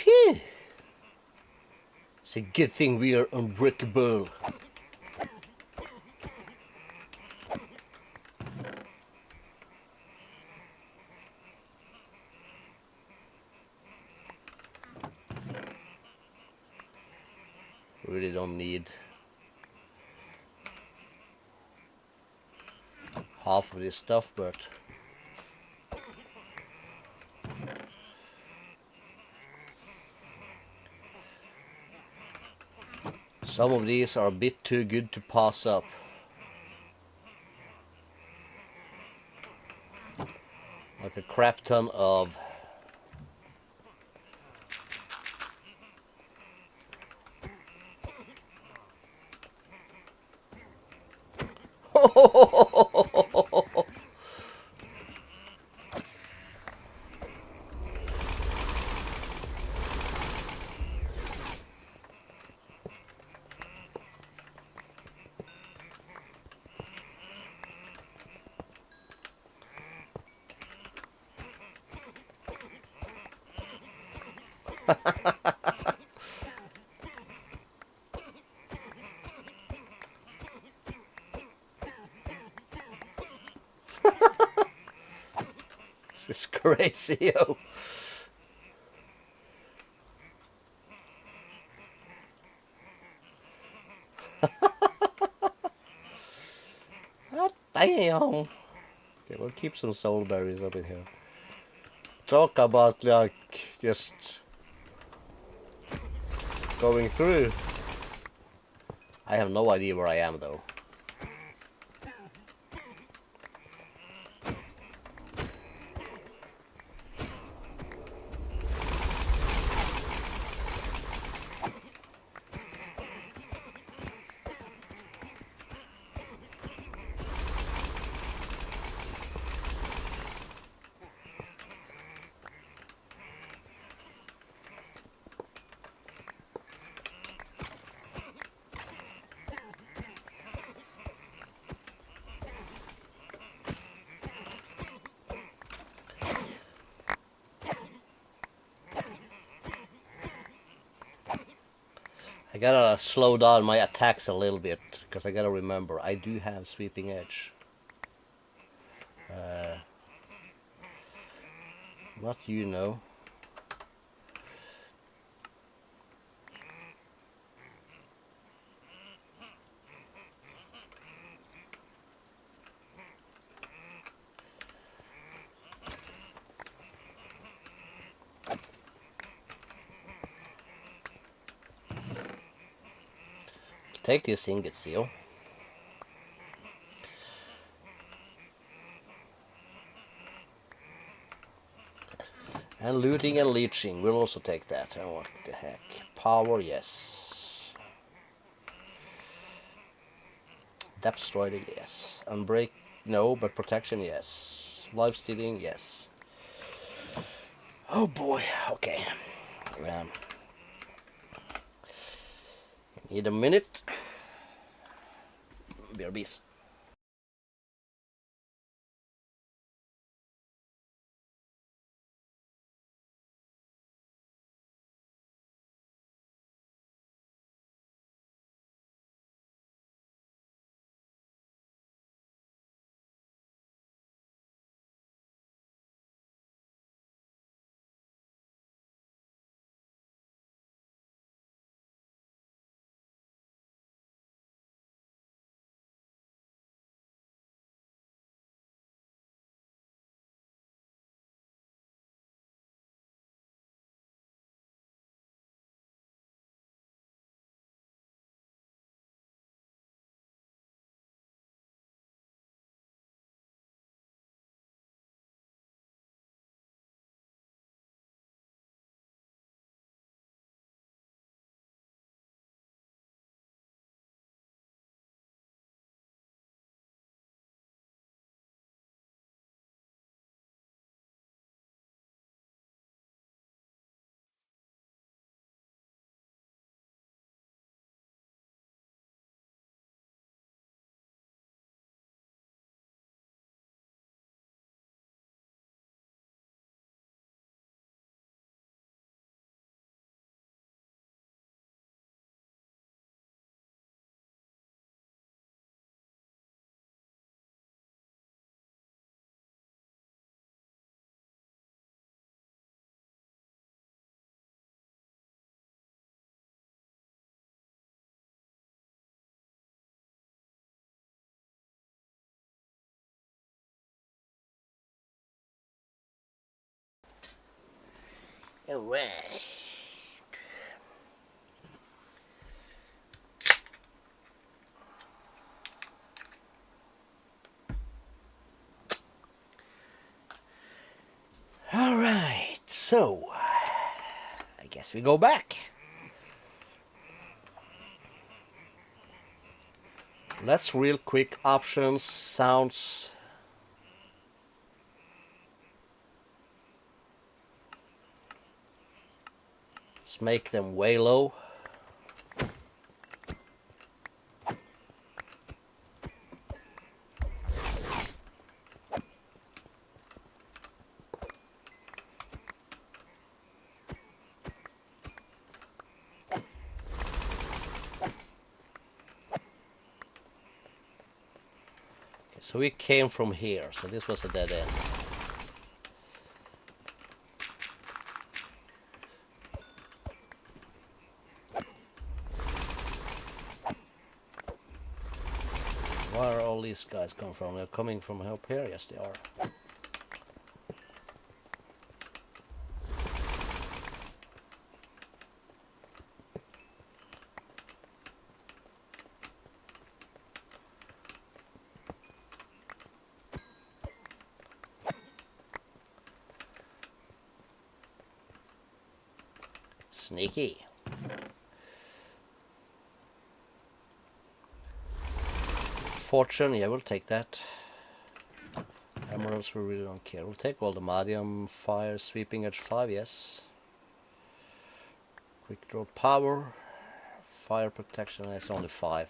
Phew! It's a good thing we are unbreakable. Really don't need half of this stuff, but some of these are a bit too good to pass up. Like a crap ton of this is crazy, yo. God damn. Okay, we'll keep some soul berries up in here. Talk about like just going through. I have no idea where I am though. I gotta slow down my attacks a little bit, because I gotta remember, I do have sweeping edge. Not you know. Take this ingot seal. And looting and leeching, we'll also take that. And what the heck? Power, yes. Depth strider, yes. Unbreak, no, but protection, yes. Life stealing, yes. Oh boy, okay. Need a minute. BRBs. Alright. Alright, so I guess we go back. Let's real quick options, sounds. Let's make them way low. So we came from here, so this was a dead end. Where are all these guys come from? They're coming from up here, yes they are. Sneaky. Fortune, yeah, we'll take that. Emeralds, we really don't care. We'll take all the medium, fire, sweeping edge 5, yes. Quick draw power, fire protection, that's only 5.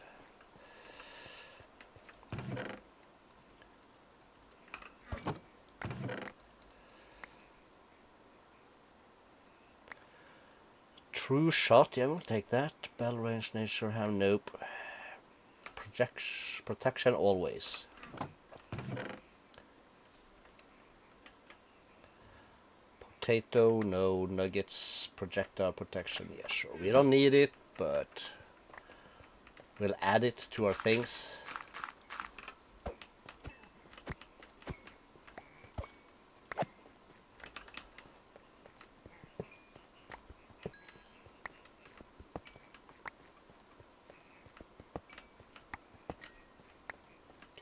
True shot, yeah, we'll take that. Bell range, nature ham, nope. Protection always. Potato, no. Nuggets, projectile protection, yeah, sure. We don't need it, but we'll add it to our things.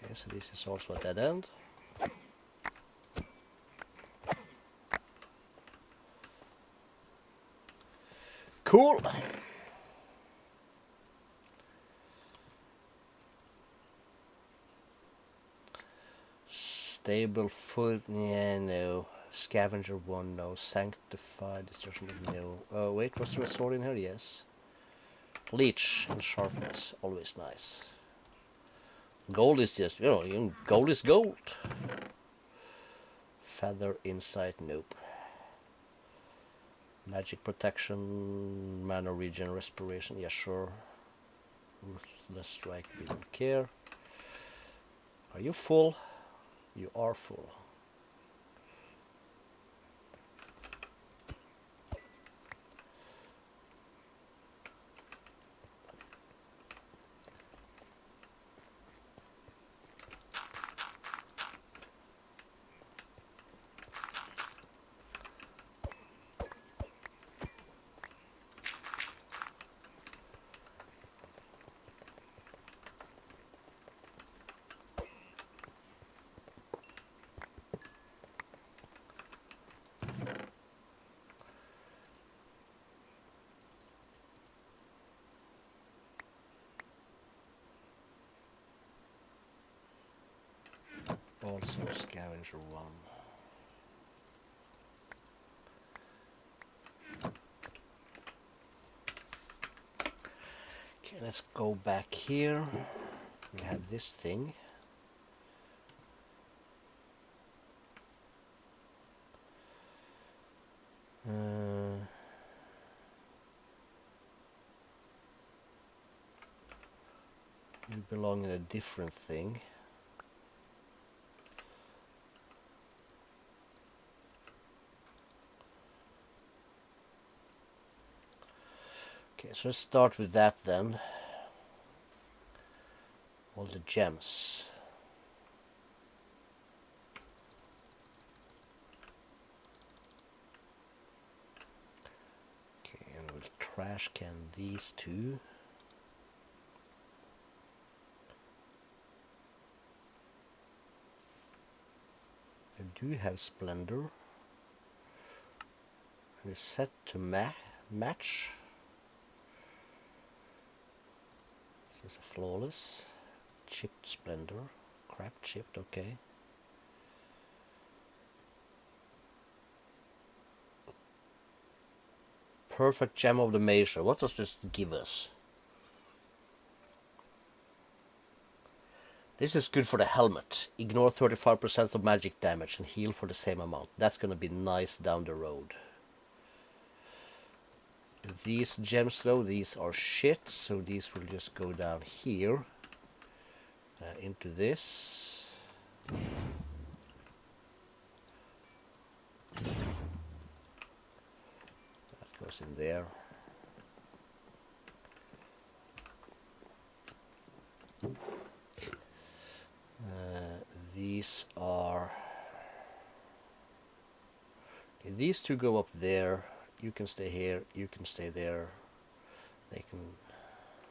Okay, so this is also a dead end. Cool. Stable foot, yeah, no. Scavenger 1, no. Sanctified destruction, no. Oh, wait, was there a sword in here? Yes. Leech and sharpness, always nice. Gold is just, gold is gold. Feather, insight, nope. Magic protection, mana regen, respiration, yeah, sure. Ruthless strike, we don't care. Are you full? You are full. Also scavenger 1. Okay, let's go back here. We have this thing. You belong in a different thing. Okay, so let's start with that then. All the gems. Okay, and we'll trash can these two. I do have Splendor. And it's set to match. This is a flawless. Chipped Splendor. Crap chipped, okay. Perfect gem of the measure. What does this give us? This is good for the helmet. Ignore 35% of magic damage and heal for the same amount. That's gonna be nice down the road. These gems though, these are shit, so these will just go down here into this. That goes in there. These are... Okay, these two go up there. You can stay here, you can stay there. They can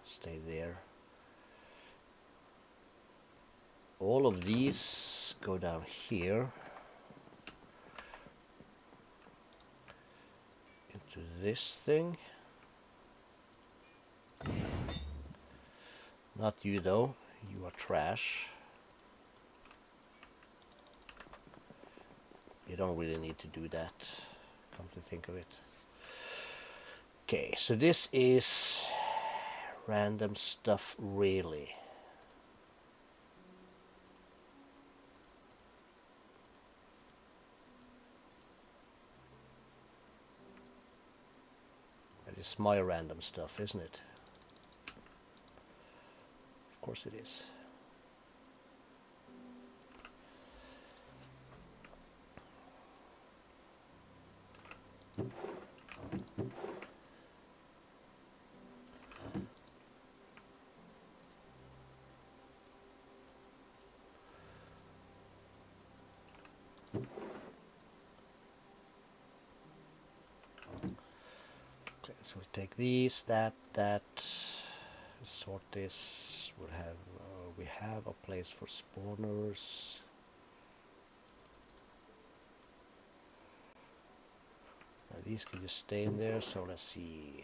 stay there. All of these go down here. Into this thing. Not you though, you are trash. You don't really need to do that, come to think of it. Okay, so this is random stuff really. It's my random stuff, isn't it? Of course it is. Okay, so we take these, that, sort this. We have a place for spawners. These can just stay in there. So let's see.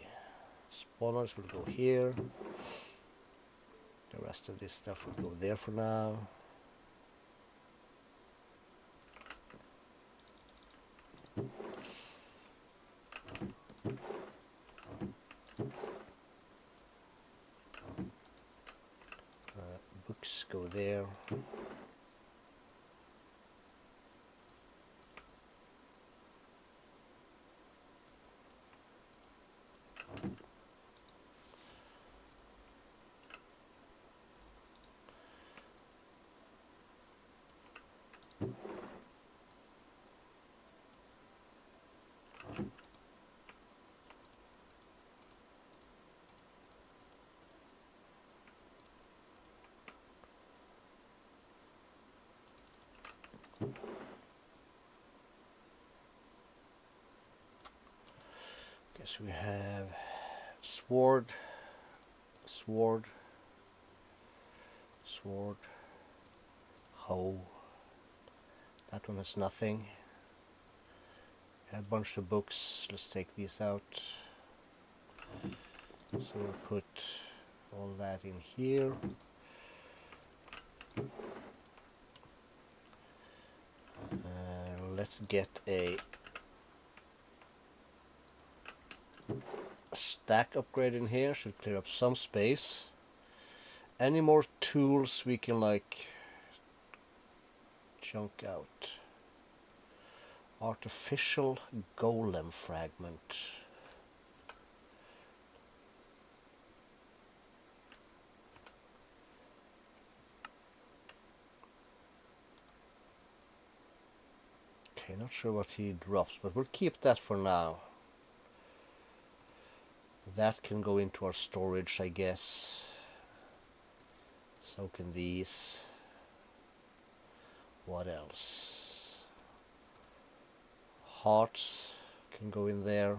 Spawners will go here. The rest of this stuff will go there for now. Books go there. Guess we have sword, sword, sword, hoe. That one has nothing. A bunch of books. Let's take these out. So we'll put all that in here. Let's get a stack upgrade in here. Should clear up some space. Any more tools we can like chunk out? Artificial golem fragment. Okay, not sure what he drops, but we'll keep that for now. That can go into our storage, I guess. So can these. What else? Hearts can go in there.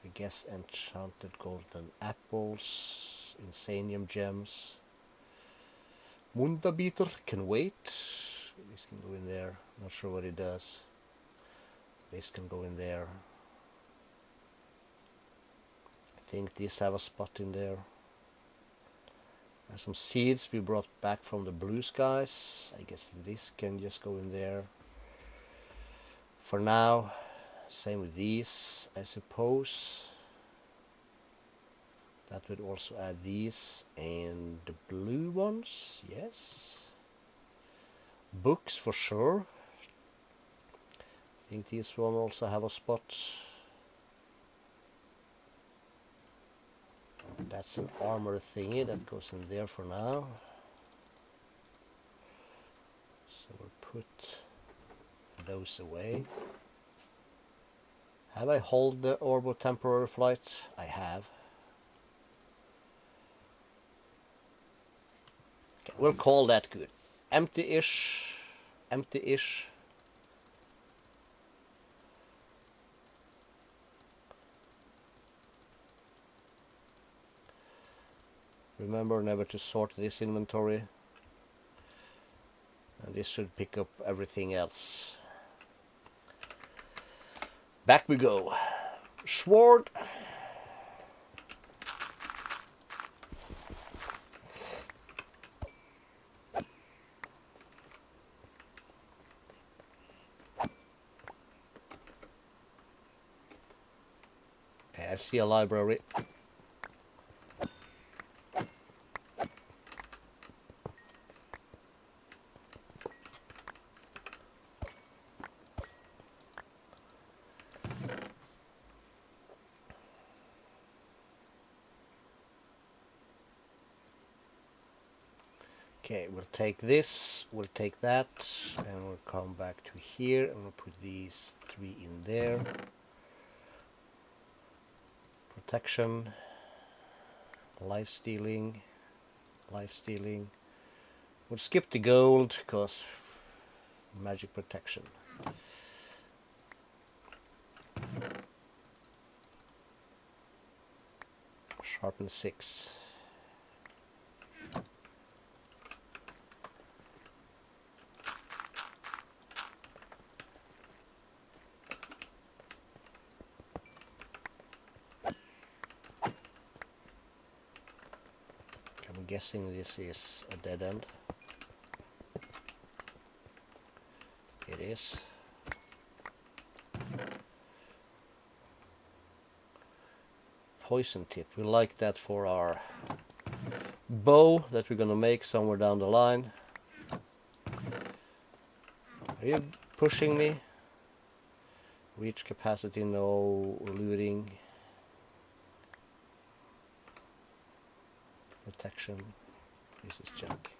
I guess enchanted golden apples, insanium gems. Munda beater can wait. This can go in there. Not sure what it does. This can go in there. I think these have a spot in there. There's some seeds we brought back from the blue skies. I guess this can just go in there. For now, same with these, I suppose. That would also add these and the blue ones, yes. Books for sure. I think these one also have a spot. That's an armor thingy that goes in there for now. So we'll put those away. Have I hold the orb temporary flight? I have. Okay, we'll call that good. Empty-ish. Empty-ish. Remember never to sort this inventory. And this should pick up everything else. Back we go. Sword. Okay, I see a library. Okay, we'll take this, we'll take that, and we'll come back to here, and we'll put these 3 in there. Protection, life stealing, life stealing. We'll skip the gold, because magic protection. Sharpen 6. I'm guessing this is a dead end. It is. Poison tip. We like that for our bow that we're gonna make somewhere down the line. Are you pushing me? Reach capacity, no looting. Protection. This is junk.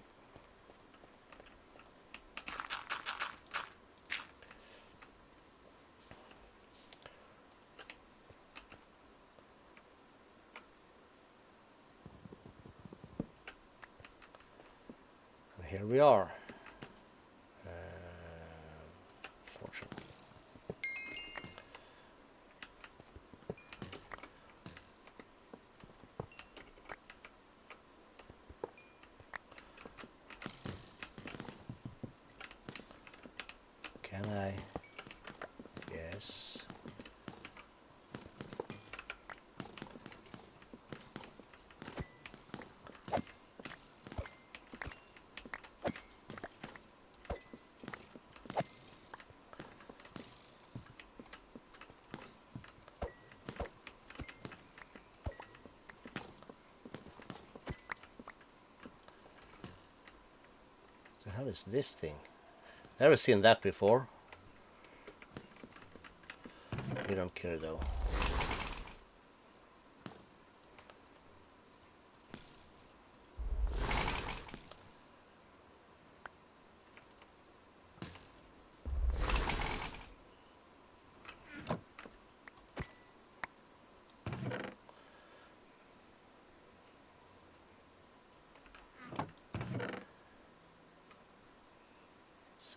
And here we are. Fortune. Can I? Yes. The hell is this thing? Never seen that before. We don't care though.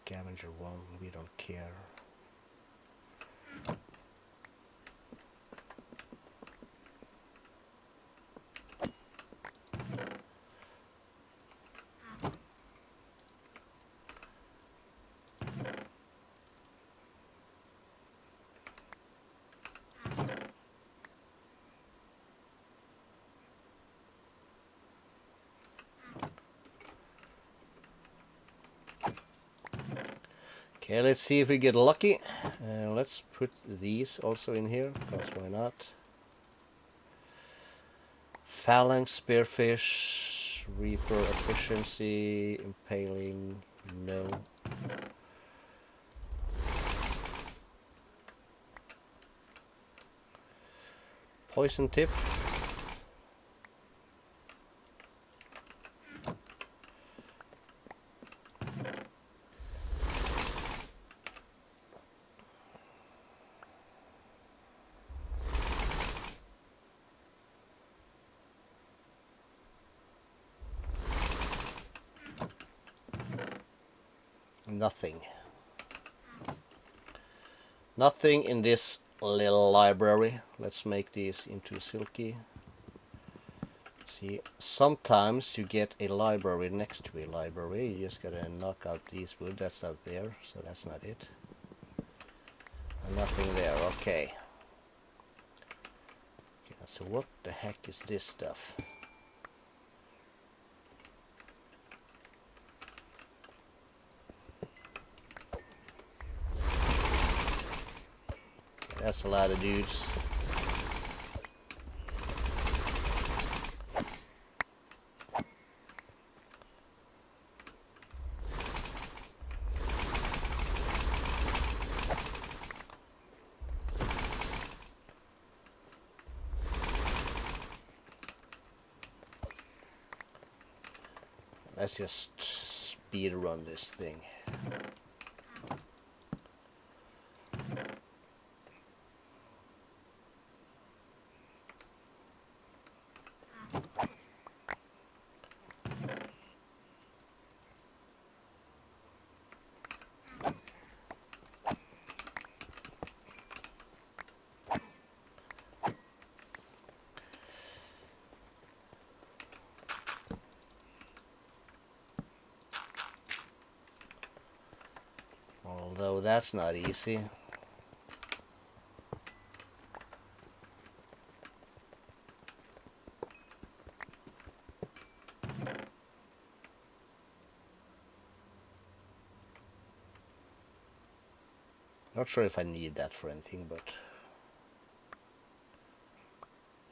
Scavenger 1, we don't care. Okay, let's see if we get lucky. Let's put these also in here, because why not? Phalanx, Spearfish, Reaper, Efficiency, Impaling, no. Poison Tip. Nothing. Nothing in this little library. Let's make these into silky. See, sometimes you get a library next to a library. You just gotta knock out these wood. That's out there, so that's not it. And nothing there. Okay. So what the heck is this stuff? That's a lot of dudes. Let's just speed run this thing. Although that's not easy. Not sure if I need that for anything, but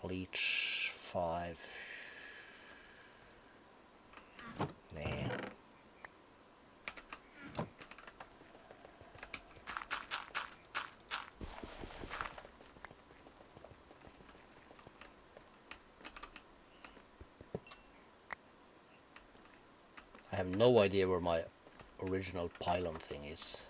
leech 5. Nah. I have no idea where my original pylon thing is.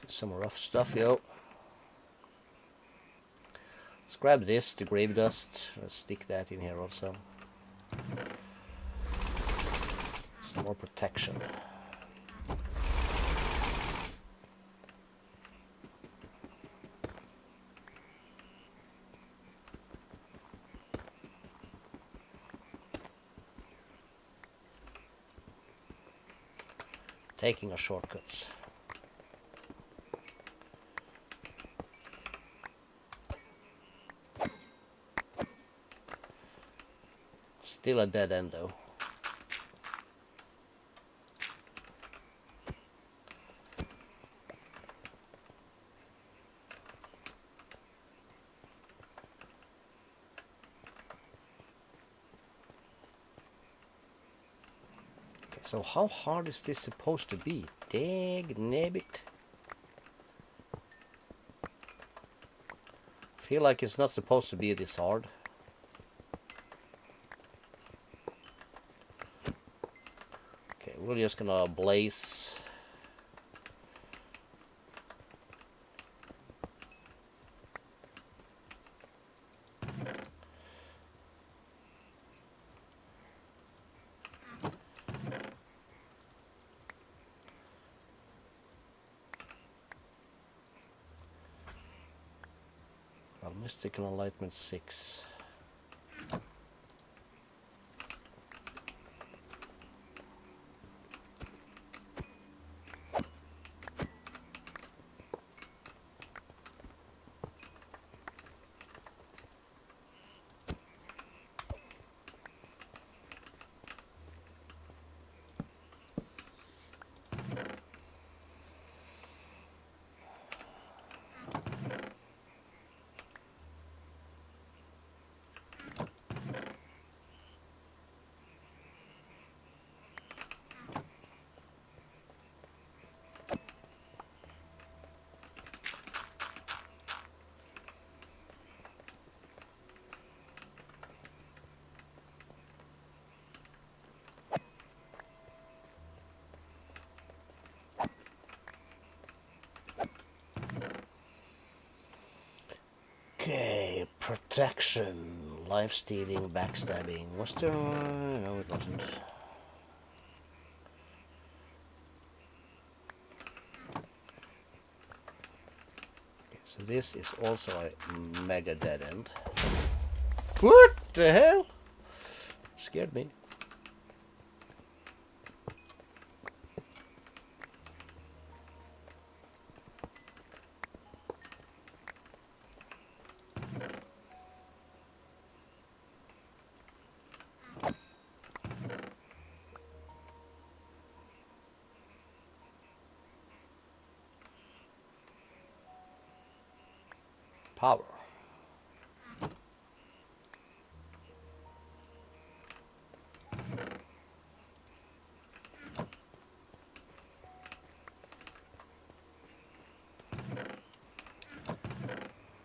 Some rough stuff, yo. Let's grab this, the grave dust. Let's stick that in here also. Some more protection. Taking a shortcuts. Still a dead end though. Okay, so how hard is this supposed to be? Dag nabbit. Feel like it's not supposed to be this hard. We're just gonna blaze. Mystical Enlightenment 6. Okay, protection, Life stealing, backstabbing. Was there? No, it wasn't. Okay, so this is also a mega dead end. What the hell? Scared me. Power.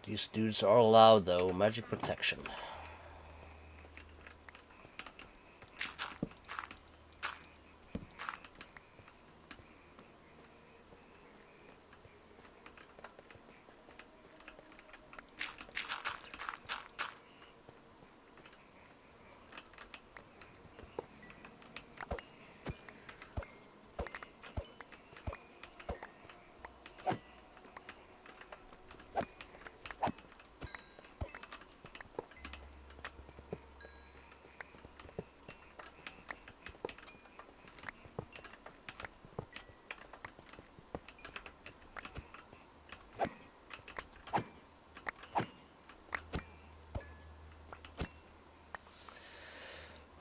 These dudes are allowed though. Magic protection.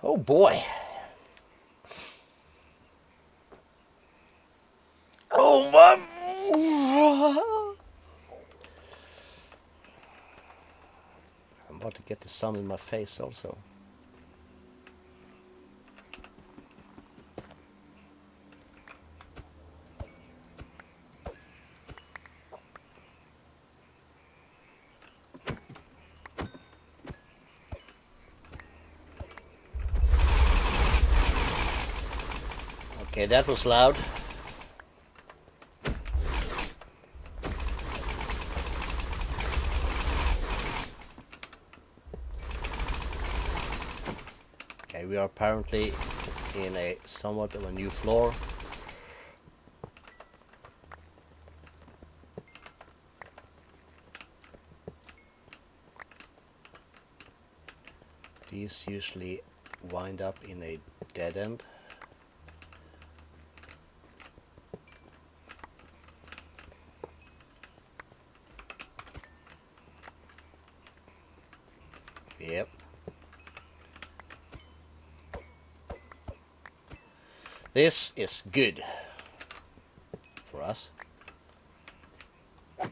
Oh boy. Oh my. I'm about to get the sun in my face also. Okay, that was loud. Okay, we are apparently in a somewhat of a new floor. These usually wind up in a dead end. Yep. This is good for us. Okay,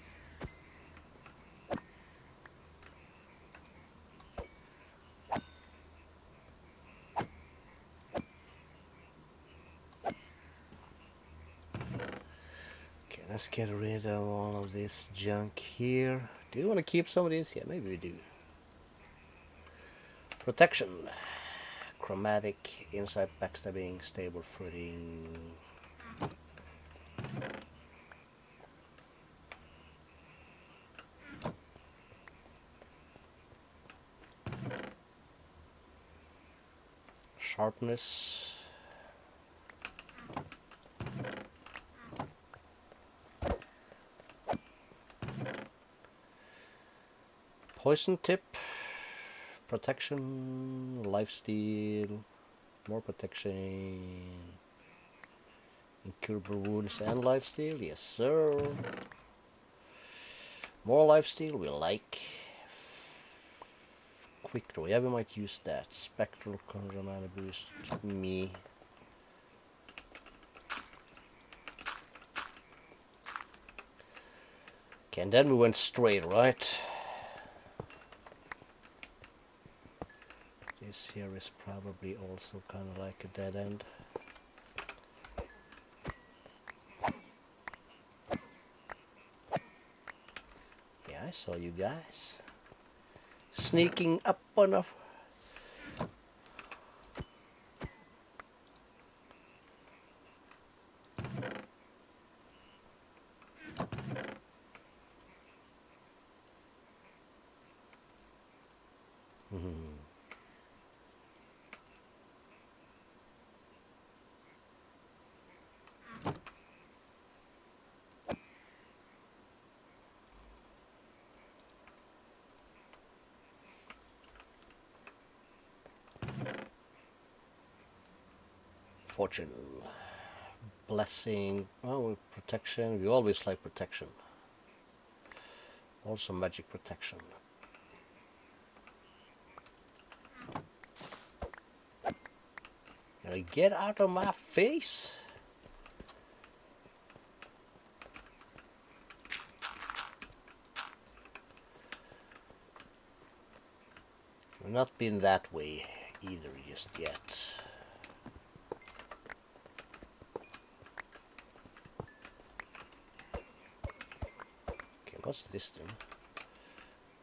let's get rid of all of this junk here. Do you want to keep some of this? Yeah, maybe we do. Protection. Chromatic, inside backstabbing, stable footing. Sharpness. Poison tip. Protection, lifesteal, more protection, incurable wounds and lifesteal, yes sir. More lifesteal we like. Quick draw, yeah we might use that. Spectral conjure mana boost, me. Okay, and then we went straight, right? This here is probably also kind of like a dead end. Yeah, I saw you guys sneaking up on us. Fortune. Blessing. Oh, protection. We always like protection. Also magic protection. Now get out of my face. We've not been that way either just yet. Okay, what's this then?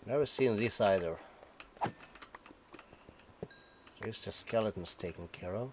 Never seen this either. There's the skeletons taken care of.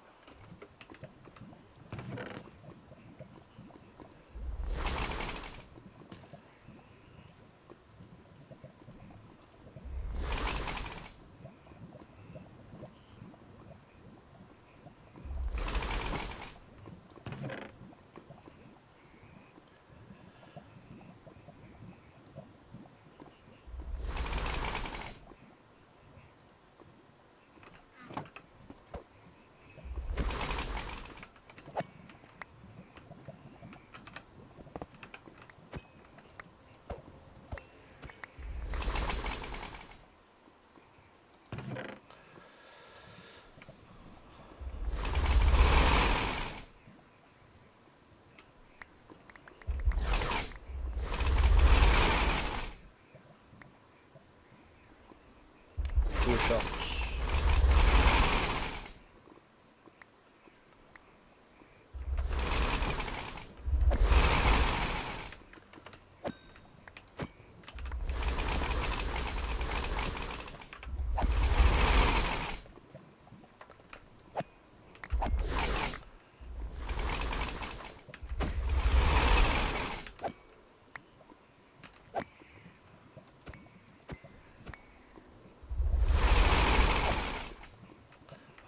Two shots.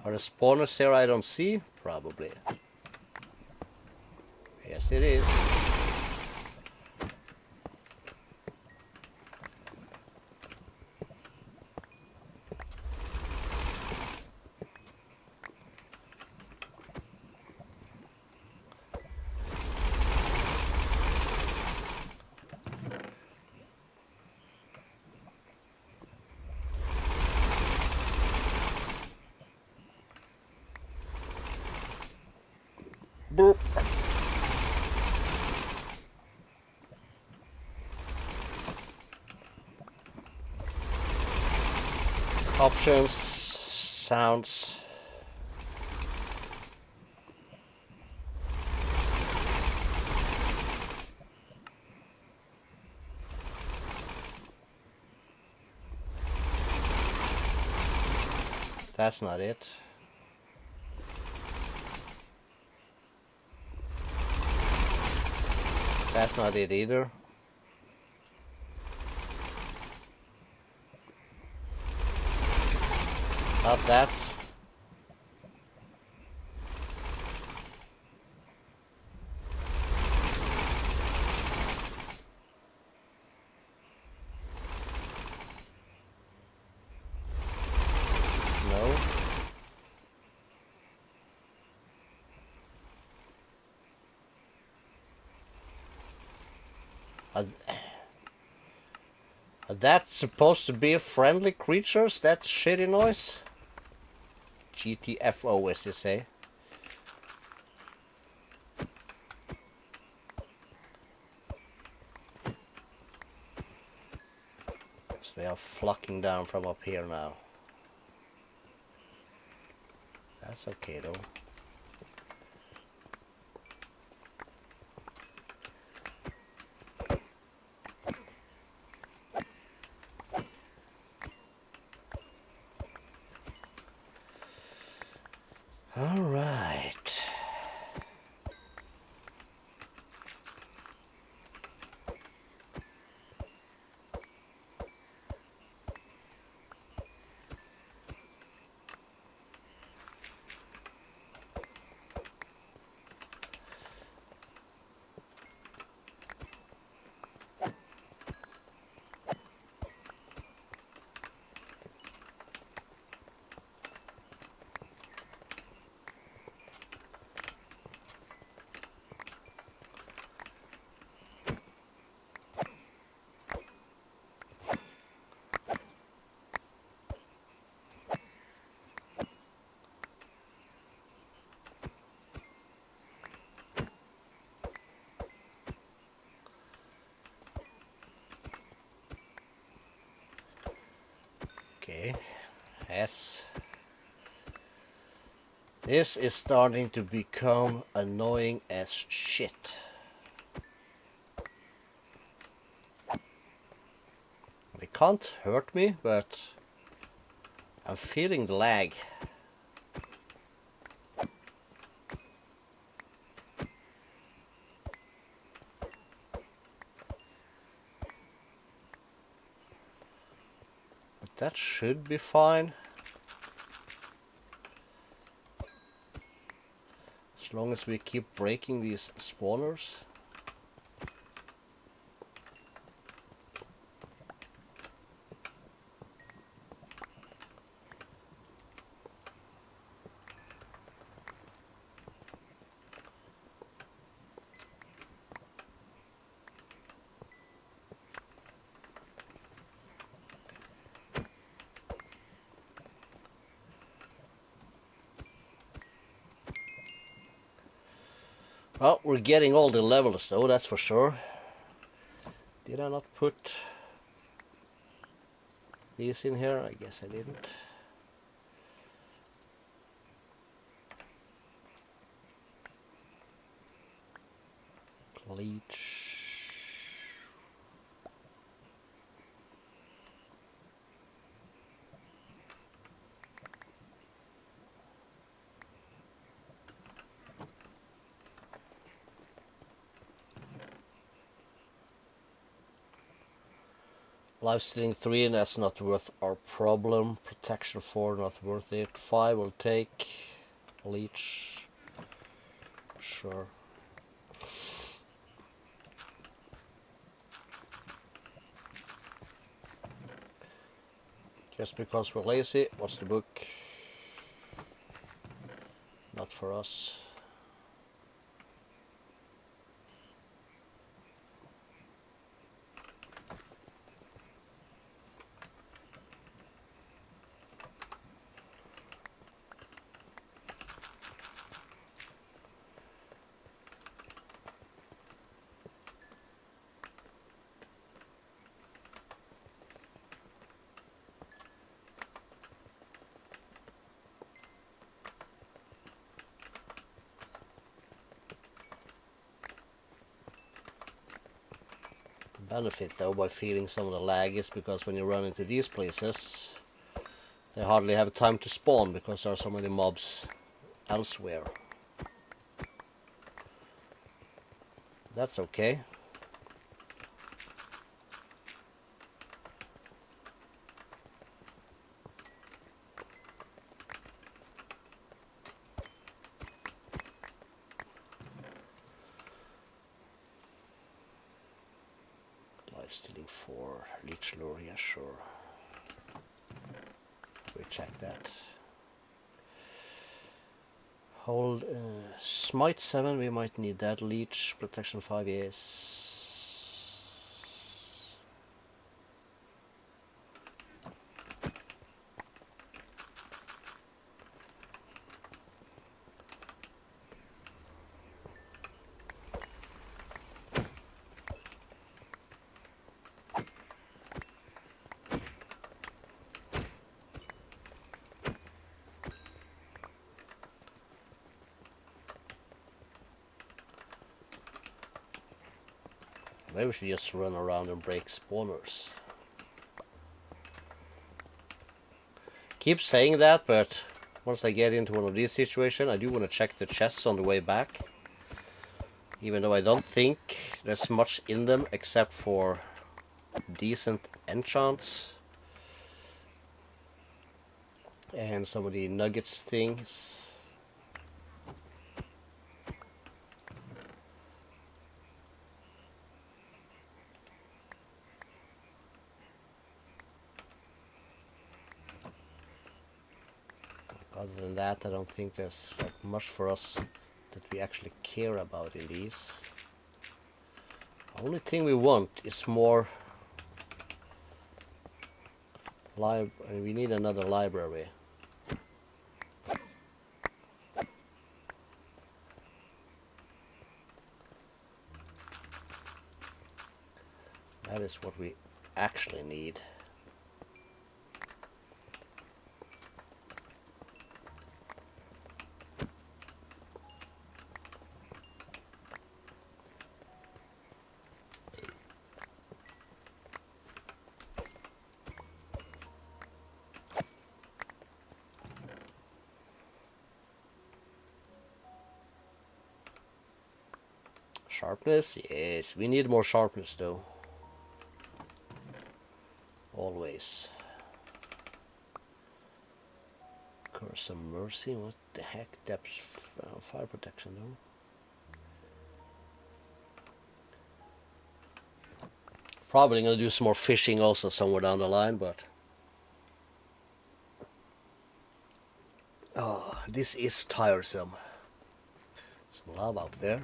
Are the spawners here I don't see? Probably. Yes, it is. Boop. Options, sounds. That's not it. That's not it either. Not that. No. Are that supposed to be friendly creatures? That shitty noise? GTFO, as they say. So they are flocking down from up here now. That's okay though. All right. Okay. Yes. This is starting to become annoying as shit. It can't hurt me, but I'm feeling the lag. But that should be fine. As long as we keep breaking these spawners. Well, we're getting all the levels though, that's for sure. Did I not put these in here? I guess I didn't. Leech. Life stealing 3, and that's not worth our problem. Protection 4, not worth it. 5 will take. Leech. Sure. Just because we're lazy. What's the book? Not for us. Benefit though by feeling some of the lag is because when you run into these places, they hardly have time to spawn because there are so many mobs elsewhere. That's okay. Life stealing 4, leech lure, yeah sure. We check that. Hold smite 7, we might need that. Leech protection 5, yes. Maybe we should just run around and break spawners. Keep saying that, but once I get into one of these situations, I do want to check the chests on the way back. Even though I don't think there's much in them except for decent enchants. And some of the nuggets things. Other than that, I don't think there's like much for us that we actually care about in these. The only thing we want is more we need another library. That is what we actually need. Sharpness? Yes, we need more sharpness though. Always. Curse of Mercy? What the heck? Depth fire protection though. Probably gonna do some more fishing also somewhere down the line, but oh, this is tiresome. Some lava up there.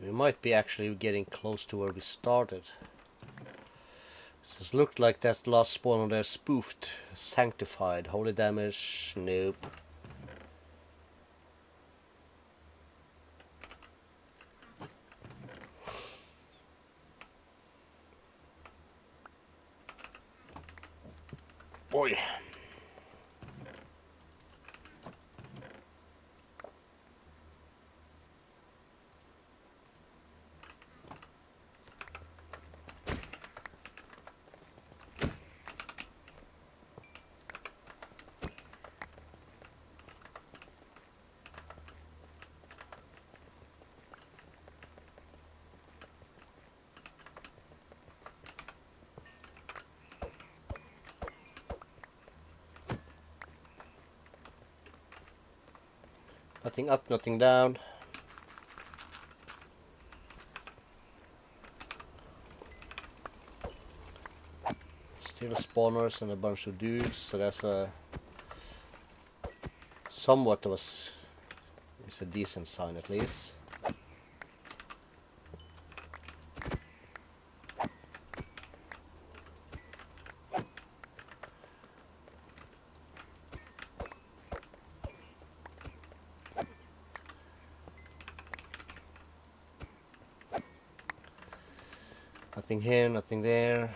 We might be actually getting close to where we started. This looked like that last spawn on there spoofed. Sanctified. Holy damage. Nope. Boy. Nothing up, nothing down. Still spawners and a bunch of dudes, so that's a somewhat of it's a decent sign at least. Nothing here, nothing there.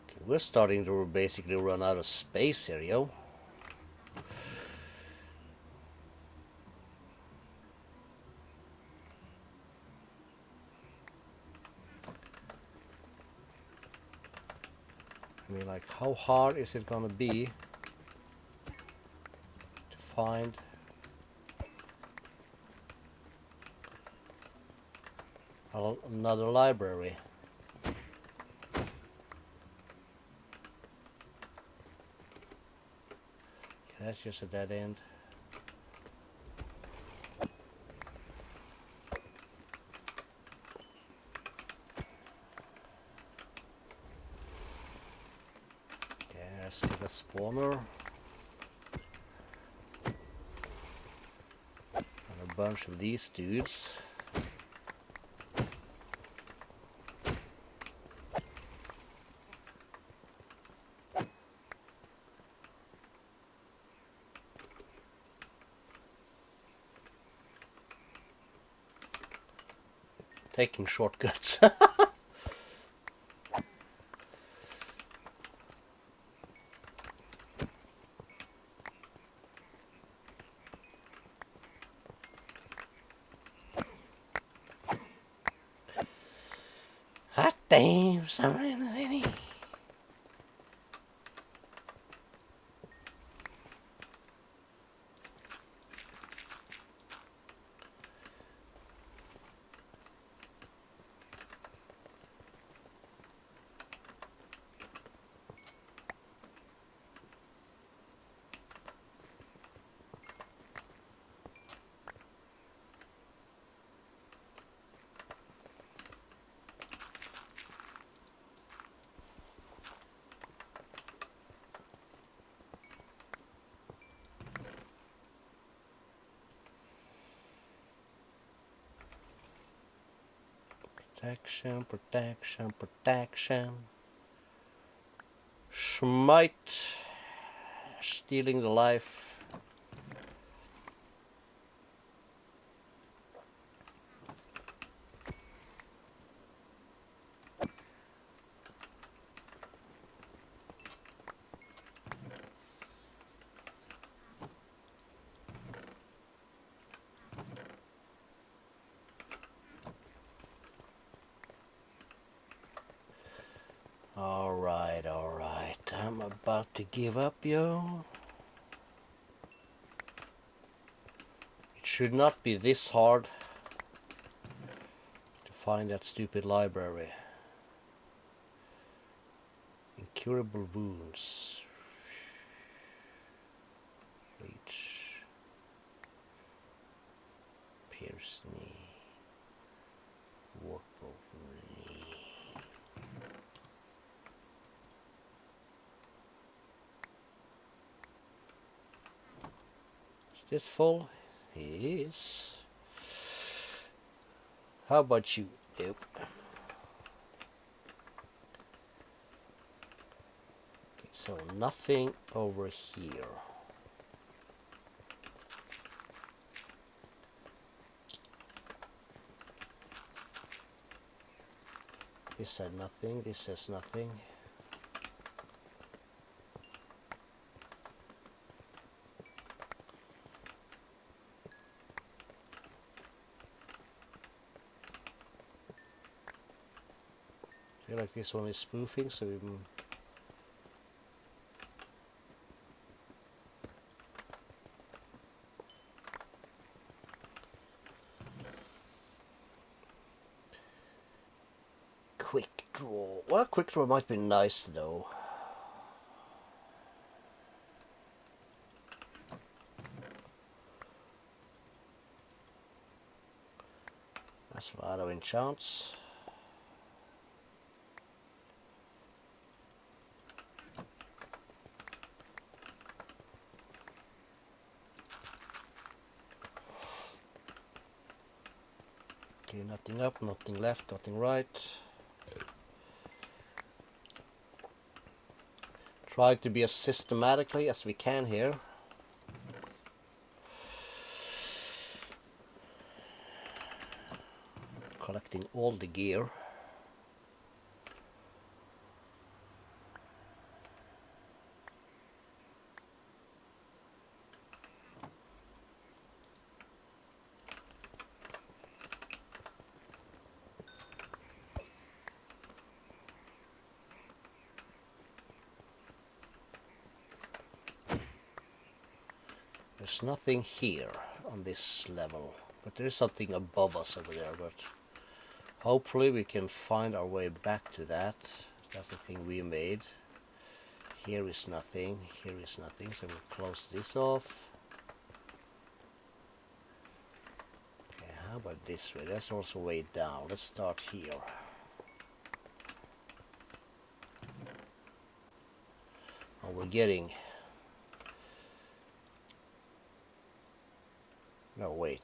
Okay, we're starting to basically run out of space here, yo. I mean, like, how hard is it gonna be to find another library? Okay, that's just a dead end. Yeah, still a spawner. And a bunch of these dudes. Taking shortcuts. Hot damn, summer in the city. Protection, protection, protection. Schmite stealing the life. All right. I'm about to give up, yo. It should not be this hard to find that stupid library. Incurable wounds. Reach. Pierce knee. Warple knee. Is this full? It is. How about you? Nope. Okay, so nothing over here. This said nothing, this says nothing. I feel like this one is spoofing, so we quick draw. Well, quick draw might be nice though. That's a lot of enchants. Okay, nothing up, nothing left, nothing right. Try to be as systematically as we can here. Collecting all the gear. There's nothing here on this level, but there is something above us over there, but hopefully we can find our way back to that. That's the thing we made. Here is nothing, here is nothing, so we'll close this off. Okay, how about this way? That's also way down. Let's start here. Oh, we're getting... No, wait.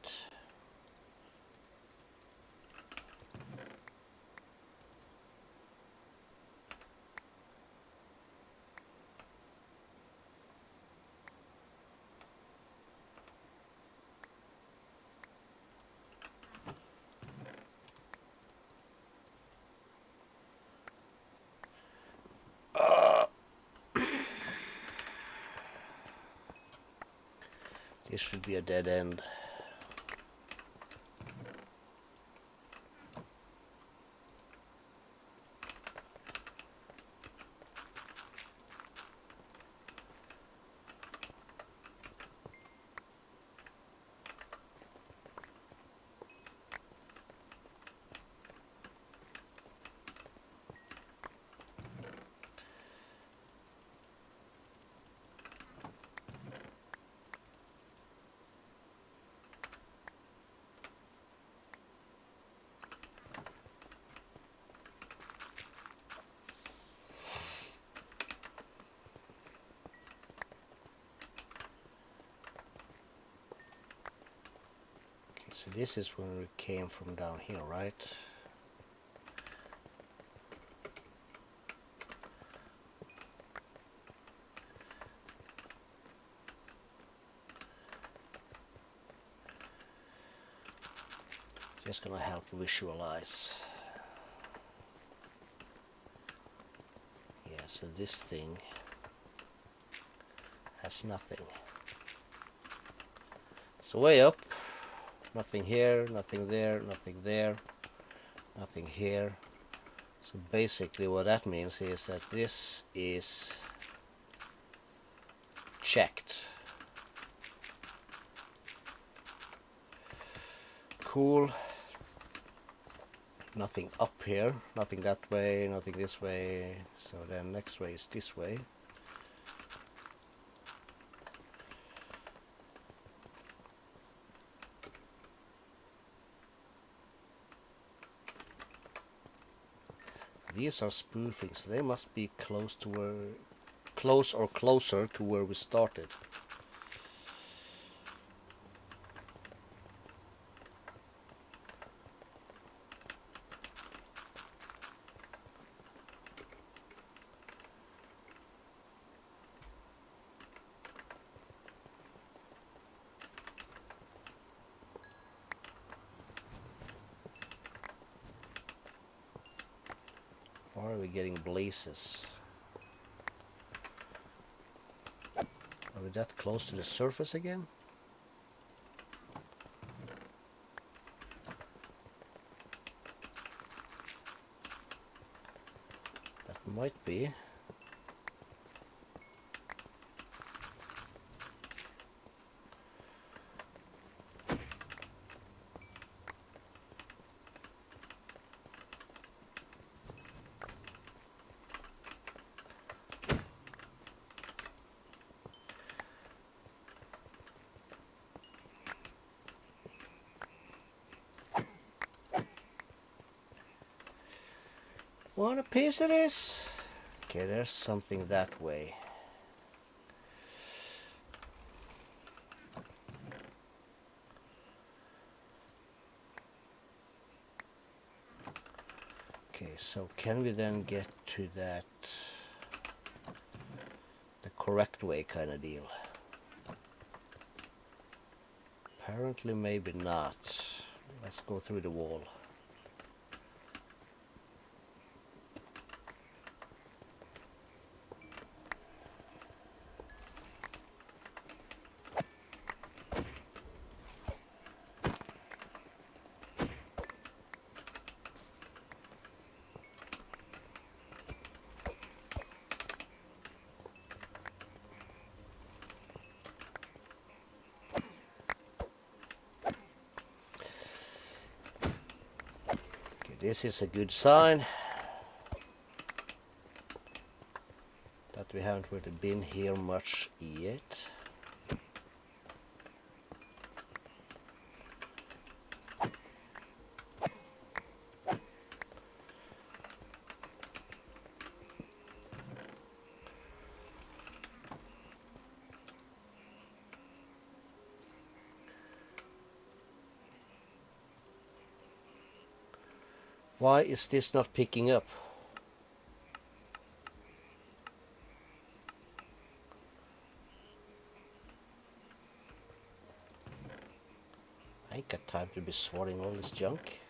This should be a dead end. So this is when we came from down here, right? Just gonna help visualize. Yeah, so this thing has nothing. So way up, nothing here, nothing there, nothing there, nothing here. So basically what that means is that this is checked. Cool. Nothing up here, nothing that way, nothing this way. So then next way is this way. These are spoofing, so they must be close to where, close or closer to where we started. Why are we getting blazes? Are we that close to the surface again? That might be. Want a piece of this? Okay, there's something that way. Okay, so can we then get to that the correct way kind of deal? Apparently maybe not. Let's go through the wall. This is a good sign that we haven't really been here much yet. Why is this not picking up? I ain't got time to be sorting all this junk.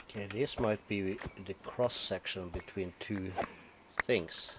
Okay, this might be the cross section between two things.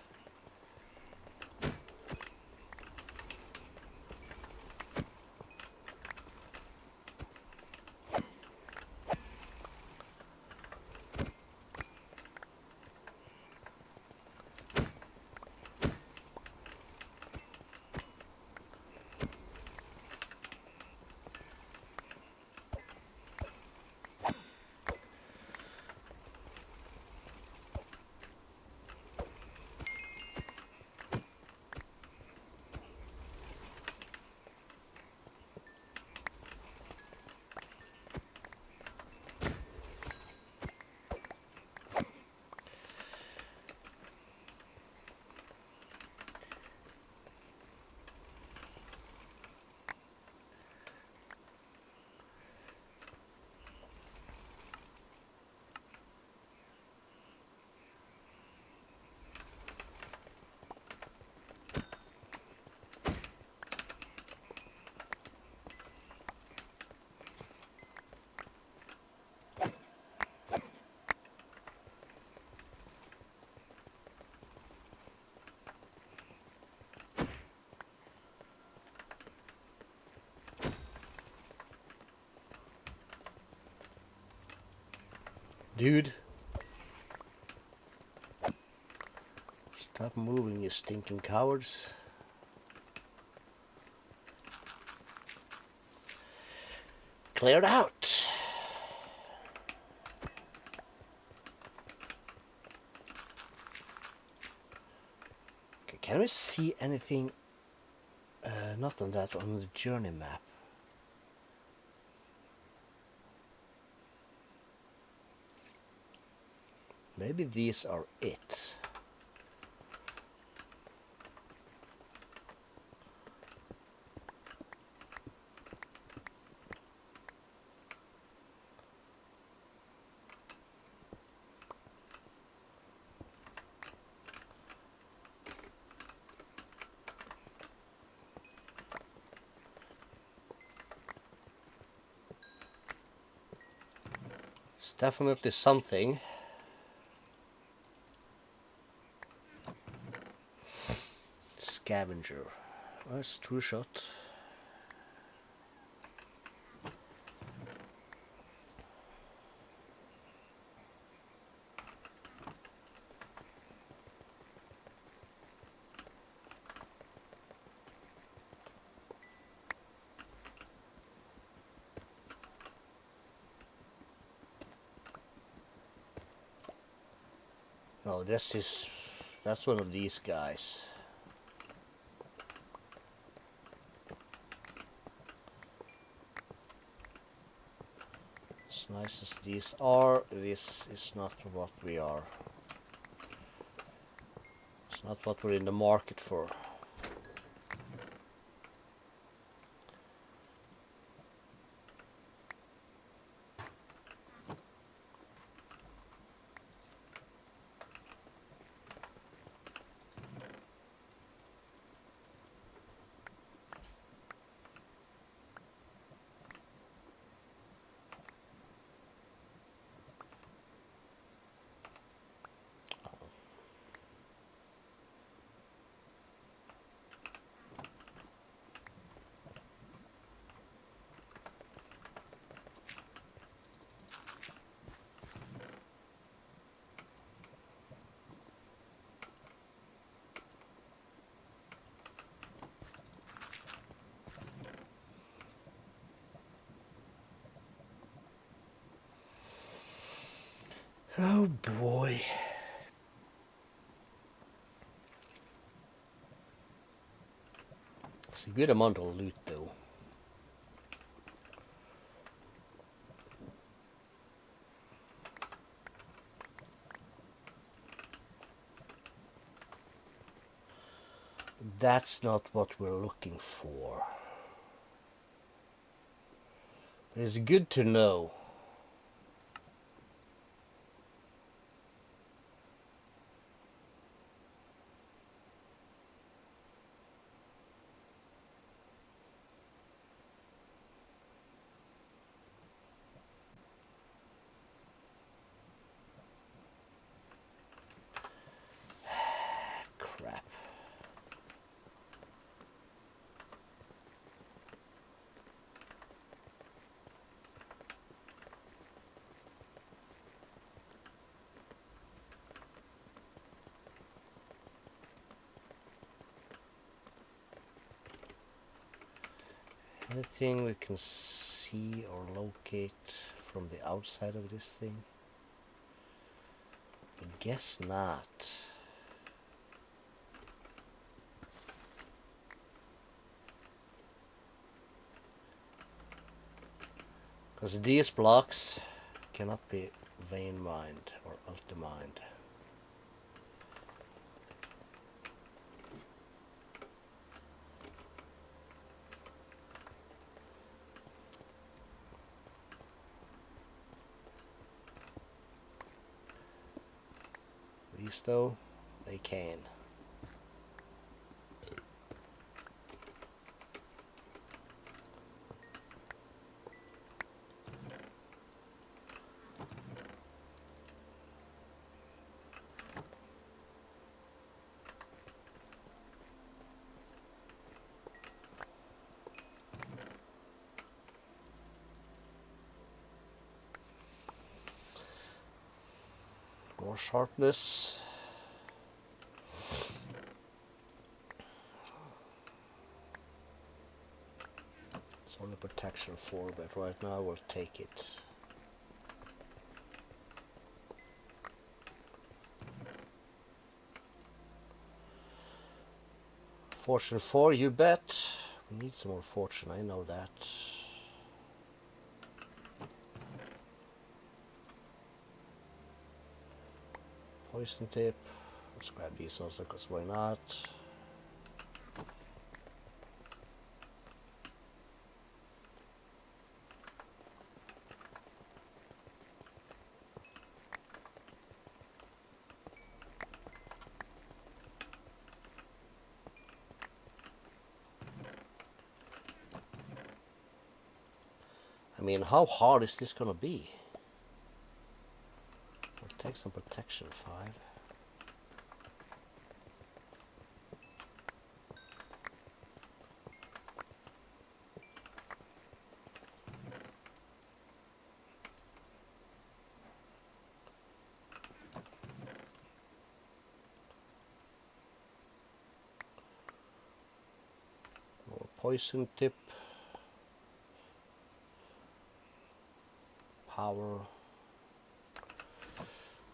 Dude. Stop moving, you stinking cowards. Cleared out. Okay, can we see anything? Not on that, on the journey map. Maybe these are it. It's definitely something. Scavenger. That's true shot. No, that's one of these guys. As nice as these are, this is not what we are. It's not what we're in the market for. Oh boy. It's a good amount of loot though. That's not what we're looking for. But it's good to know. Crap. Anything we can see or locate from the outside of this thing? I guess not. Because these blocks cannot be vein mined or ultimined. These though, they can. More sharpness. It's only protection 4, but right now we'll take it. Fortune 4, you bet. We need some more fortune, I know that. Poison tip. Let's grab these also, because why not? I mean, how hard is this gonna be? I'll take some protection 5. More poison tip. Power.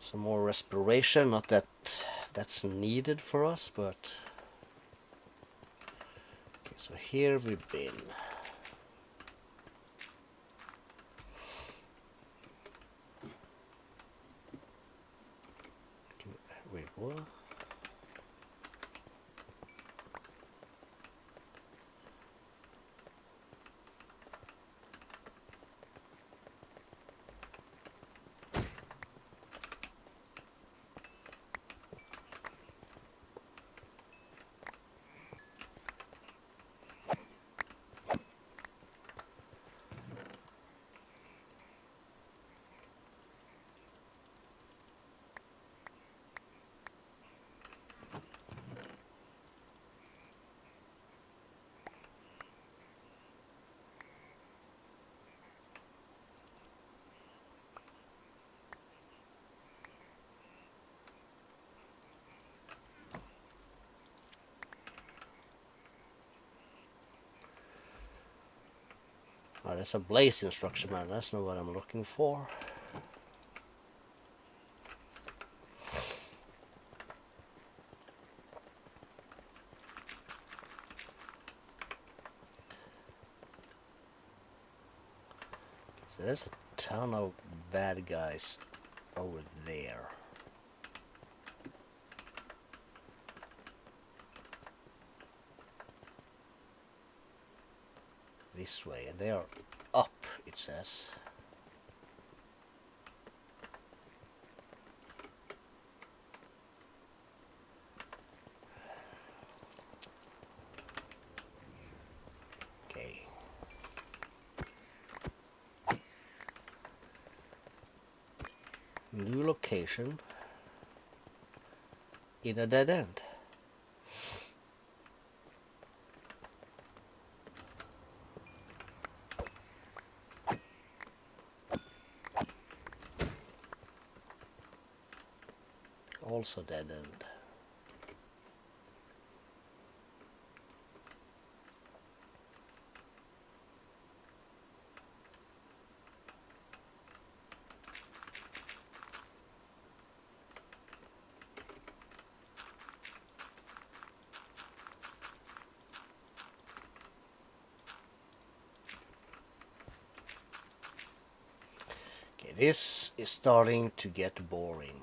Some more respiration, not that that's needed for us, but okay, so here we've been. Wait, what? Oh, there's a blaze instruction, man. That's not what I'm looking for. So there's a ton of bad guys over there. This way, and they are up, it says. Okay. New location in a dead end. Also dead end. Okay, this is starting to get boring.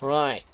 Right.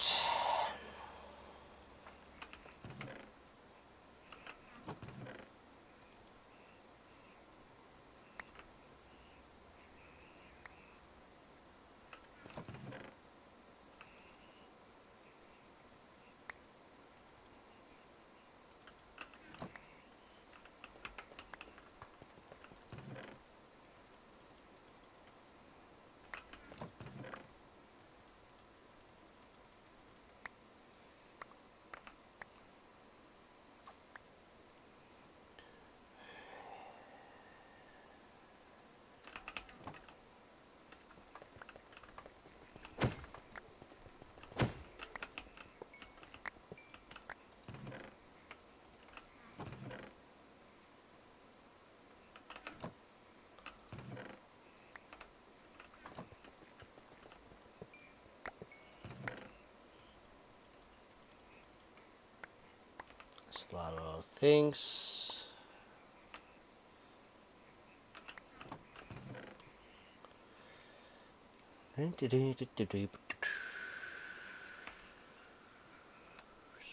a lot of things.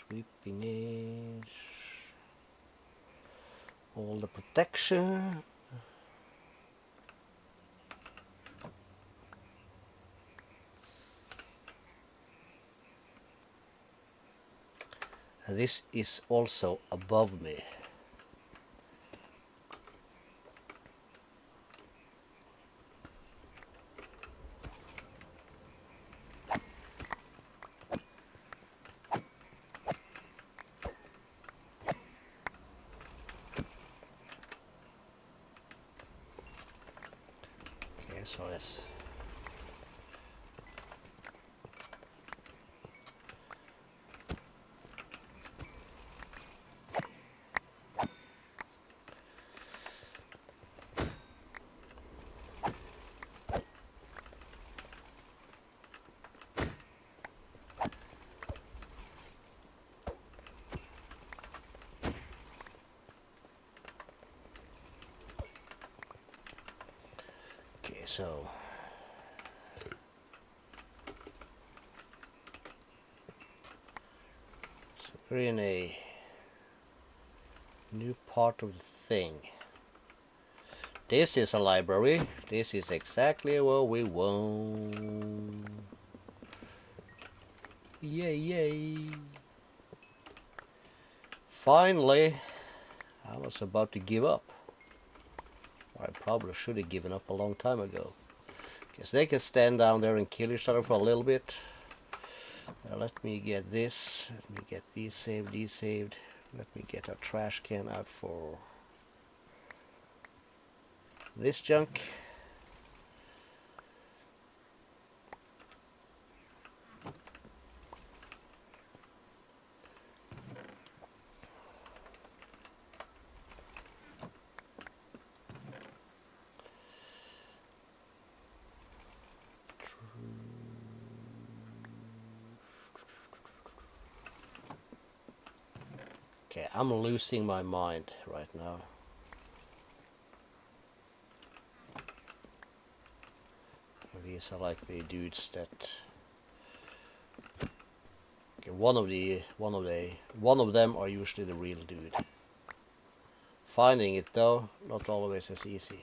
Sweeping edge. All the protection. And this is also above me. Okay, so let's so we're in a new part of the thing. This is a library. This is exactly what we want. Yay, yay. Finally, I was about to give up. I probably should have given up a long time ago. Guess they can stand down there and kill each other for a little bit. Let me get this. Let me get these saved, these saved. Let me get a trash can out for this junk. Okay, I'm losing my mind right now. These are like the dudes that. Okay, one of them are usually the real dude. Finding it though, not always as easy.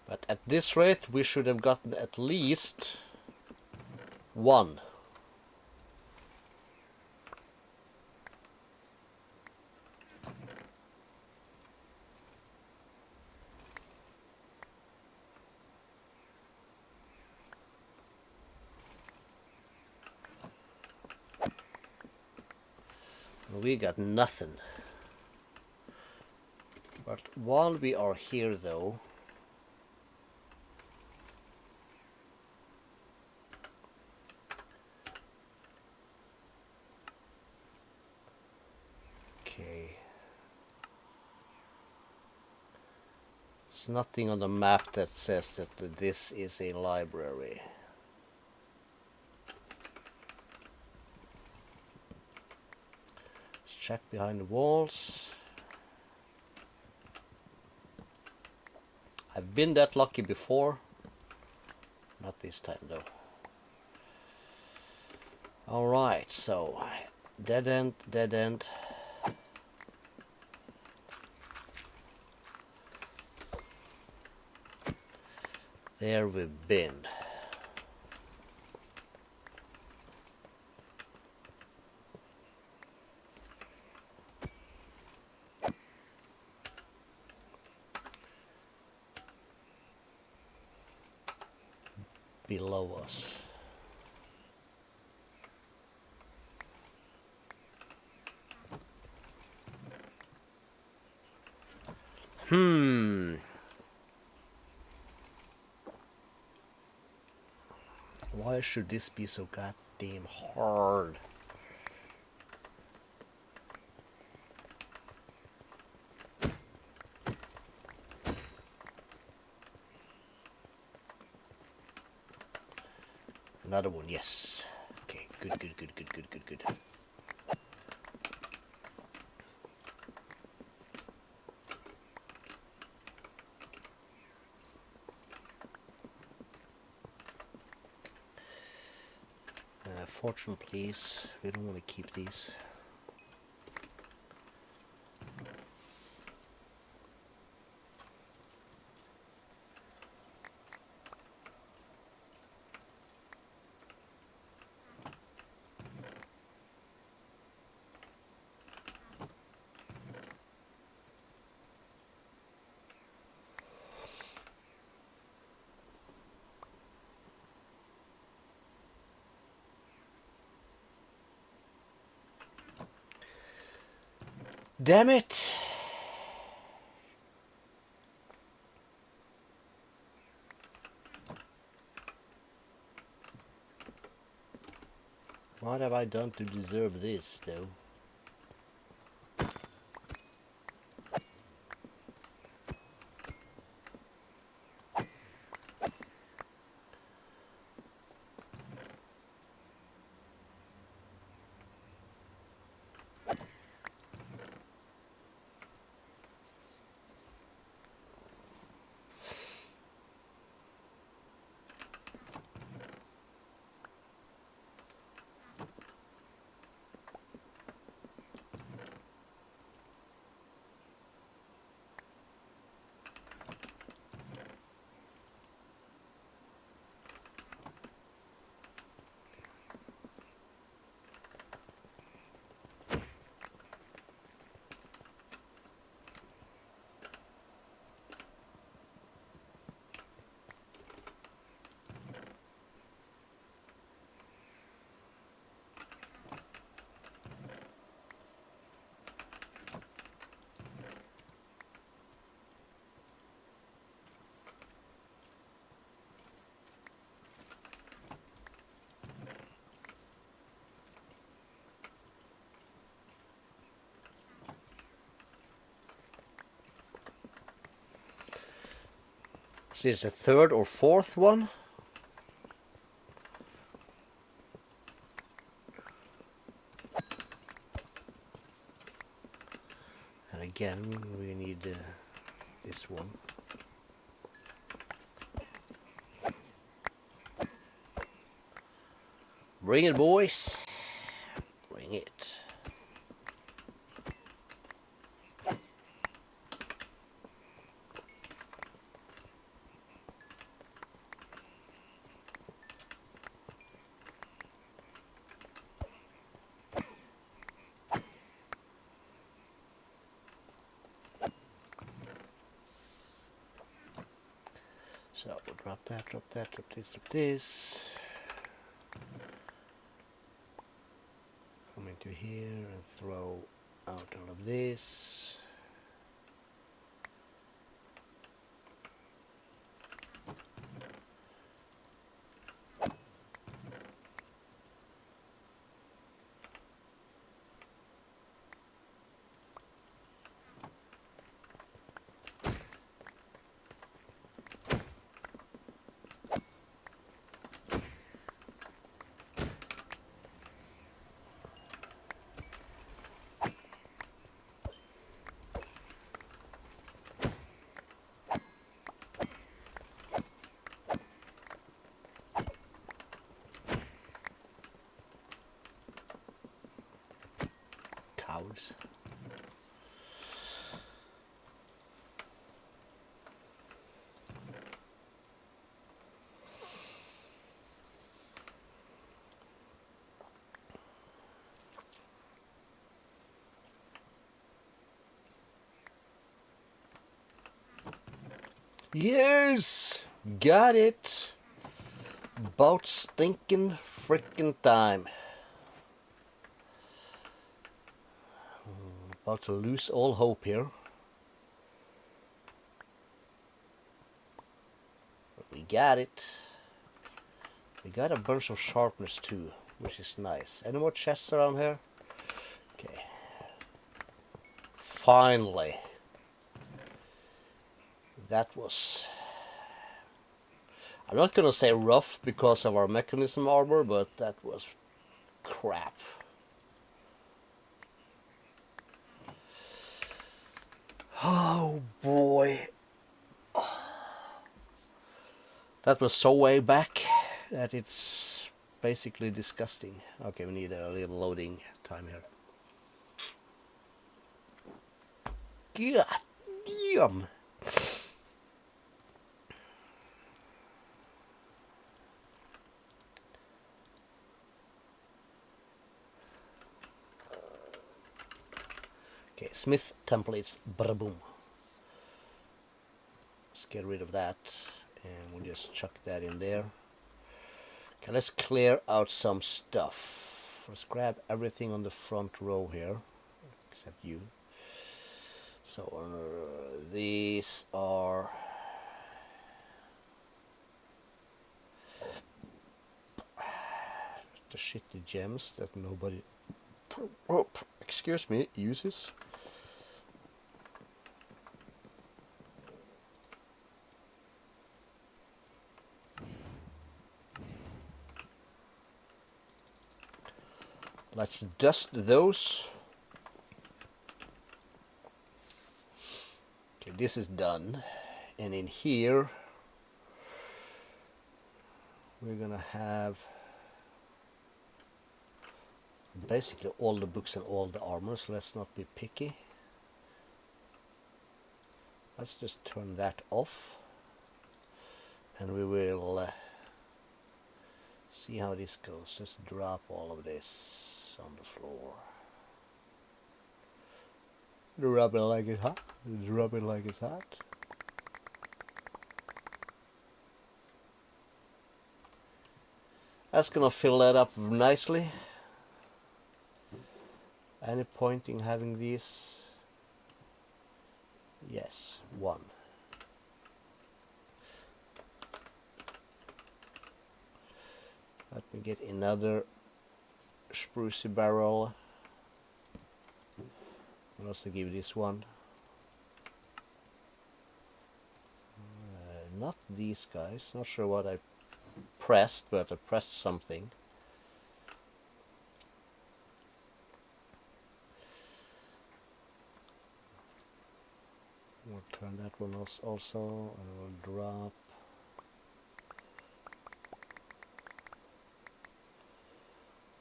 But at this rate, we should have gotten at least one. We got nothing. But while we are here though, okay, there's nothing on the map that says that this is a library. Let's check behind the walls. I've been that lucky before. Not this time though. Alright, so dead end, dead end. There we've been. Below us. Why Why should this be so goddamn hard? Another one, yes. Okay, good, good, good, good, good, good, good. Fortune, please. We don't want to keep these. Damn it! What have I done to deserve this, though? Is this a third or fourth one? And again, we need this one. Bring it, boys. Bring it. So we'll drop that, drop that, drop this, drop this. Come into here and throw out all of this. Cowards. Yes! Got it! About stinking frickin' time. About to lose all hope here. But we got it. We got a bunch of sharpness too, which is nice. Any more chests around here? Okay. Finally. That was... I'm not gonna say rough because of our mechanism armor, but that was crap. Oh boy. That was so way back that it's basically disgusting. Okay, we need a little loading time here. God damn. Okay, Smith templates, boom. Let's get rid of that, and we'll just chuck that in there. Okay, let's clear out some stuff. Let's grab everything on the front row here, except you. So these are the shitty gems that nobody, oh, excuse me, uses. Let's dust those. Okay, this is done. And in here, we're gonna have basically all the books and all the armor, so let's not be picky. Let's just turn that off. And we will see how this goes. Just drop all of this on the floor. Drop it like it's hot. Drop it like it's hot. That's gonna fill that up nicely. Any point in having these? Yes, one. Let me get another sprucey barrel. I'll also give this one. Not these guys. Not sure what I pressed, but I pressed something. We'll turn that one also, and we'll drop.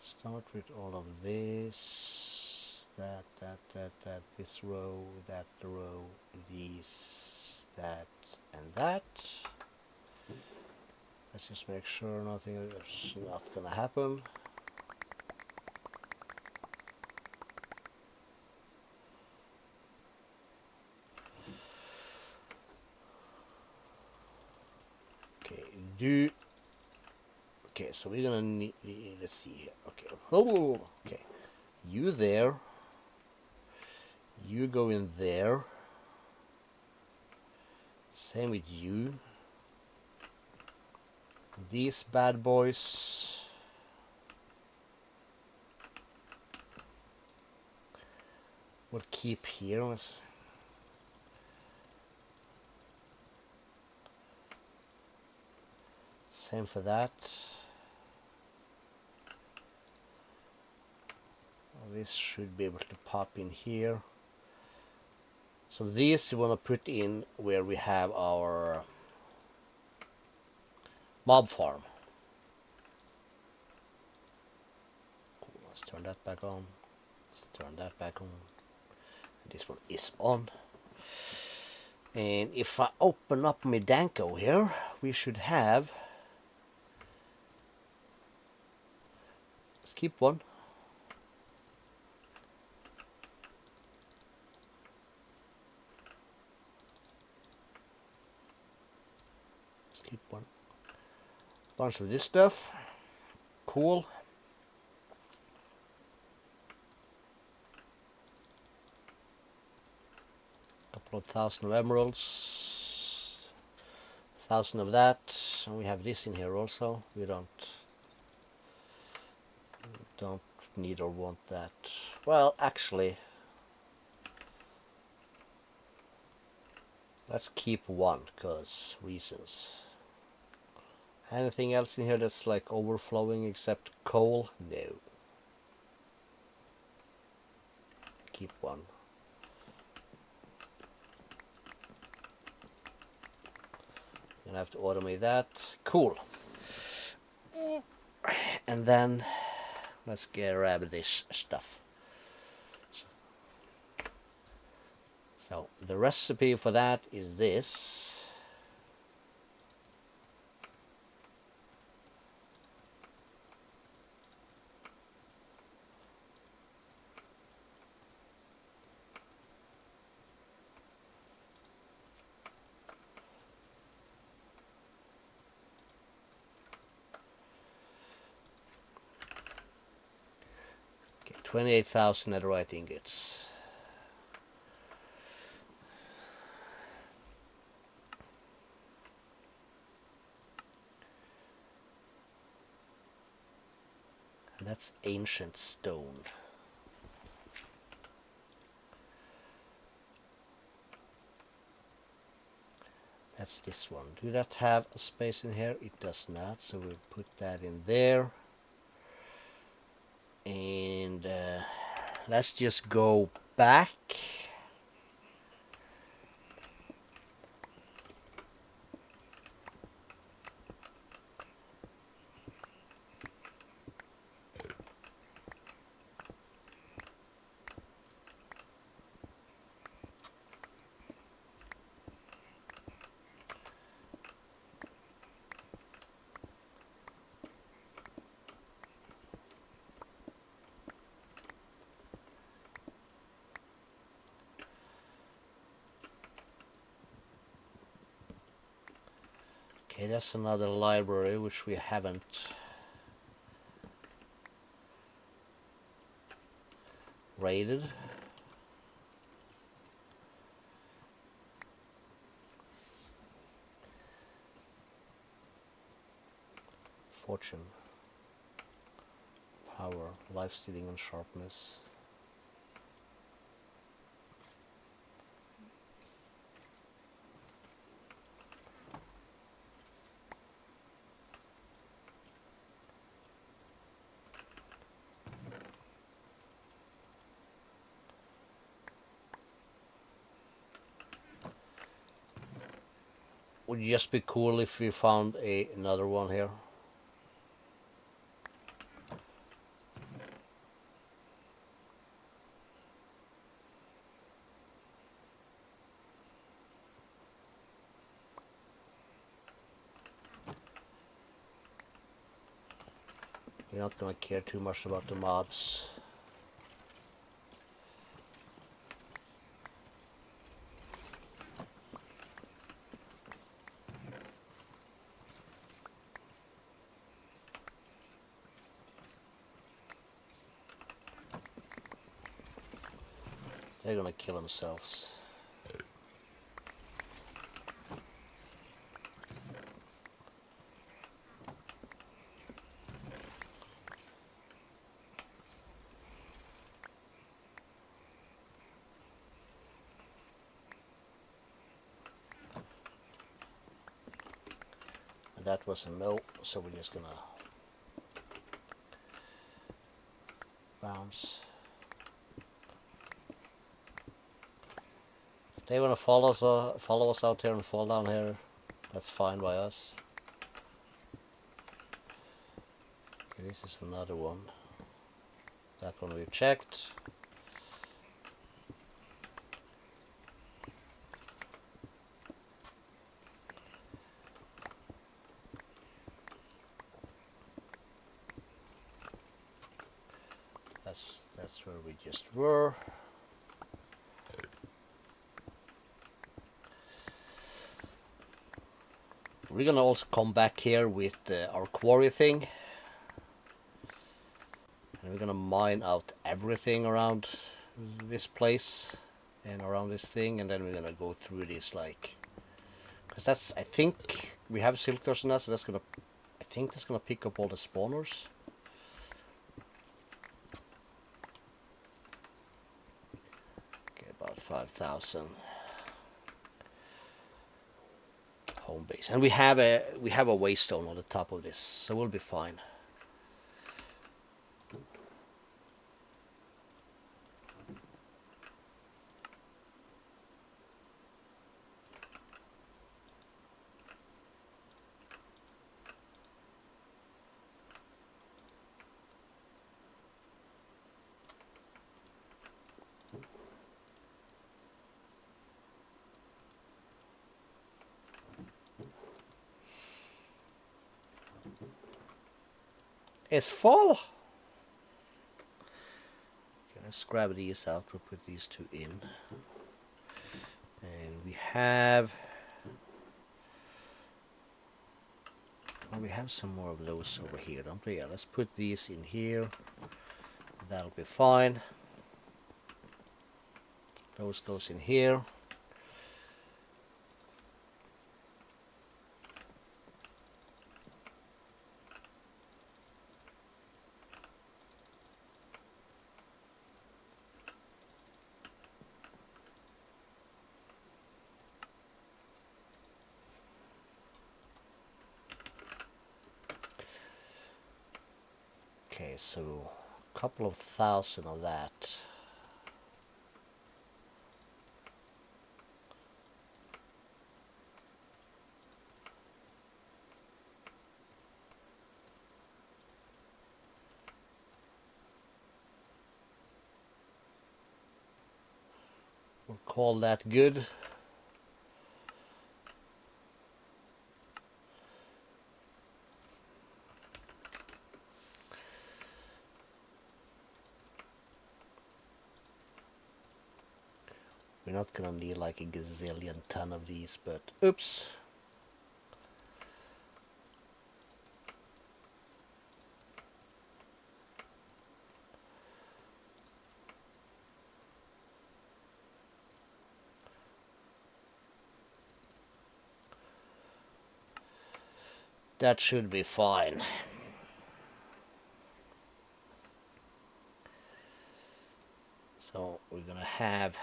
Start with all of this, that, this row, that row, these, that, and that. Let's just make sure nothing is not gonna happen. Okay, okay, so we're gonna need, let's see here. Okay, oh, okay, you there, you go in there, same with you. These bad boys will keep here. Same for that. This should be able to pop in here. So these you want to put in where we have our mob farm. Cool. Let's turn that back on. Let's turn that back on. And this one is on. And if I open up my Danko here, we should have. Let's keep one. Keep one. Bunch of this stuff. Cool. Couple of thousand of emeralds. 1,000 of that, and we have this in here also. We don't need or want that. Well, actually, let's keep one, cause reasons. Anything else in here that's like overflowing except coal? No. Keep one. Gonna have to automate that. Cool. And then let's grab this stuff. So the recipe for that is this. Okay, 28,000 netherite ingots. And that's ancient stone. That's this one. Do that have a space in here? It does not, so we'll put that in there. And let's just go back. Okay, that's another library which we haven't raided. Fortune, power, life stealing and sharpness. Would just be cool if we found another one here. We're not gonna care too much about the mobs. They're gonna kill themselves. And that was a no, so we're just gonna bounce. If they wanna follow us out here and fall down here, that's fine by us. Okay, this is another one. That one we've checked. That's where we just were. We're gonna also come back here with our quarry thing. And we're gonna mine out everything around this place and around this thing, and then we're gonna go through this like, because that's, I think, we have silk touch now, so that's gonna, I think that's gonna pick up all the spawners. Okay, about 5,000 home base, and we have a waystone on the top of this, so we'll be fine. It's full. Okay, let's grab these out. We'll put these two in, and we have. Well, we have some more of those over here, don't we? Yeah, let's put these in here. That'll be fine. Those goes in here. Okay, so a couple of thousand of that. We'll call that good. We're not gonna need like a gazillion ton of these, but oops. That should be fine. So we're gonna have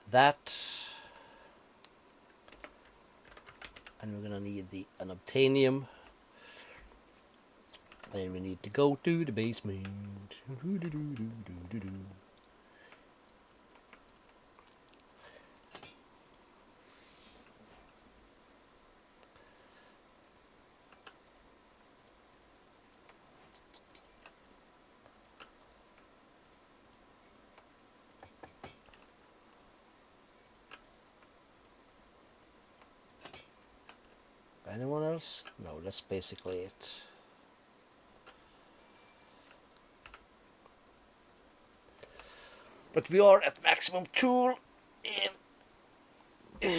that, and we're gonna need the unobtainium, and we need to go to the basement. Anyone else? No, that's basically it. But we are at maximum tool. Did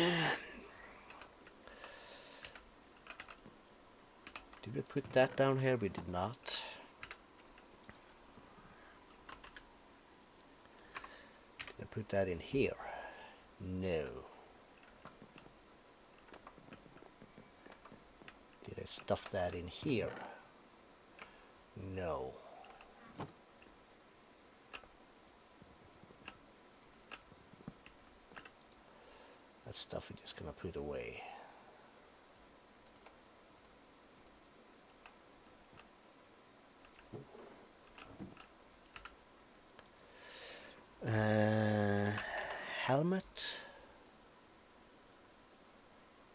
we put that down here? We did not. Did I put that in here? No. Did I stuff that in here? No. That stuff we're just gonna put away. Helmet.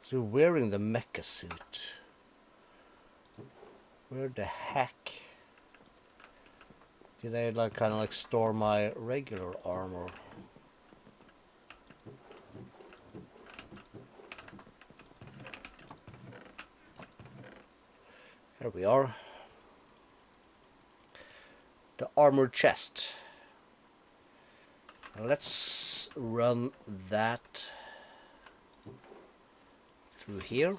So wearing the mecha suit. Where the heck did I like kind of like store my regular armor? Here we are. The armor chest. Let's run that through here.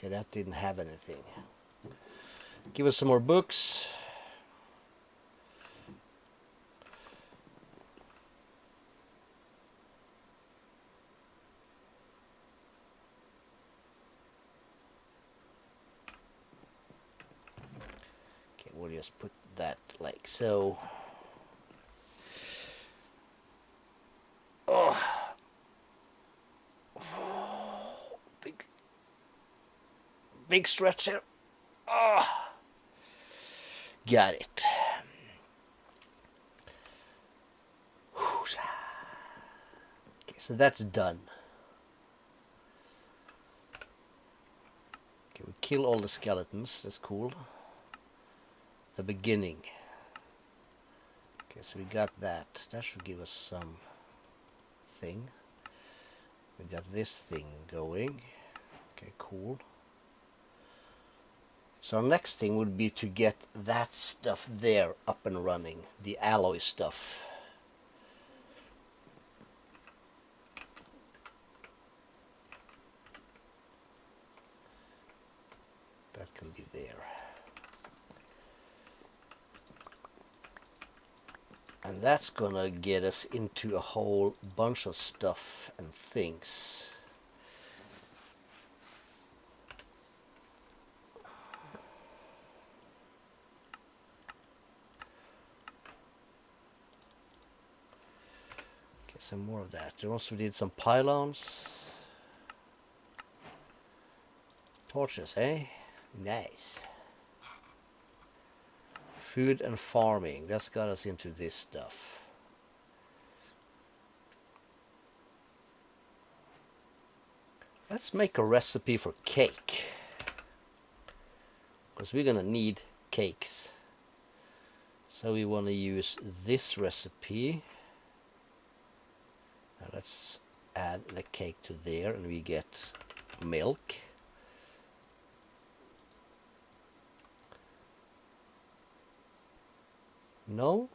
Okay, that didn't have anything. Give us some more books. Okay, we'll just put that like so. Oh, big stretch here. Oh, got it. Okay, so that's done. Okay, we kill all the skeletons. That's cool. The beginning. Okay, so we got that. That should give us some thing. We got this thing going. Okay, cool. So our next thing would be to get that stuff there up and running. The alloy stuff. That can be there. And that's gonna get us into a whole bunch of stuff and things. Okay, some more of that. There also did some pylons. Torches, eh? Nice. Food and farming. That's got us into this stuff. Let's make a recipe for cake. Because we're gonna need cakes. So we want to use this recipe. Now let's add the cake to there and we get milk. No?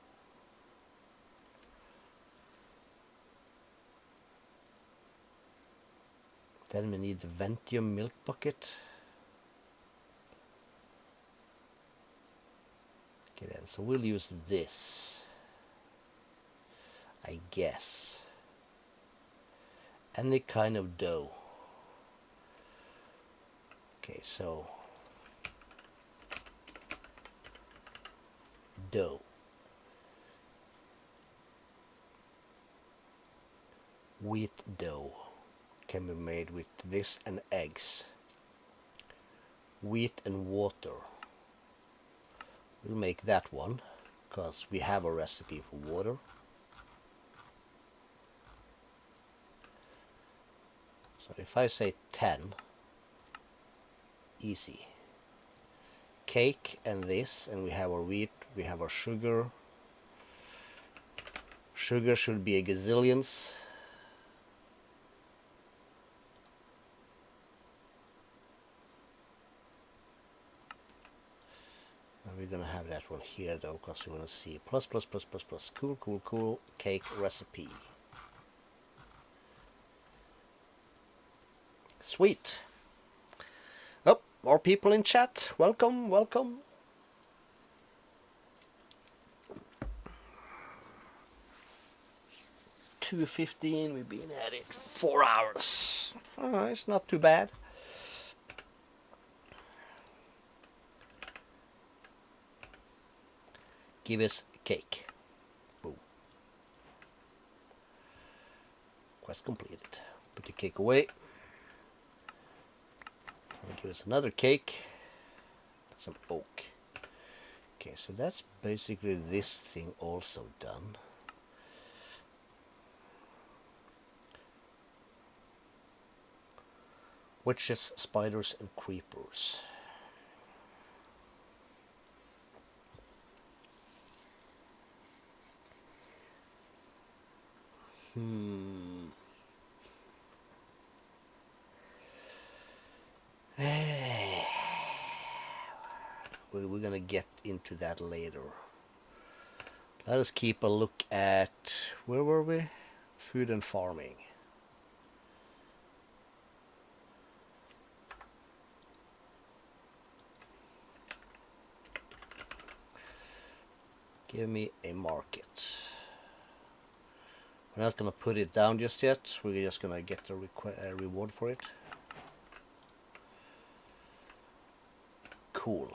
Then we need the Ventium milk bucket. Okay then, so we'll use this. I guess. Any kind of dough. Okay, so dough. Wheat dough can be made with this and eggs. Wheat and water. We'll make that one because we have a recipe for water. So if I say 10, easy. Cake and this, and we have our wheat, we have our sugar. Sugar should be a gazillions. And we're gonna have that one here though, because we want to see plus plus plus plus plus. Cool, cool, cool. Cake recipe. Sweet. Oh, more people in chat. Welcome, welcome. $2.15. We've been at it 4 hours. It's not too bad. Give us cake. Boom. Quest completed. Put the cake away. And give us another cake. Some oak. Okay, so that's basically this thing also done. Witches, spiders, and creepers. We're gonna get into that later. Let us keep a look at, where were we? Food and farming. Give me a market. We're not gonna put it down just yet. We're just gonna get a reward for it. Cool.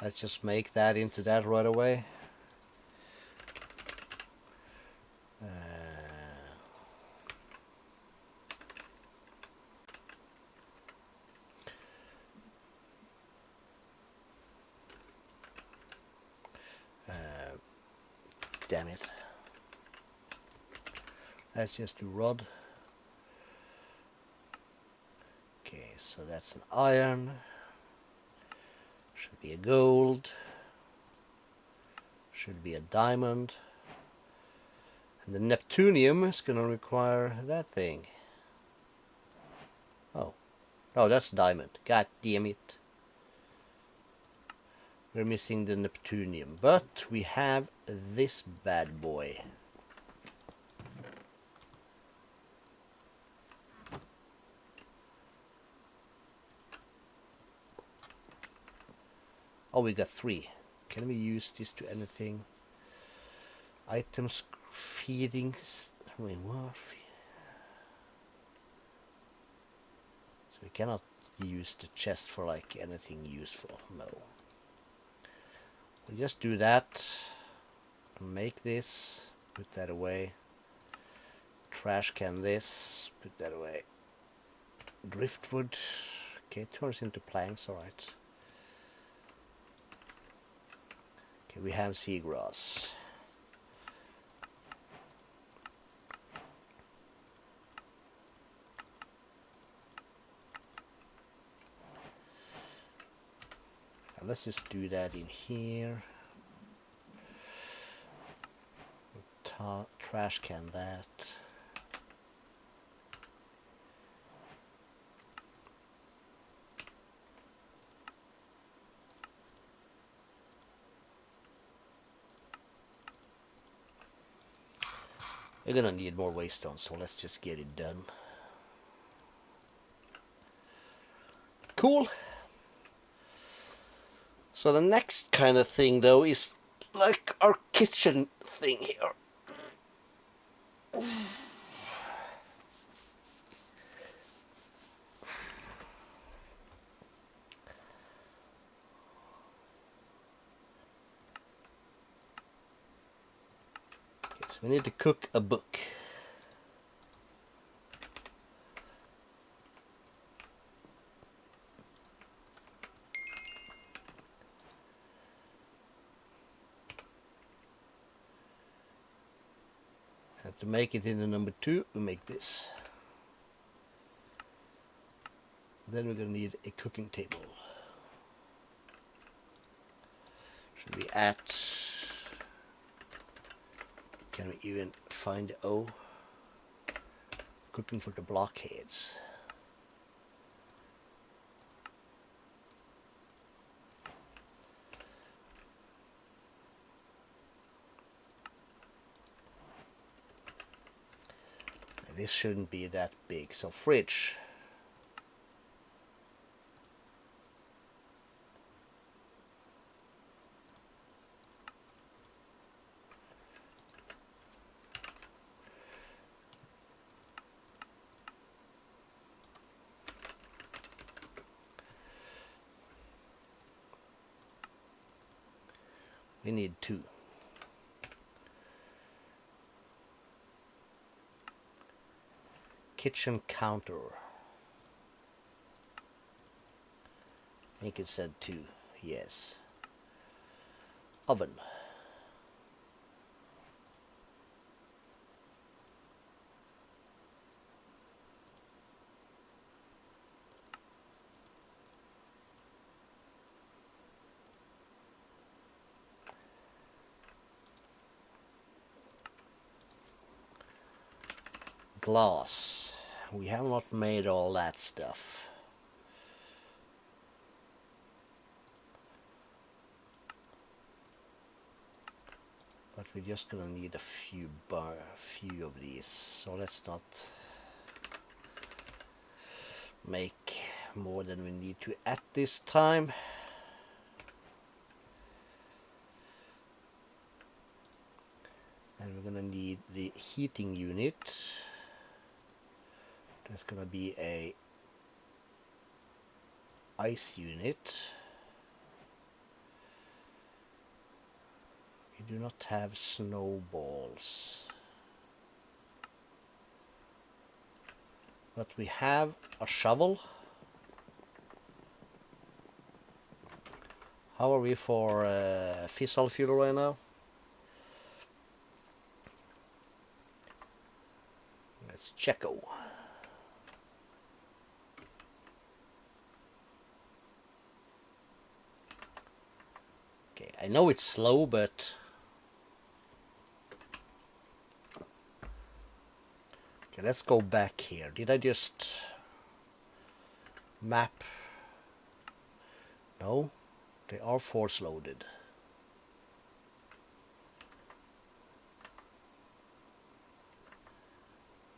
Let's just make that into that right away. Damn it. Let's just do rod. Okay, so that's an iron. Should be a gold. Should be a diamond. And the Neptunium is gonna require that thing. Oh. Oh, that's diamond. God damn it. We're missing the Neptunium. But we have this bad boy. Oh, we got 3. Can we use this to anything? Items feeding. Wait, what? So we cannot use the chest for like anything useful. No. We just do that. Make this. Put that away. Trash can this. Put that away. Driftwood. Okay, turns into planks. Alright. Okay, we have seagrass. And let's just do that in here. Trash can that. We're gonna need more waystone, so let's just get it done. Cool. So the next kind of thing though is like our kitchen thing here. Okay, so we need to cook a book. And to make it into number 2, we make this. Then we're gonna need a cooking table. Should be at. Can we even find O? Cooking for the blockheads. This shouldn't be that big. So fridge. We need 2. Kitchen counter. I think it said 2. Yes. Oven. Glass. We have not made all that stuff. But we're just gonna need a few of these. So let's not make more than we need to at this time. And we're gonna need the heating unit. There's gonna be a ice unit. We do not have snowballs, but we have a shovel. How are we for fissile fuel right now? Let's checko. Okay, I know it's slow, but okay, let's go back here. Did I just map? No, they are force loaded.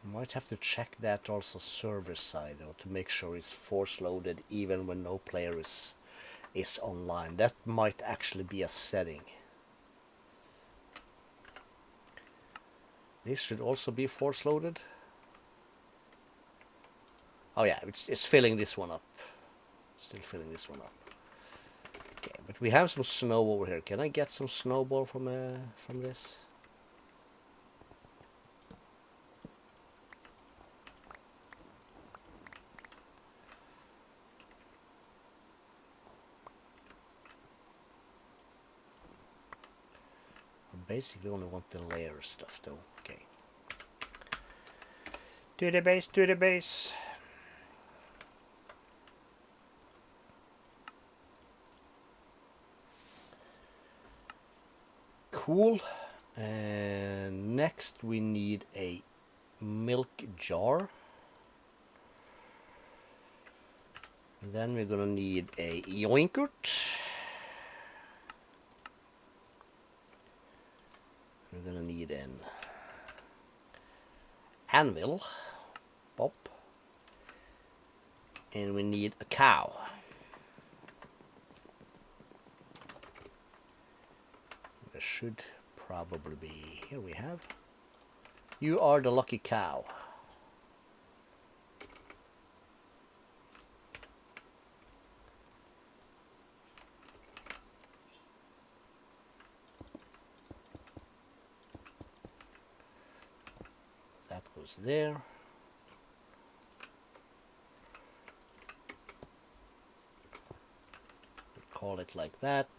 Might have to check that also server side though to make sure it's force loaded even when no player is online. That might actually be a setting. This should also be force loaded. Oh yeah, it's filling this one up. Still filling this one up. Okay, but we have some snow over here. Can I get some snowball from this? I basically only want the layer stuff though. Okay. To the base, to the base. Cool. And next we need a milk jar. And then we're gonna need a yoinkert. We're gonna need an anvil, pop, and we need a cow. There should probably be, here we have, you are the lucky cow. That goes there. Call it like that.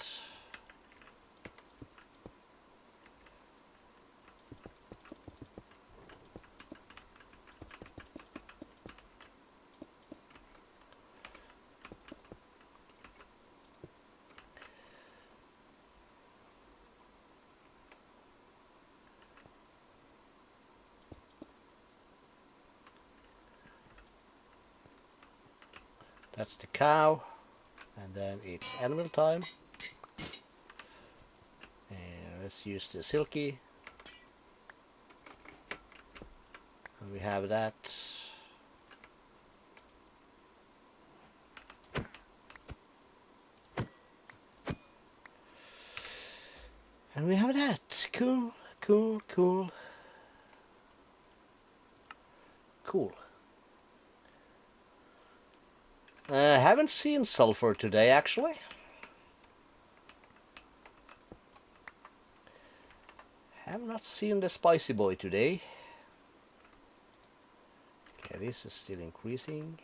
That's the cow, and then it's animal time. And let's use the silky, and we have that. And we have that. Cool, cool, cool. Cool. Haven't seen sulfur today, actually. Have not seen the spicy boy today. Okay, this is still increasing.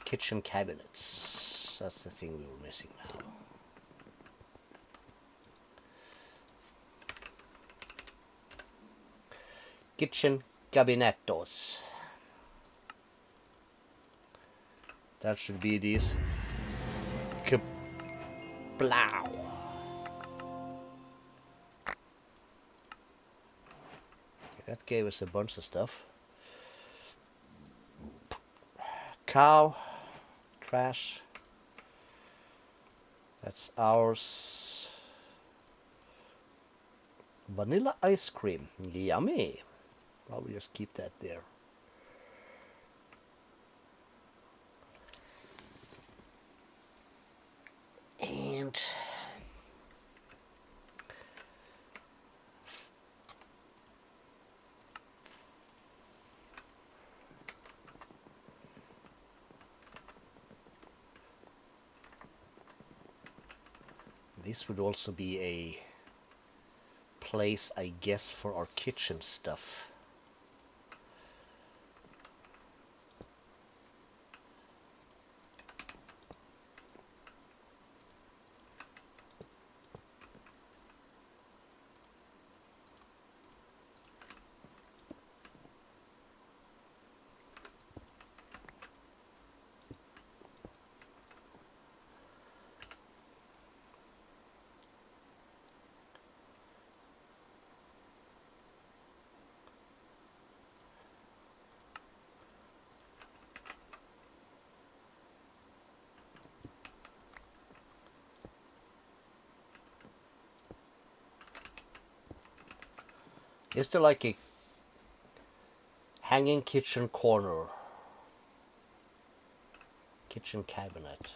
Kitchen cabinets. That's the thing we were missing now. Kitchen cabinetos. That should be these. Kaplow. That gave us a bunch of stuff. Cow, trash. That's ours. Vanilla ice cream. Yummy. Well, we'll just keep that there. And this would also be a place, I guess, for our kitchen stuff. Is there like a hanging kitchen corner? Kitchen cabinet.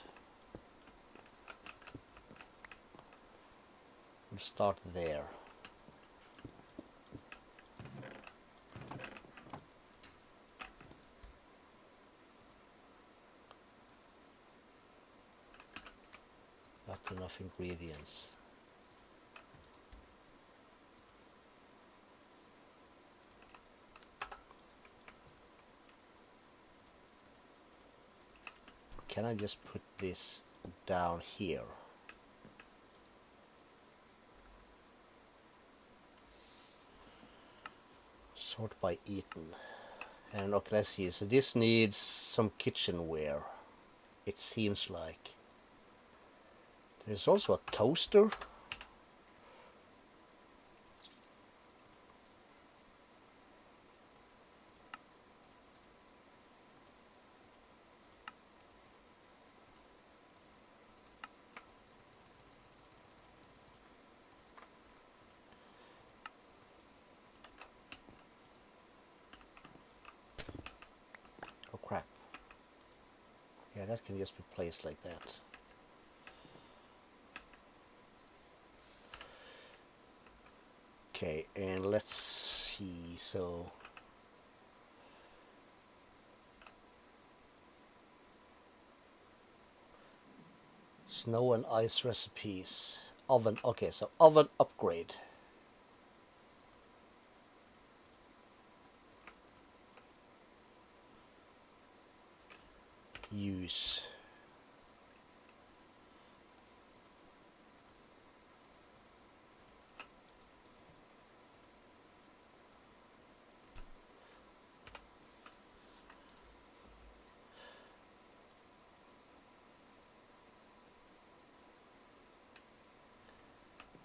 We'll start there. Not enough ingredients. Can I just put this down here? Sort by eaten. And okay, let's see. So this needs some kitchenware. It seems like. There's also a toaster. Oh crap. Yeah, that can just be placed like that. Okay, and let's see. So snow and ice recipes. Oven. Okay, so oven upgrade. Use.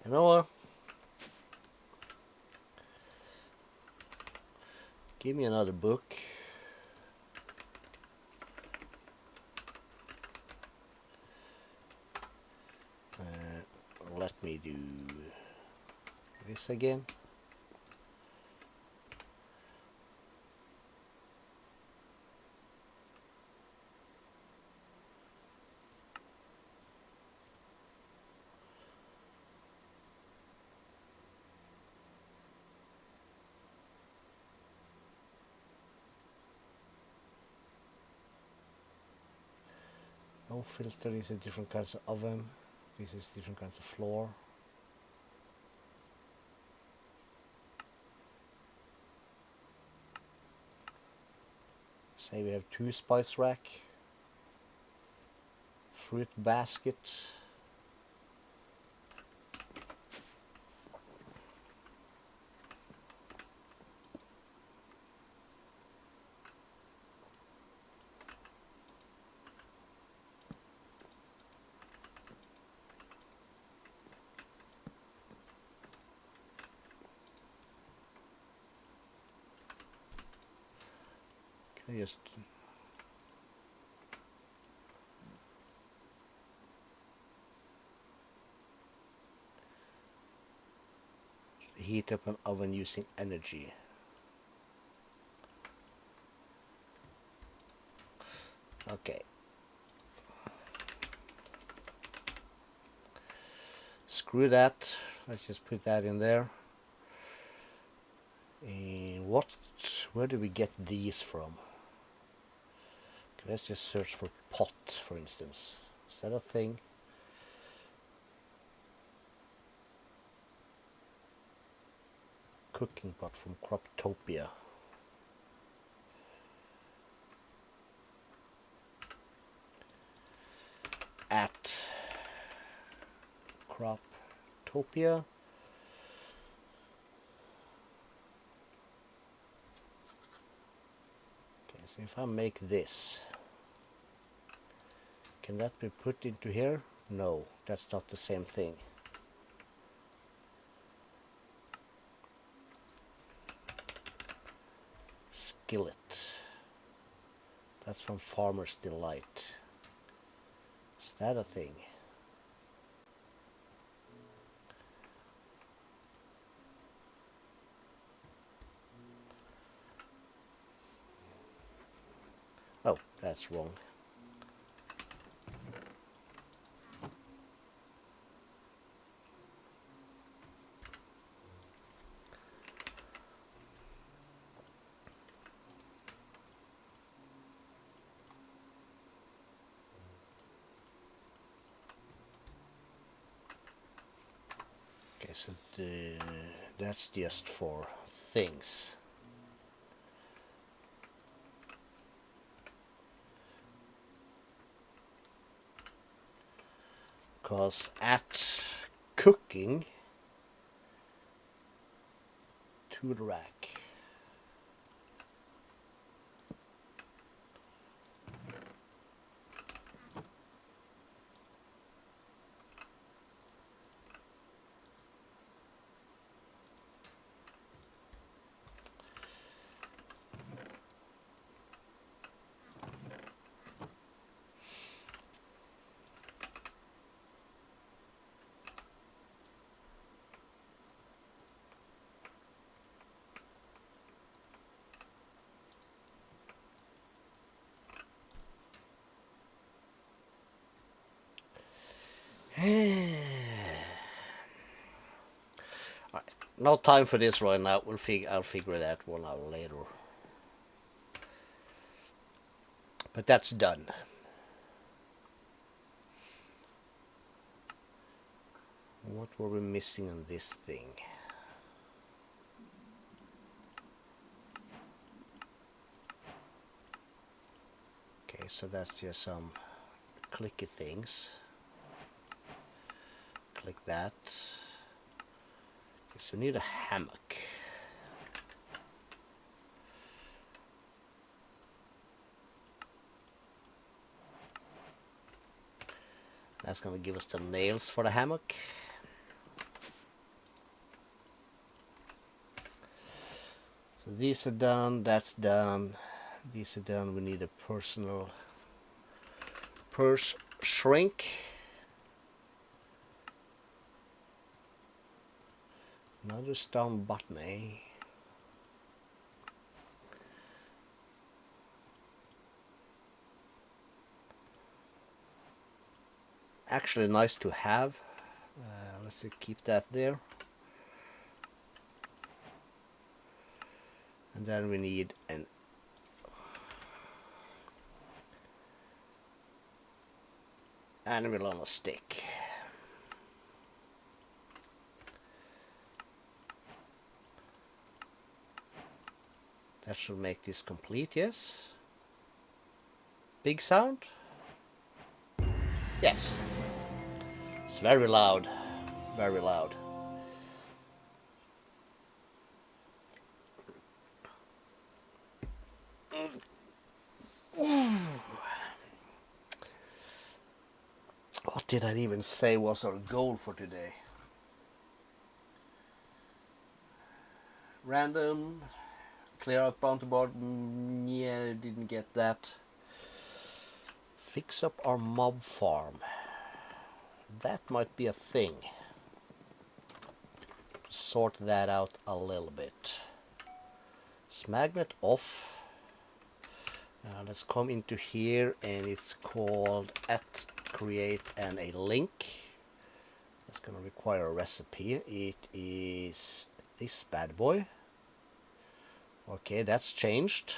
You know what? Give me another book. Let me do this again. No filter. These are different kinds of oven. This is different kinds of floor. Say we have 2 spice rack, fruit basket. I just heat up an oven using energy. Okay. Screw that. Let's just put that in there. And where do we get these from? Okay, let's just search for pot, for instance. Is that a thing? Cooking pot from Croptopia. At Croptopia. Okay, so if I make this, can that be put into here? No, that's not the same thing. Skillet. That's from Farmer's Delight. Is that a thing? Oh, that's wrong. Okay, so that's just for things. Because at cooking, to the rack. Alright, no time for this right now. I'll figure that one out later. But that's done. What were we missing on this thing? Okay, so that's just some clicky things. Click that. Okay, so we need a hammock. That's going to give us the nails for the hammock. So these are done, that's done. These are done. We need a purse shrink. Another stone button, eh? Actually nice to have. Let's keep that there. And then we need an anvil on a stick. That should make this complete, yes? Big sound? Yes. It's very loud. Very loud. What did I even say was our goal for today? Random Clear out bounty board. Yeah, didn't get that. Fix up our mob farm. That might be a thing. Sort that out a little bit. Magnet off. Let's come into here, and it's called at create and a link. It's going to require a recipe. It is this bad boy. Okay, that's changed.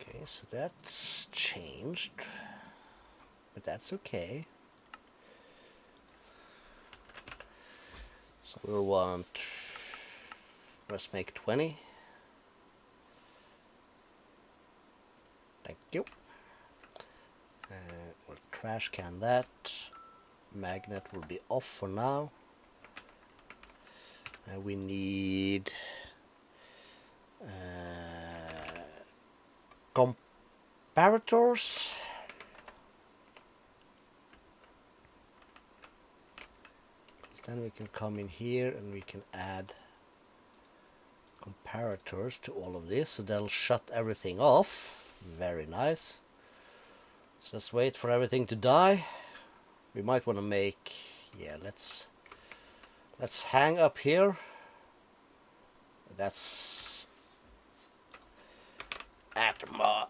Okay, so that's changed, but that's okay. So we'll want, let's make 20. Thank you. We'll trash can that. Magnet will be off for now. We need comparators. Then we can come in here and we can add comparators to all of this, so that'll shut everything off. Very nice. So let's wait for everything to die. We might want to make, yeah, let's hang up here. That's at my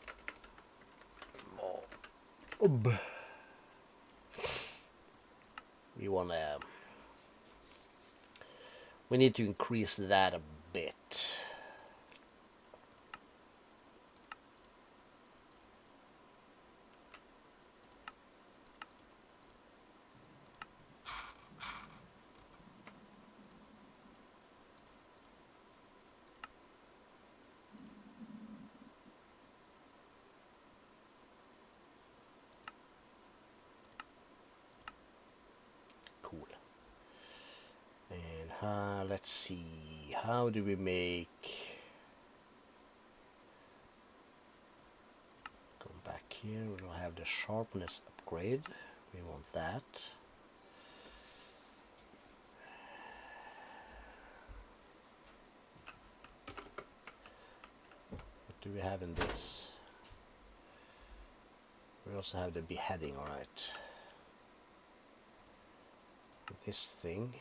we want to, we need to increase that a bit. Cool. And let's see, how do we make, go back here, we'll have the sharpness upgrade. We want that. What do we have in this? We also have the beheading, alright. This thing.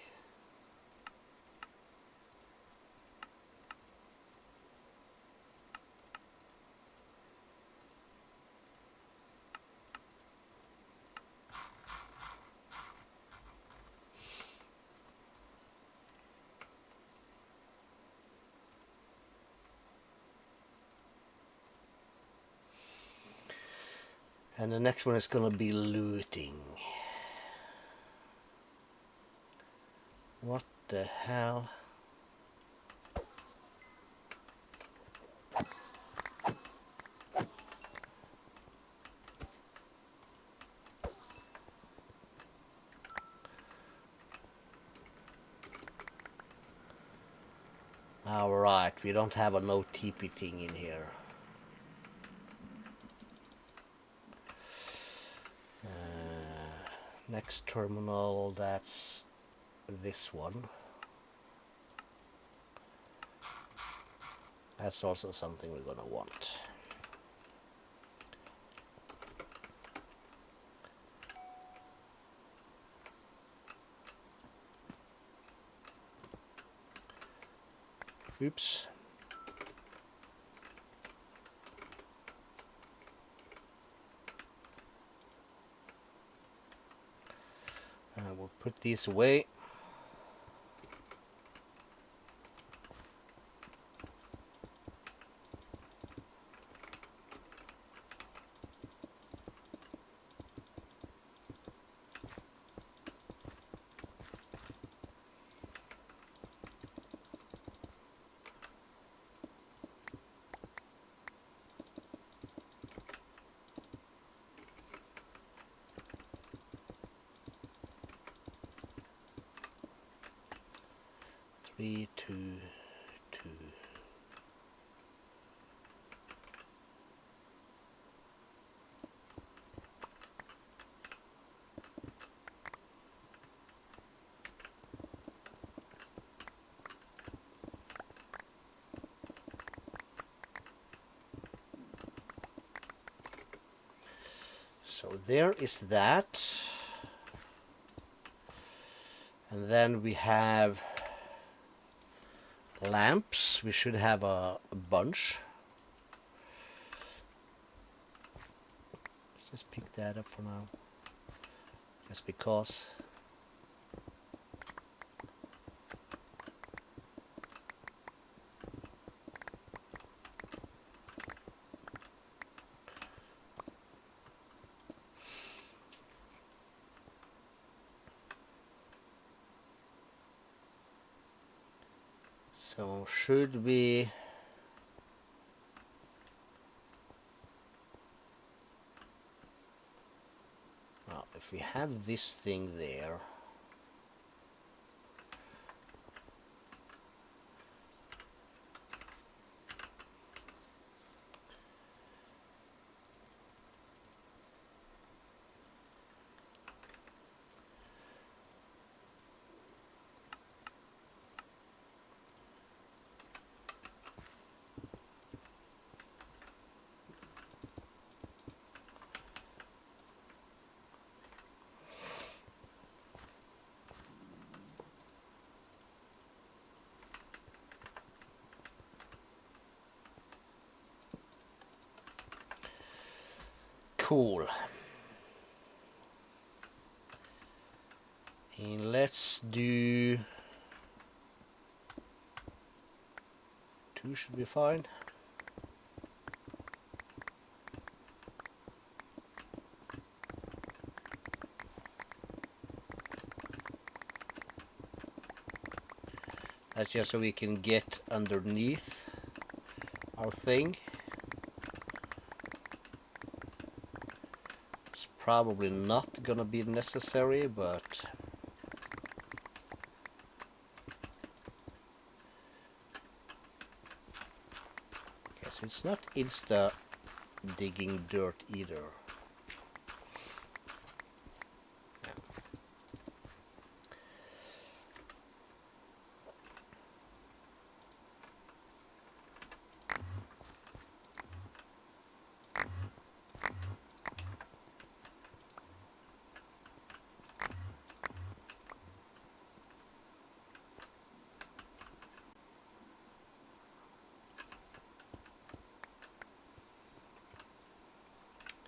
And the next one is going to be looting. What the hell? Alright, we don't have a no TP thing in here. Next terminal, that's this one. That's also something we're gonna want. Oops. We'll put these away. 3, 2, 2. So there is that. And then we have lamps. We should have a bunch. Let's just pick that up for now. Just because. So should we well, if we have this thing there, cool. And let's do 2 should be fine. That's just so we can get underneath our thing. It's probably not gonna be necessary, but okay, so it's not insta digging dirt either.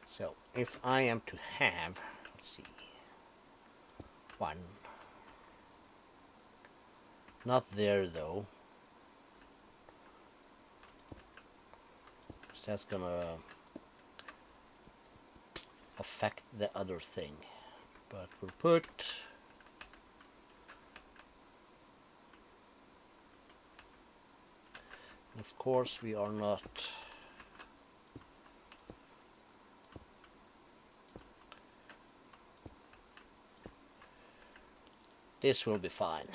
So if I am to have, let's see, 1, not there though, so that's gonna affect the other thing, but we'll put of course we are not this will be fine.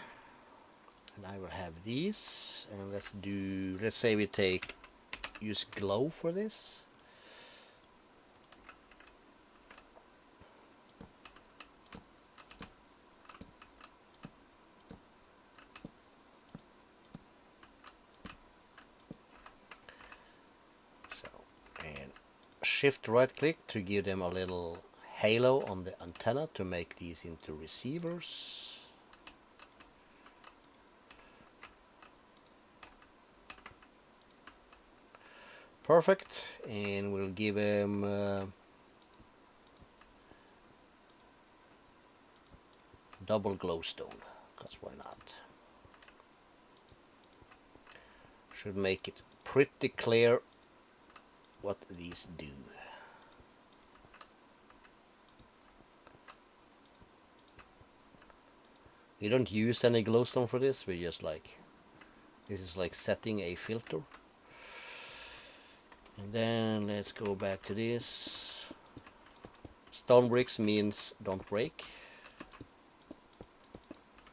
And I will have these, and let's say we use glow for this. So, and shift right click to give them a little halo on the antenna to make these into receivers. Perfect, and we'll give him double glowstone, because why not? Should make it pretty clear what these do. We don't use any glowstone for this, we just this is like setting a filter. And then let's go back to this. Stone bricks means don't break.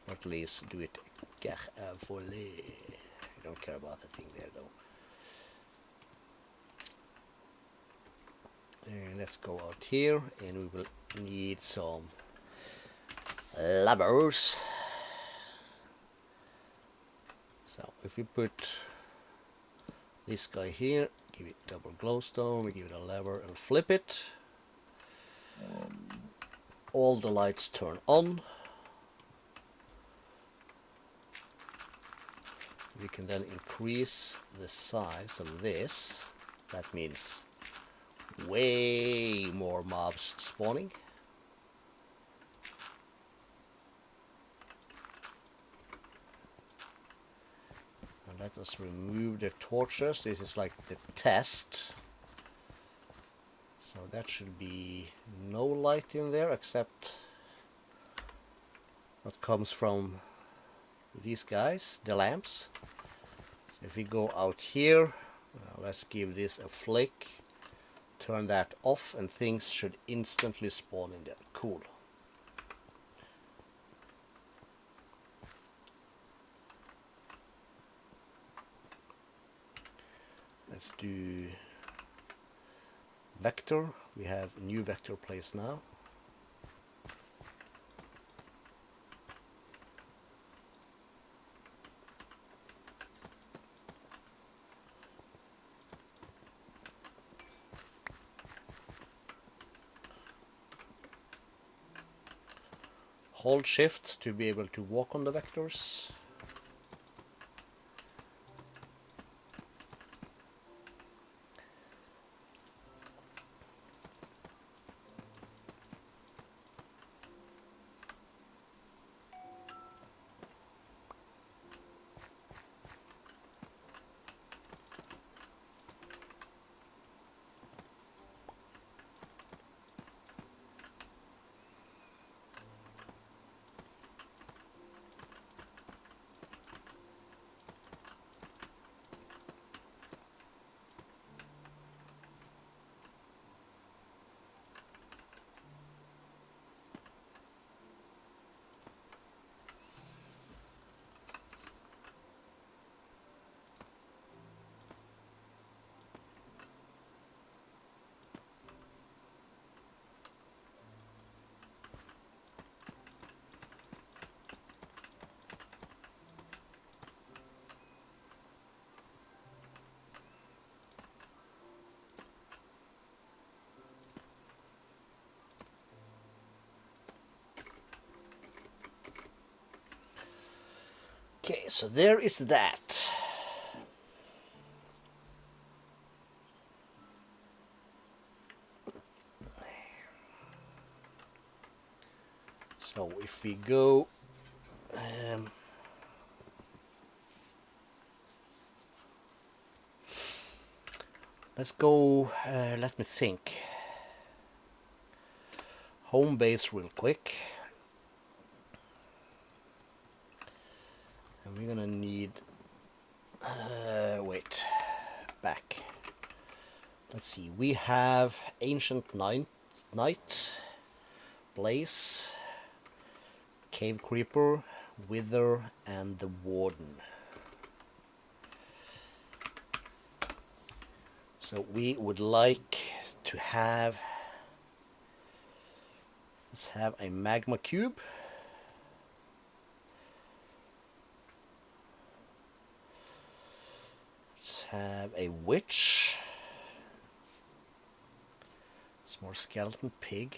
Or at least do it Car à voler. I don't care about the thing there though. And let's go out here, and we will need some levers. So if we put this guy here, give it double glowstone, we give it a lever and flip it, all the lights turn on. We can then increase the size of this. That means way more mobs spawning. And let us remove the torches. This is like the test. So that should be no light in there except what comes from these guys, the lamps. So if we go out here, let's give this a flick, turn that off, and things should instantly spawn in there. Cool. Let's do vector. We have a new vector place now. Hold shift to be able to walk on the vectors. Okay, so there is that. So if we go let's go, let me think. Home base real quick. And we're gonna need, wait, back. Let's see, we have Ancient Knight, Blaze, Cave Creeper, Wither, and the Warden. So we would like to have, let's have a magma cube. Let's have a witch. It's more skeleton pig.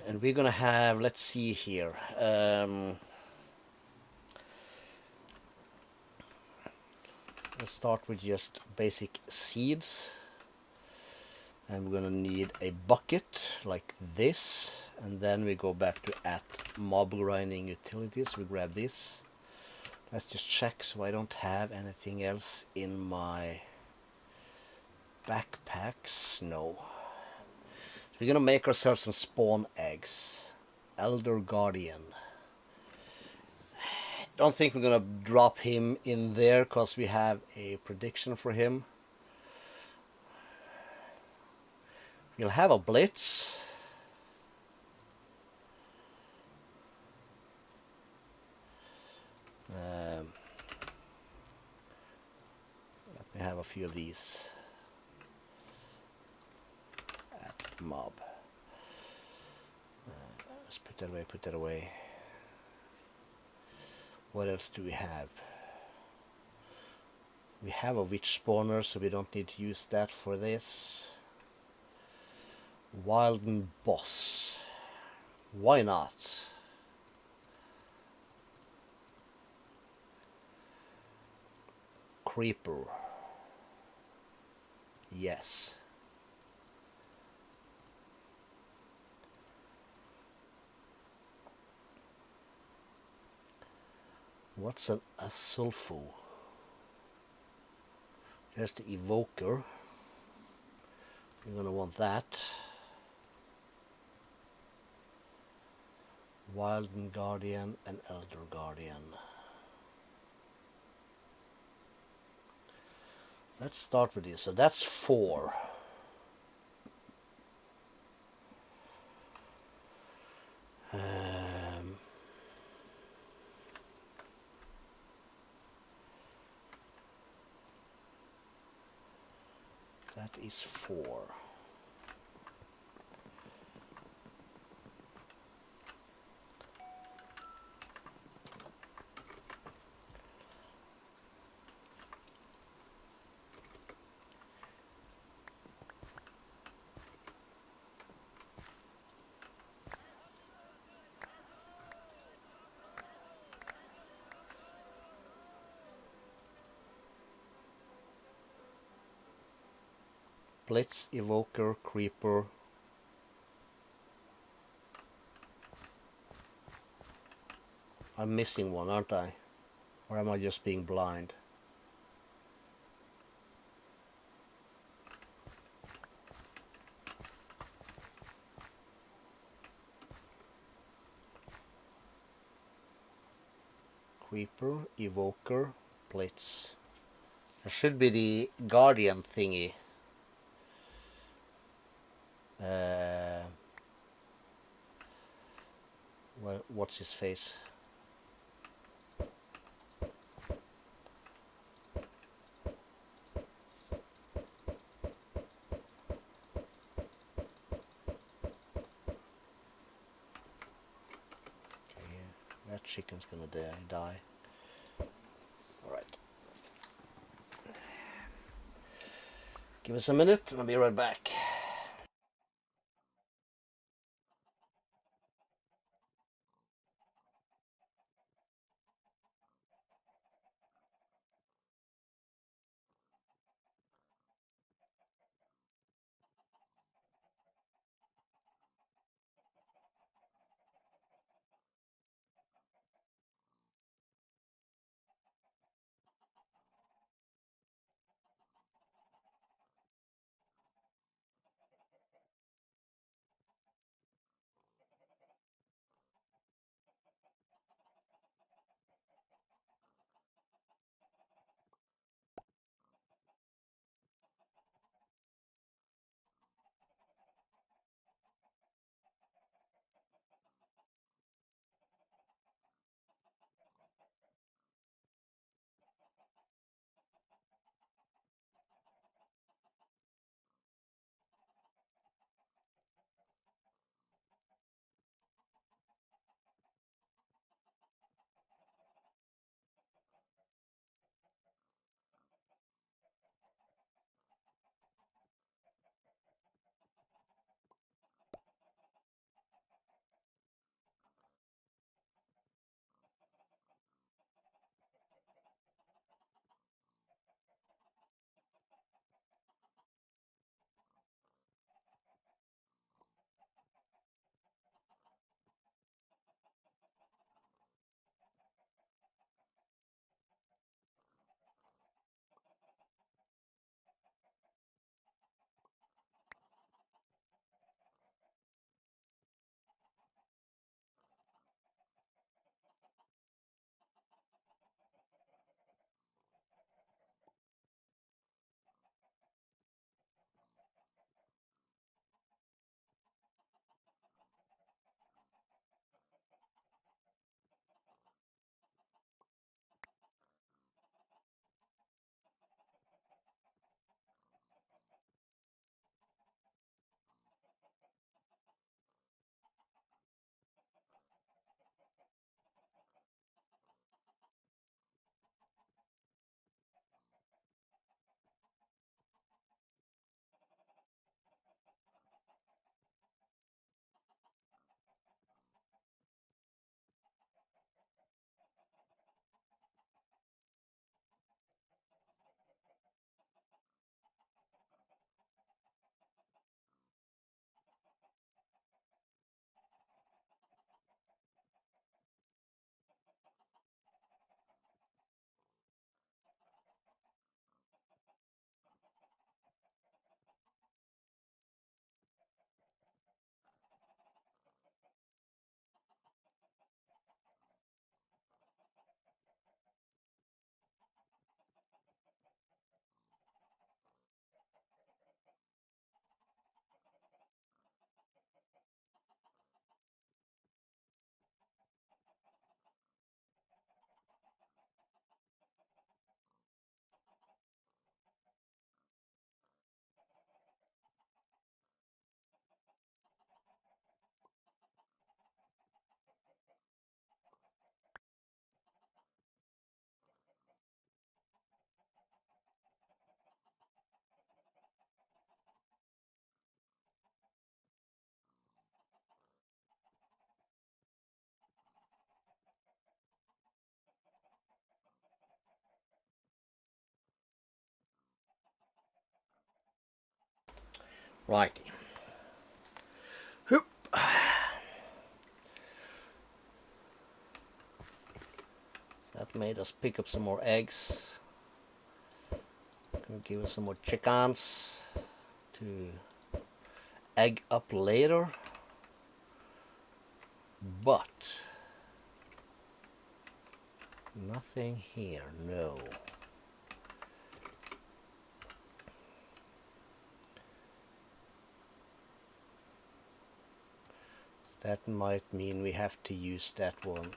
And we're gonna have, let's see here. Let's start with just basic seeds. And we're gonna need a bucket like this. And then we go back to mob grinding utilities. We grab this. Let's just check so I don't have anything else in my backpacks. No. So we're gonna make ourselves some spawn eggs. Elder Guardian. Don't think we're gonna drop him in there because we have a prediction for him. We'll have a blitz. few of these. At mob. Let's put that away, put that away. What else do we have? We have a witch spawner, so we don't need to use that for this. Wilden boss. Why not? Creeper. Yes. What's an asulfo? There's the evoker. You're gonna want that. Wilden Guardian and Elder Guardian. Let's start with this. So that's 4. That is 4. Blitz, Evoker, Creeper. I'm missing one, aren't I? Or am I just being blind? Creeper, Evoker, Blitz. There should be the Guardian thingy. Well, what's his face? Okay, that chicken's gonna die. Alright. Give us a minute and I'll be right back. Righty. Hoop. That made us pick up some more eggs. Gonna give us some more chickens to egg up later. But nothing here, no. That might mean we have to use that one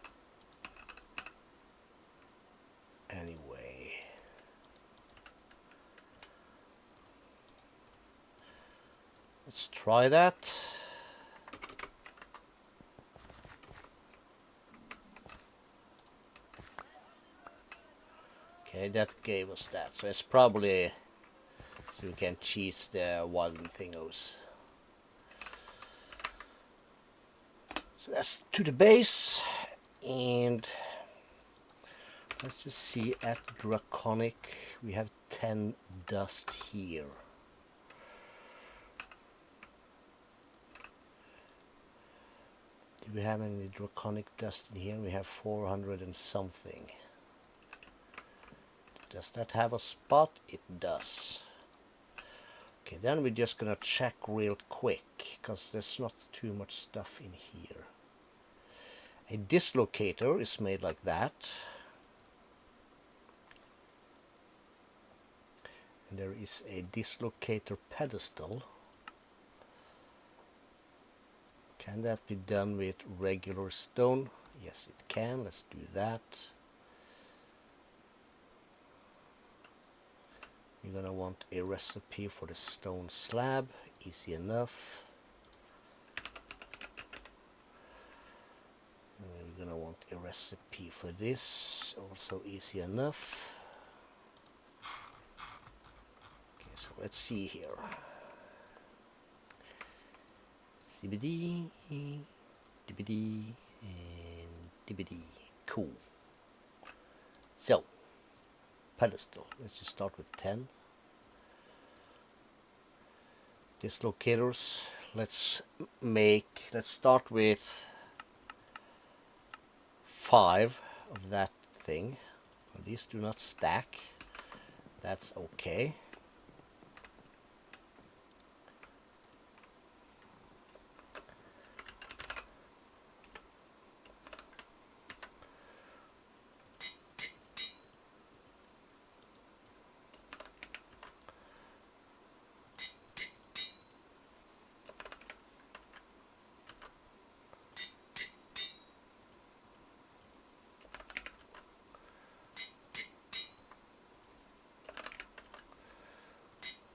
anyway. Let's try that. Okay, that gave us that. So it's probably so we can cheese the wild thingos. So that's to the base, and let's just see at Draconic. We have 10 dust here. Do we have any Draconic dust in here? We have 400 and something. Does that have a spot? It does. Okay, then we're just gonna check real quick, because there's not too much stuff in here. A dislocator is made like that. And there is a dislocator pedestal. Can that be done with regular stone? Yes, it can. Let's do that. You're gonna want a recipe for the stone slab. Easy enough. And you're gonna want a recipe for this. Also easy enough. Okay, so let's see here. Dibbidi, dibbidi, and dibbidi. Cool. So, pedestal. Let's just start with 10. Dislocators. Let's start with 5 of that thing. These do not stack. That's okay.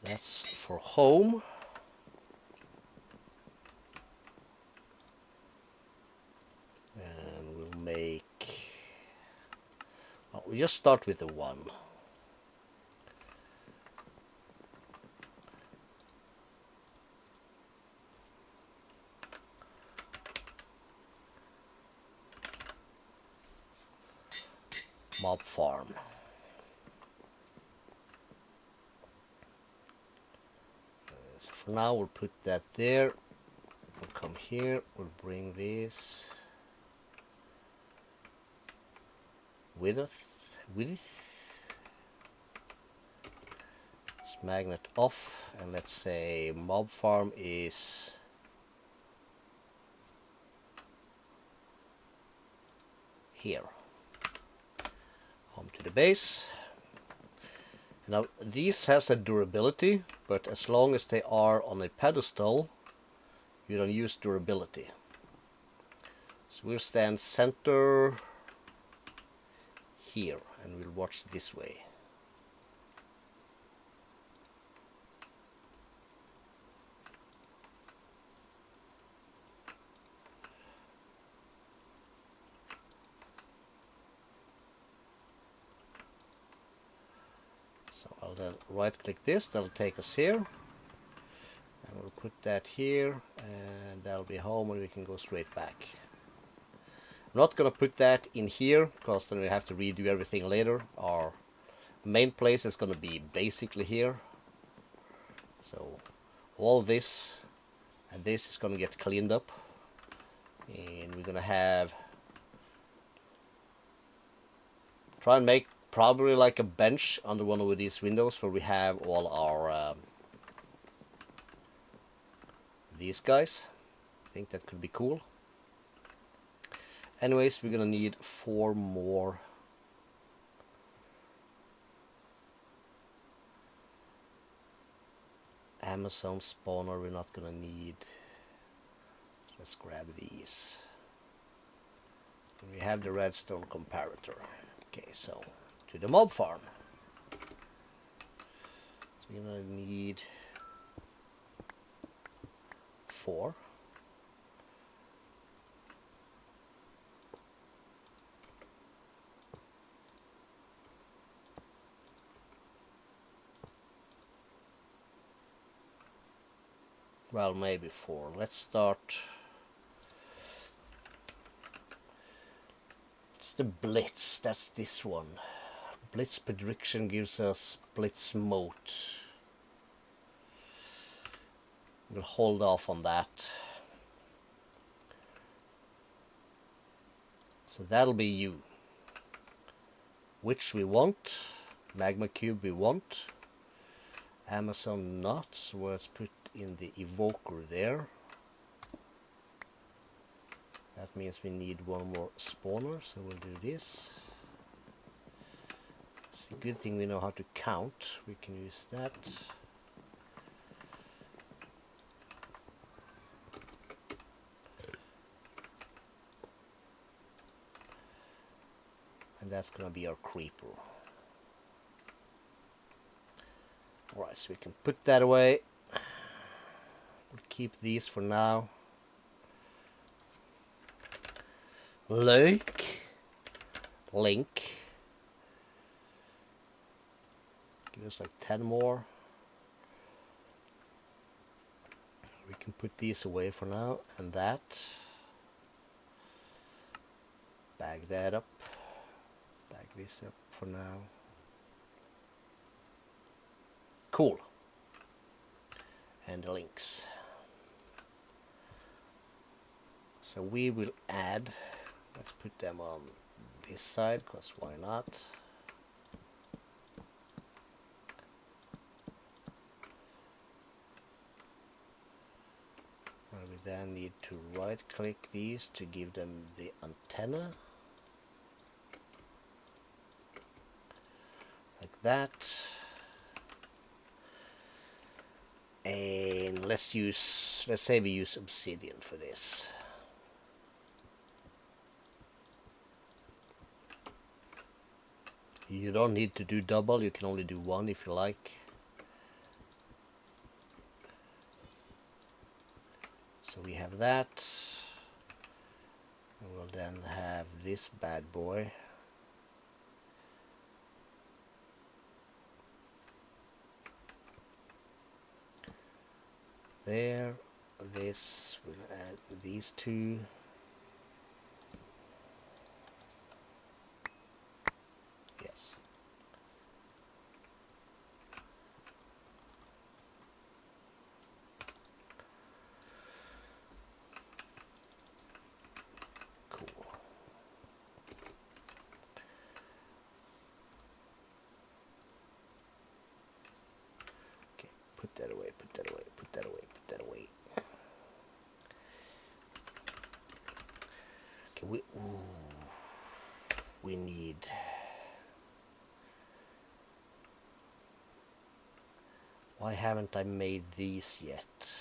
That's for home. And we'll make... Well, we just start with the 1. Mob farm. So for now we'll put that there. We'll come here, we'll bring this width. This magnet off, and let's say mob farm is here. Home to the base. Now these has a durability, but as long as they are on a pedestal, you don't use durability. So we'll stand center here, and we'll watch this way. So I'll then right click this, that'll take us here. And we'll put that here, and that'll be home, and we can go straight back. I'm not gonna put that in here, because then we have to redo everything later. Our main place is gonna be basically here. So all this and this is gonna get cleaned up, and we're gonna have try and make probably like a bench under one of these windows where we have all our these guys. I think that could be cool. Anyways, we're gonna need 4 more Amazon spawner. We're not gonna need. Let's grab these. And we have the redstone comparator. Okay, so to the mob farm. So we're gonna need 4. Well, maybe 4. Let's start. It's the Blitz. That's this one. Blitz prediction gives us Blitz moat. We'll hold off on that. So that'll be you. Which we want. Magma cube we want. Amazon not. So let's put in the evoker there. That means we need 1 more spawner, so we'll do this. It's a good thing we know how to count. We can use that. And that's gonna be our creeper. Alright, so we can put that away. We'll keep these for now. Link. Give us like 10 more. We can put these away for now, and that. Bag that up. Bag this up for now. Cool. And the links. So we will add, let's put them on this side, because why not? And we then need to right click these to give them the antenna. Like that. And let's say we use obsidian for this. You don't need to do double, you can only do 1 if you like. So we have that. And we'll then have this bad boy. There, this, we'll add these 2. Yes. Cool. Okay, put that away, put that away, put that away, put that away. Okay, we need. Why haven't I made these yet?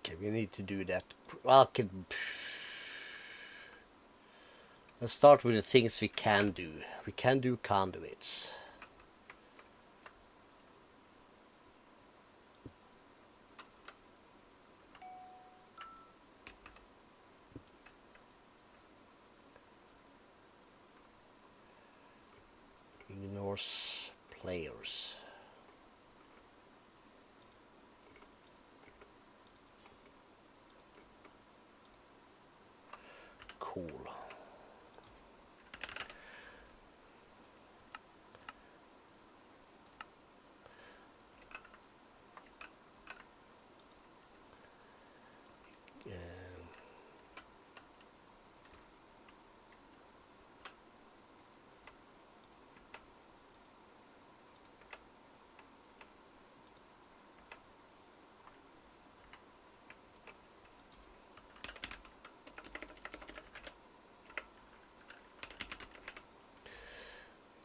Okay, we need to do that. Well, let's start with the things we can do. We can do conduits. Ignores players. Cool.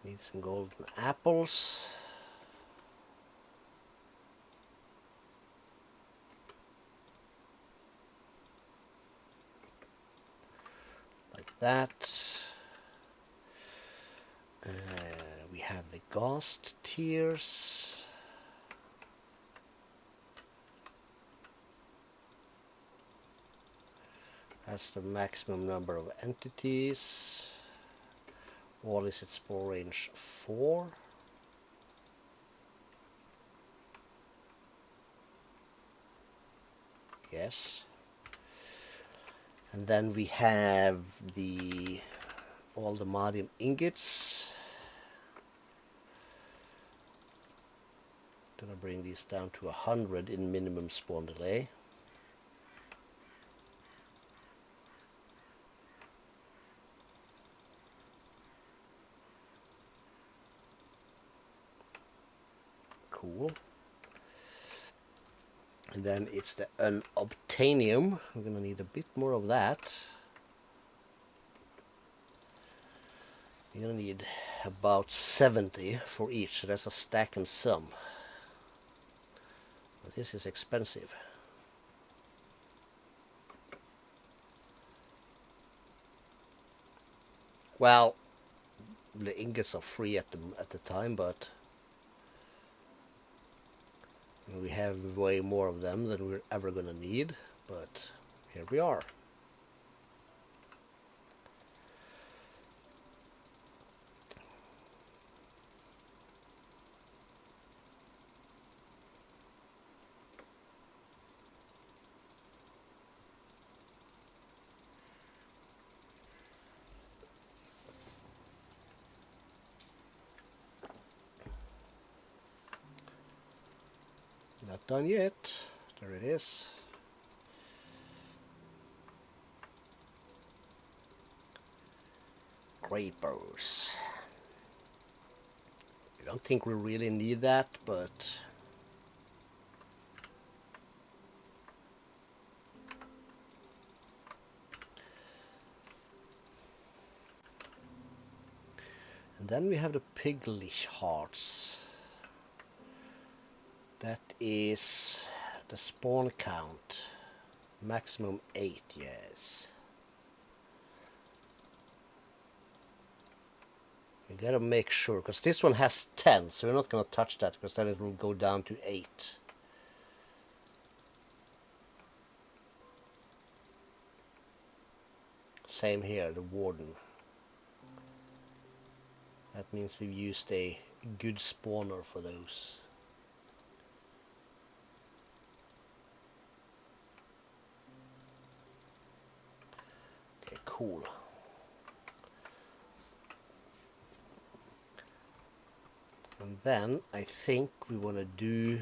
Need some golden apples. Like that. We have the ghost tears. That's the maximum number of entities. What is its spore range? 4. Yes. And then we have all the Madium ingots. Gonna bring these down to 100 in minimum spawn delay. Cool. And then it's the unobtainium. I'm gonna need a bit more of that. You're gonna need about 70 for each, so that's a stack and some. But this is expensive. Well, the ingots are free at the time, but we have way more of them than we're ever gonna need. But here we are. Not done yet. There it is. Grapers. I don't think we really need that, but and then we have the piglich hearts. That is the spawn count. Maximum 8, yes. We gotta make sure, because this one has 10, so we're not gonna touch that, because then it will go down to 8. Same here, the warden. That means we've used a good spawner for those. Okay, cool. And then I think we want to do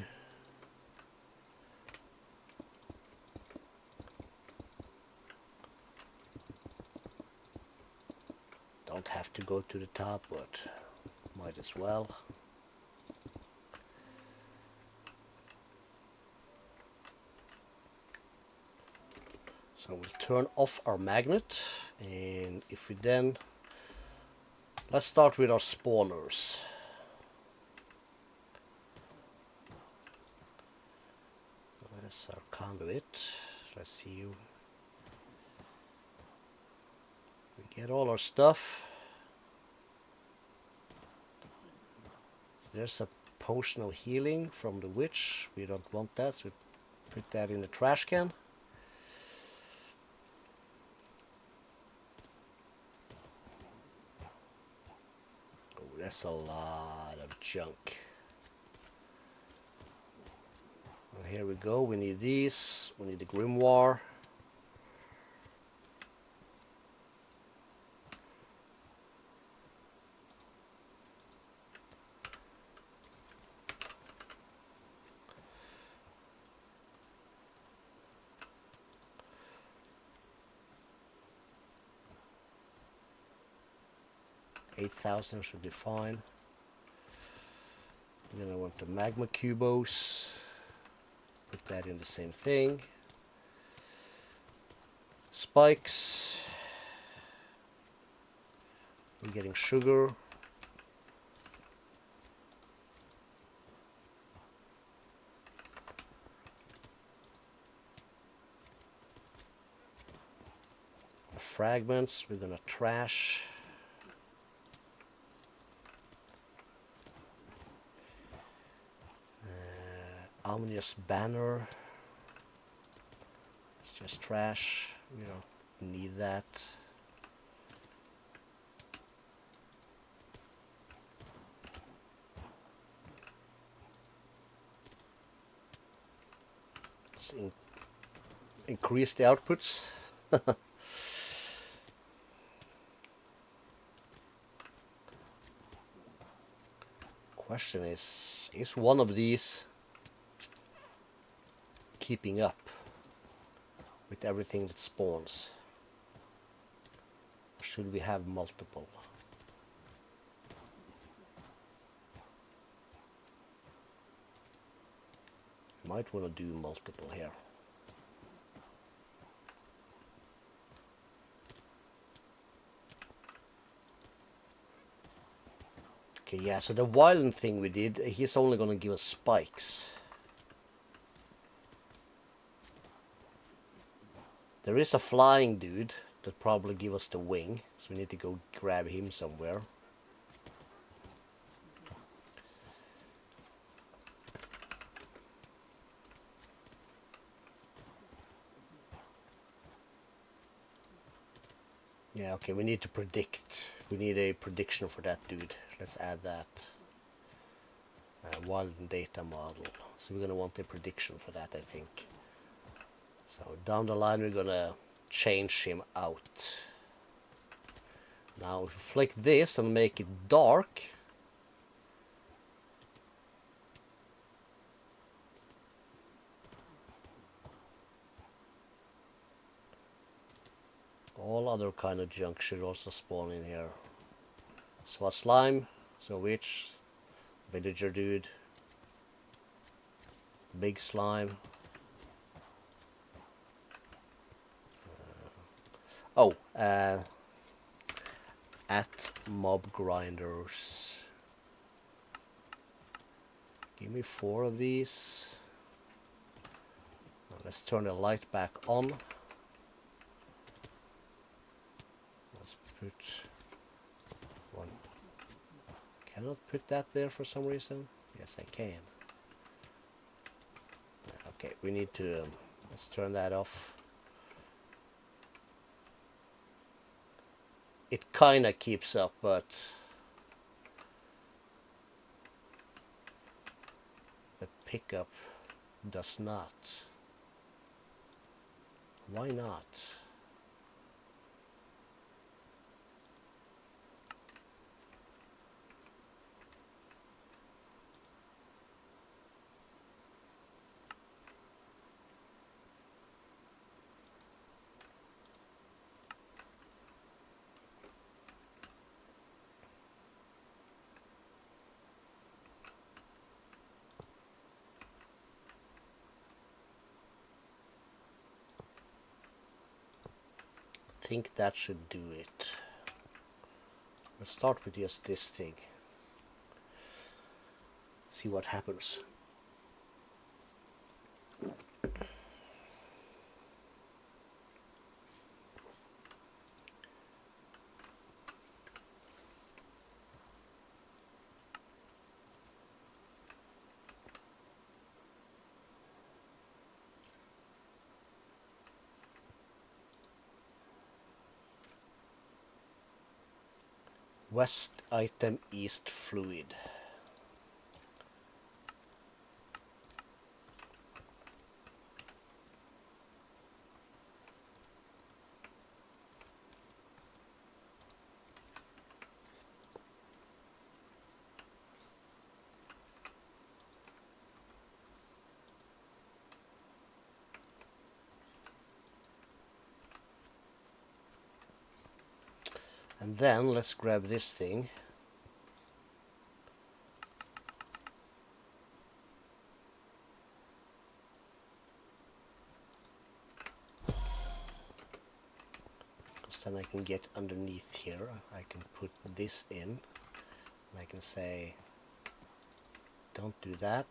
don't have to go to the top, but might as well. So we'll turn off our magnet, and if we then let's start with our spawners. That's our conduit. Let's see. We get all our stuff. So there's a potion of healing from the witch. We don't want that, so we put that in the trash can. Oh, that's a lot of junk. Well, here we go. We need these. We need the grimoire. $8,000 should be fine. And then I want the magma cubos. Put that in the same thing. Spikes. We're getting sugar. fragments we're gonna trash. Ominous banner. It's just trash. We don't need that. Let's increase the outputs. Question is one of these keeping up with everything that spawns? Or should we have multiple? Might want to do multiple here. Okay, yeah, so the violent thing we did, he's only going to give us spikes. There is a flying dude that probably give us the wing, so we need to go grab him somewhere. Yeah, okay, we need to predict. We need a prediction for that dude. Let's add that. Wild data model. So we're going to want a prediction for that, I think. So down the line we're going to change him out. Now if we flick this and make it dark, all other kind of junk should also spawn in here. So a slime, so witch, villager dude, big slime. At mob grinders. Give me 4 of these. Now let's turn the light back on. Let's put one. Cannot put that there for some reason. Yes, I can. Okay, we need to let's turn that off. It kinda keeps up, but the pickup does not. Why not? I think that should do it. Let's start with just this thing. See what happens. West item, east fluid. And then let's grab this thing. Because then I can get underneath here. I can put this in. And I can say, don't do that.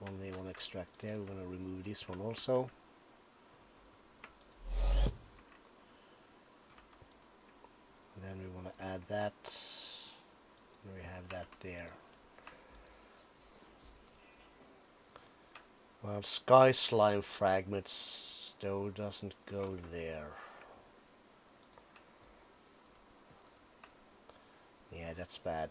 Only one extract there. We're going to remove this one also. then we want to add that. We have that there. Well, sky slime fragments though doesn't go there. Yeah, that's bad.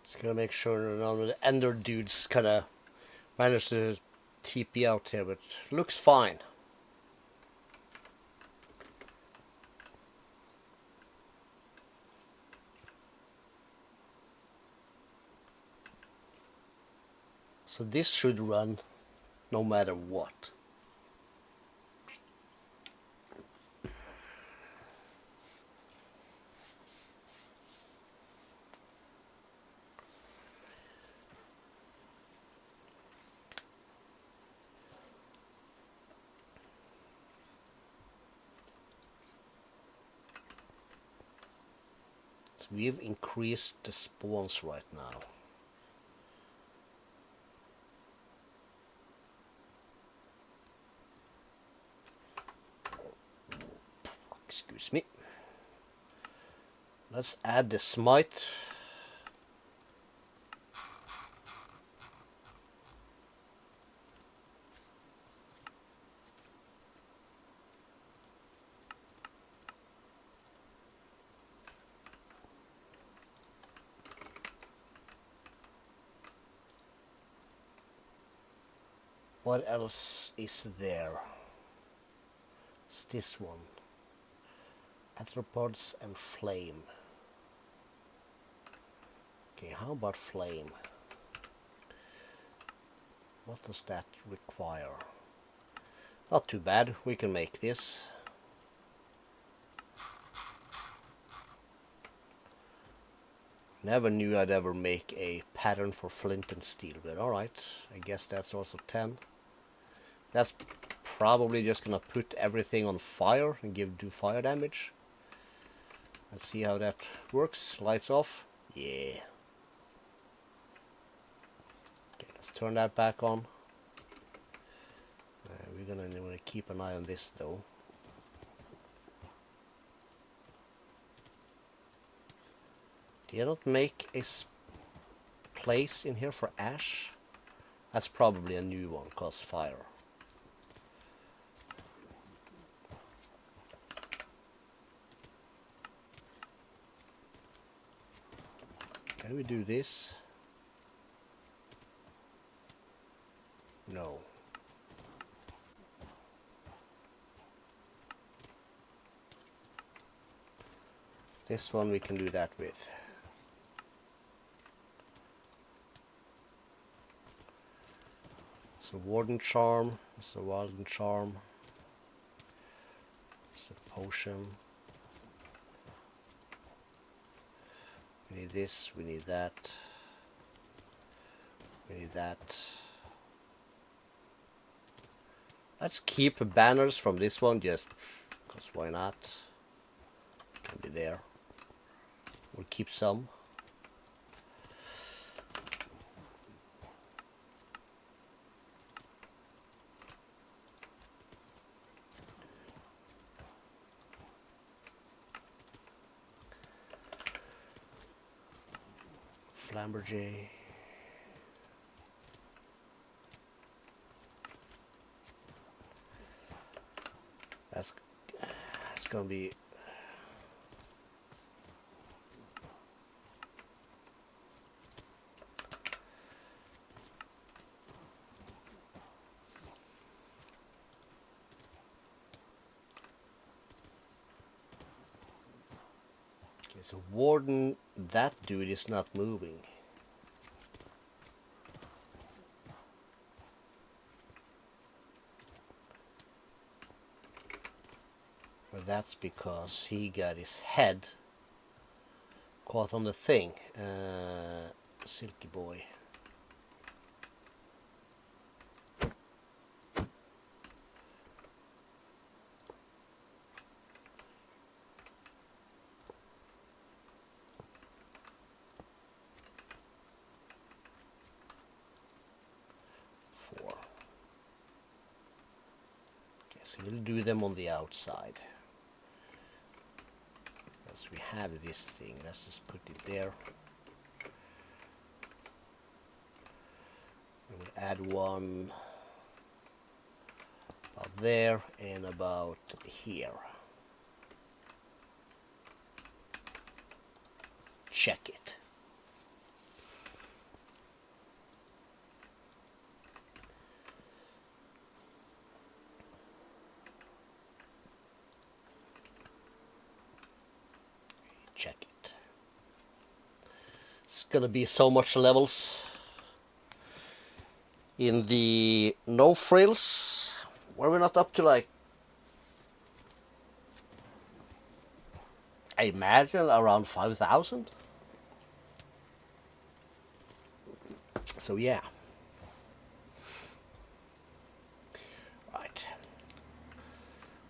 Just gonna make sure none of the ender dudes kind of manage to TP out here, but looks fine. So this should run no matter what. So we've increased the spawns right now. Excuse me. Let's add the smite. What else is there? It's this one. Arthropods and flame. Okay, how about flame? What does that require? Not too bad, we can make this. Never knew I'd ever make a pattern for flint and steel, but alright, I guess that's also 10. That's probably just gonna put everything on fire and do fire damage. Let's see how that works. Lights off. Yeah. Okay, let's turn that back on. We're gonna want to keep an eye on this though. Did I not make a place in here for ash? That's probably a new one, cause fire. Can we do this? No. This one we can do that with. So Warden Charm, it's a Walden Charm. It's a potion. We need this, we need that. We need that. Let's keep banners from this one, just because why not? Can be there. We'll keep some. Flamberjay. that's gonna be. Okay, so Warden, that dude is not moving. Well, that's because he got his head caught on the thing. Silky boy. Four. Okay, so we'll do them on the outside. Because we have this thing, let's just put it there. We'll add one about there and about here. Check it. Check it. It's gonna be so much levels. In the no frills, were we not up to like, I imagine around 5,000? So yeah. Right.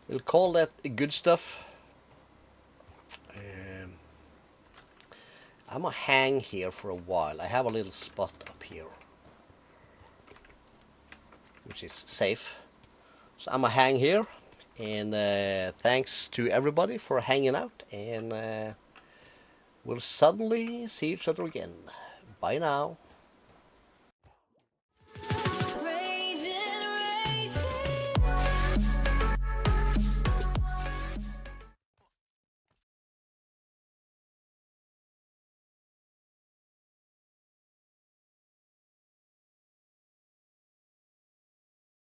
We'll call that good stuff. I'm gonna hang here for a while. I have a little spot up here, which is safe. So I'm gonna hang here, and thanks to everybody for hanging out, and we'll suddenly see each other again. Bye now.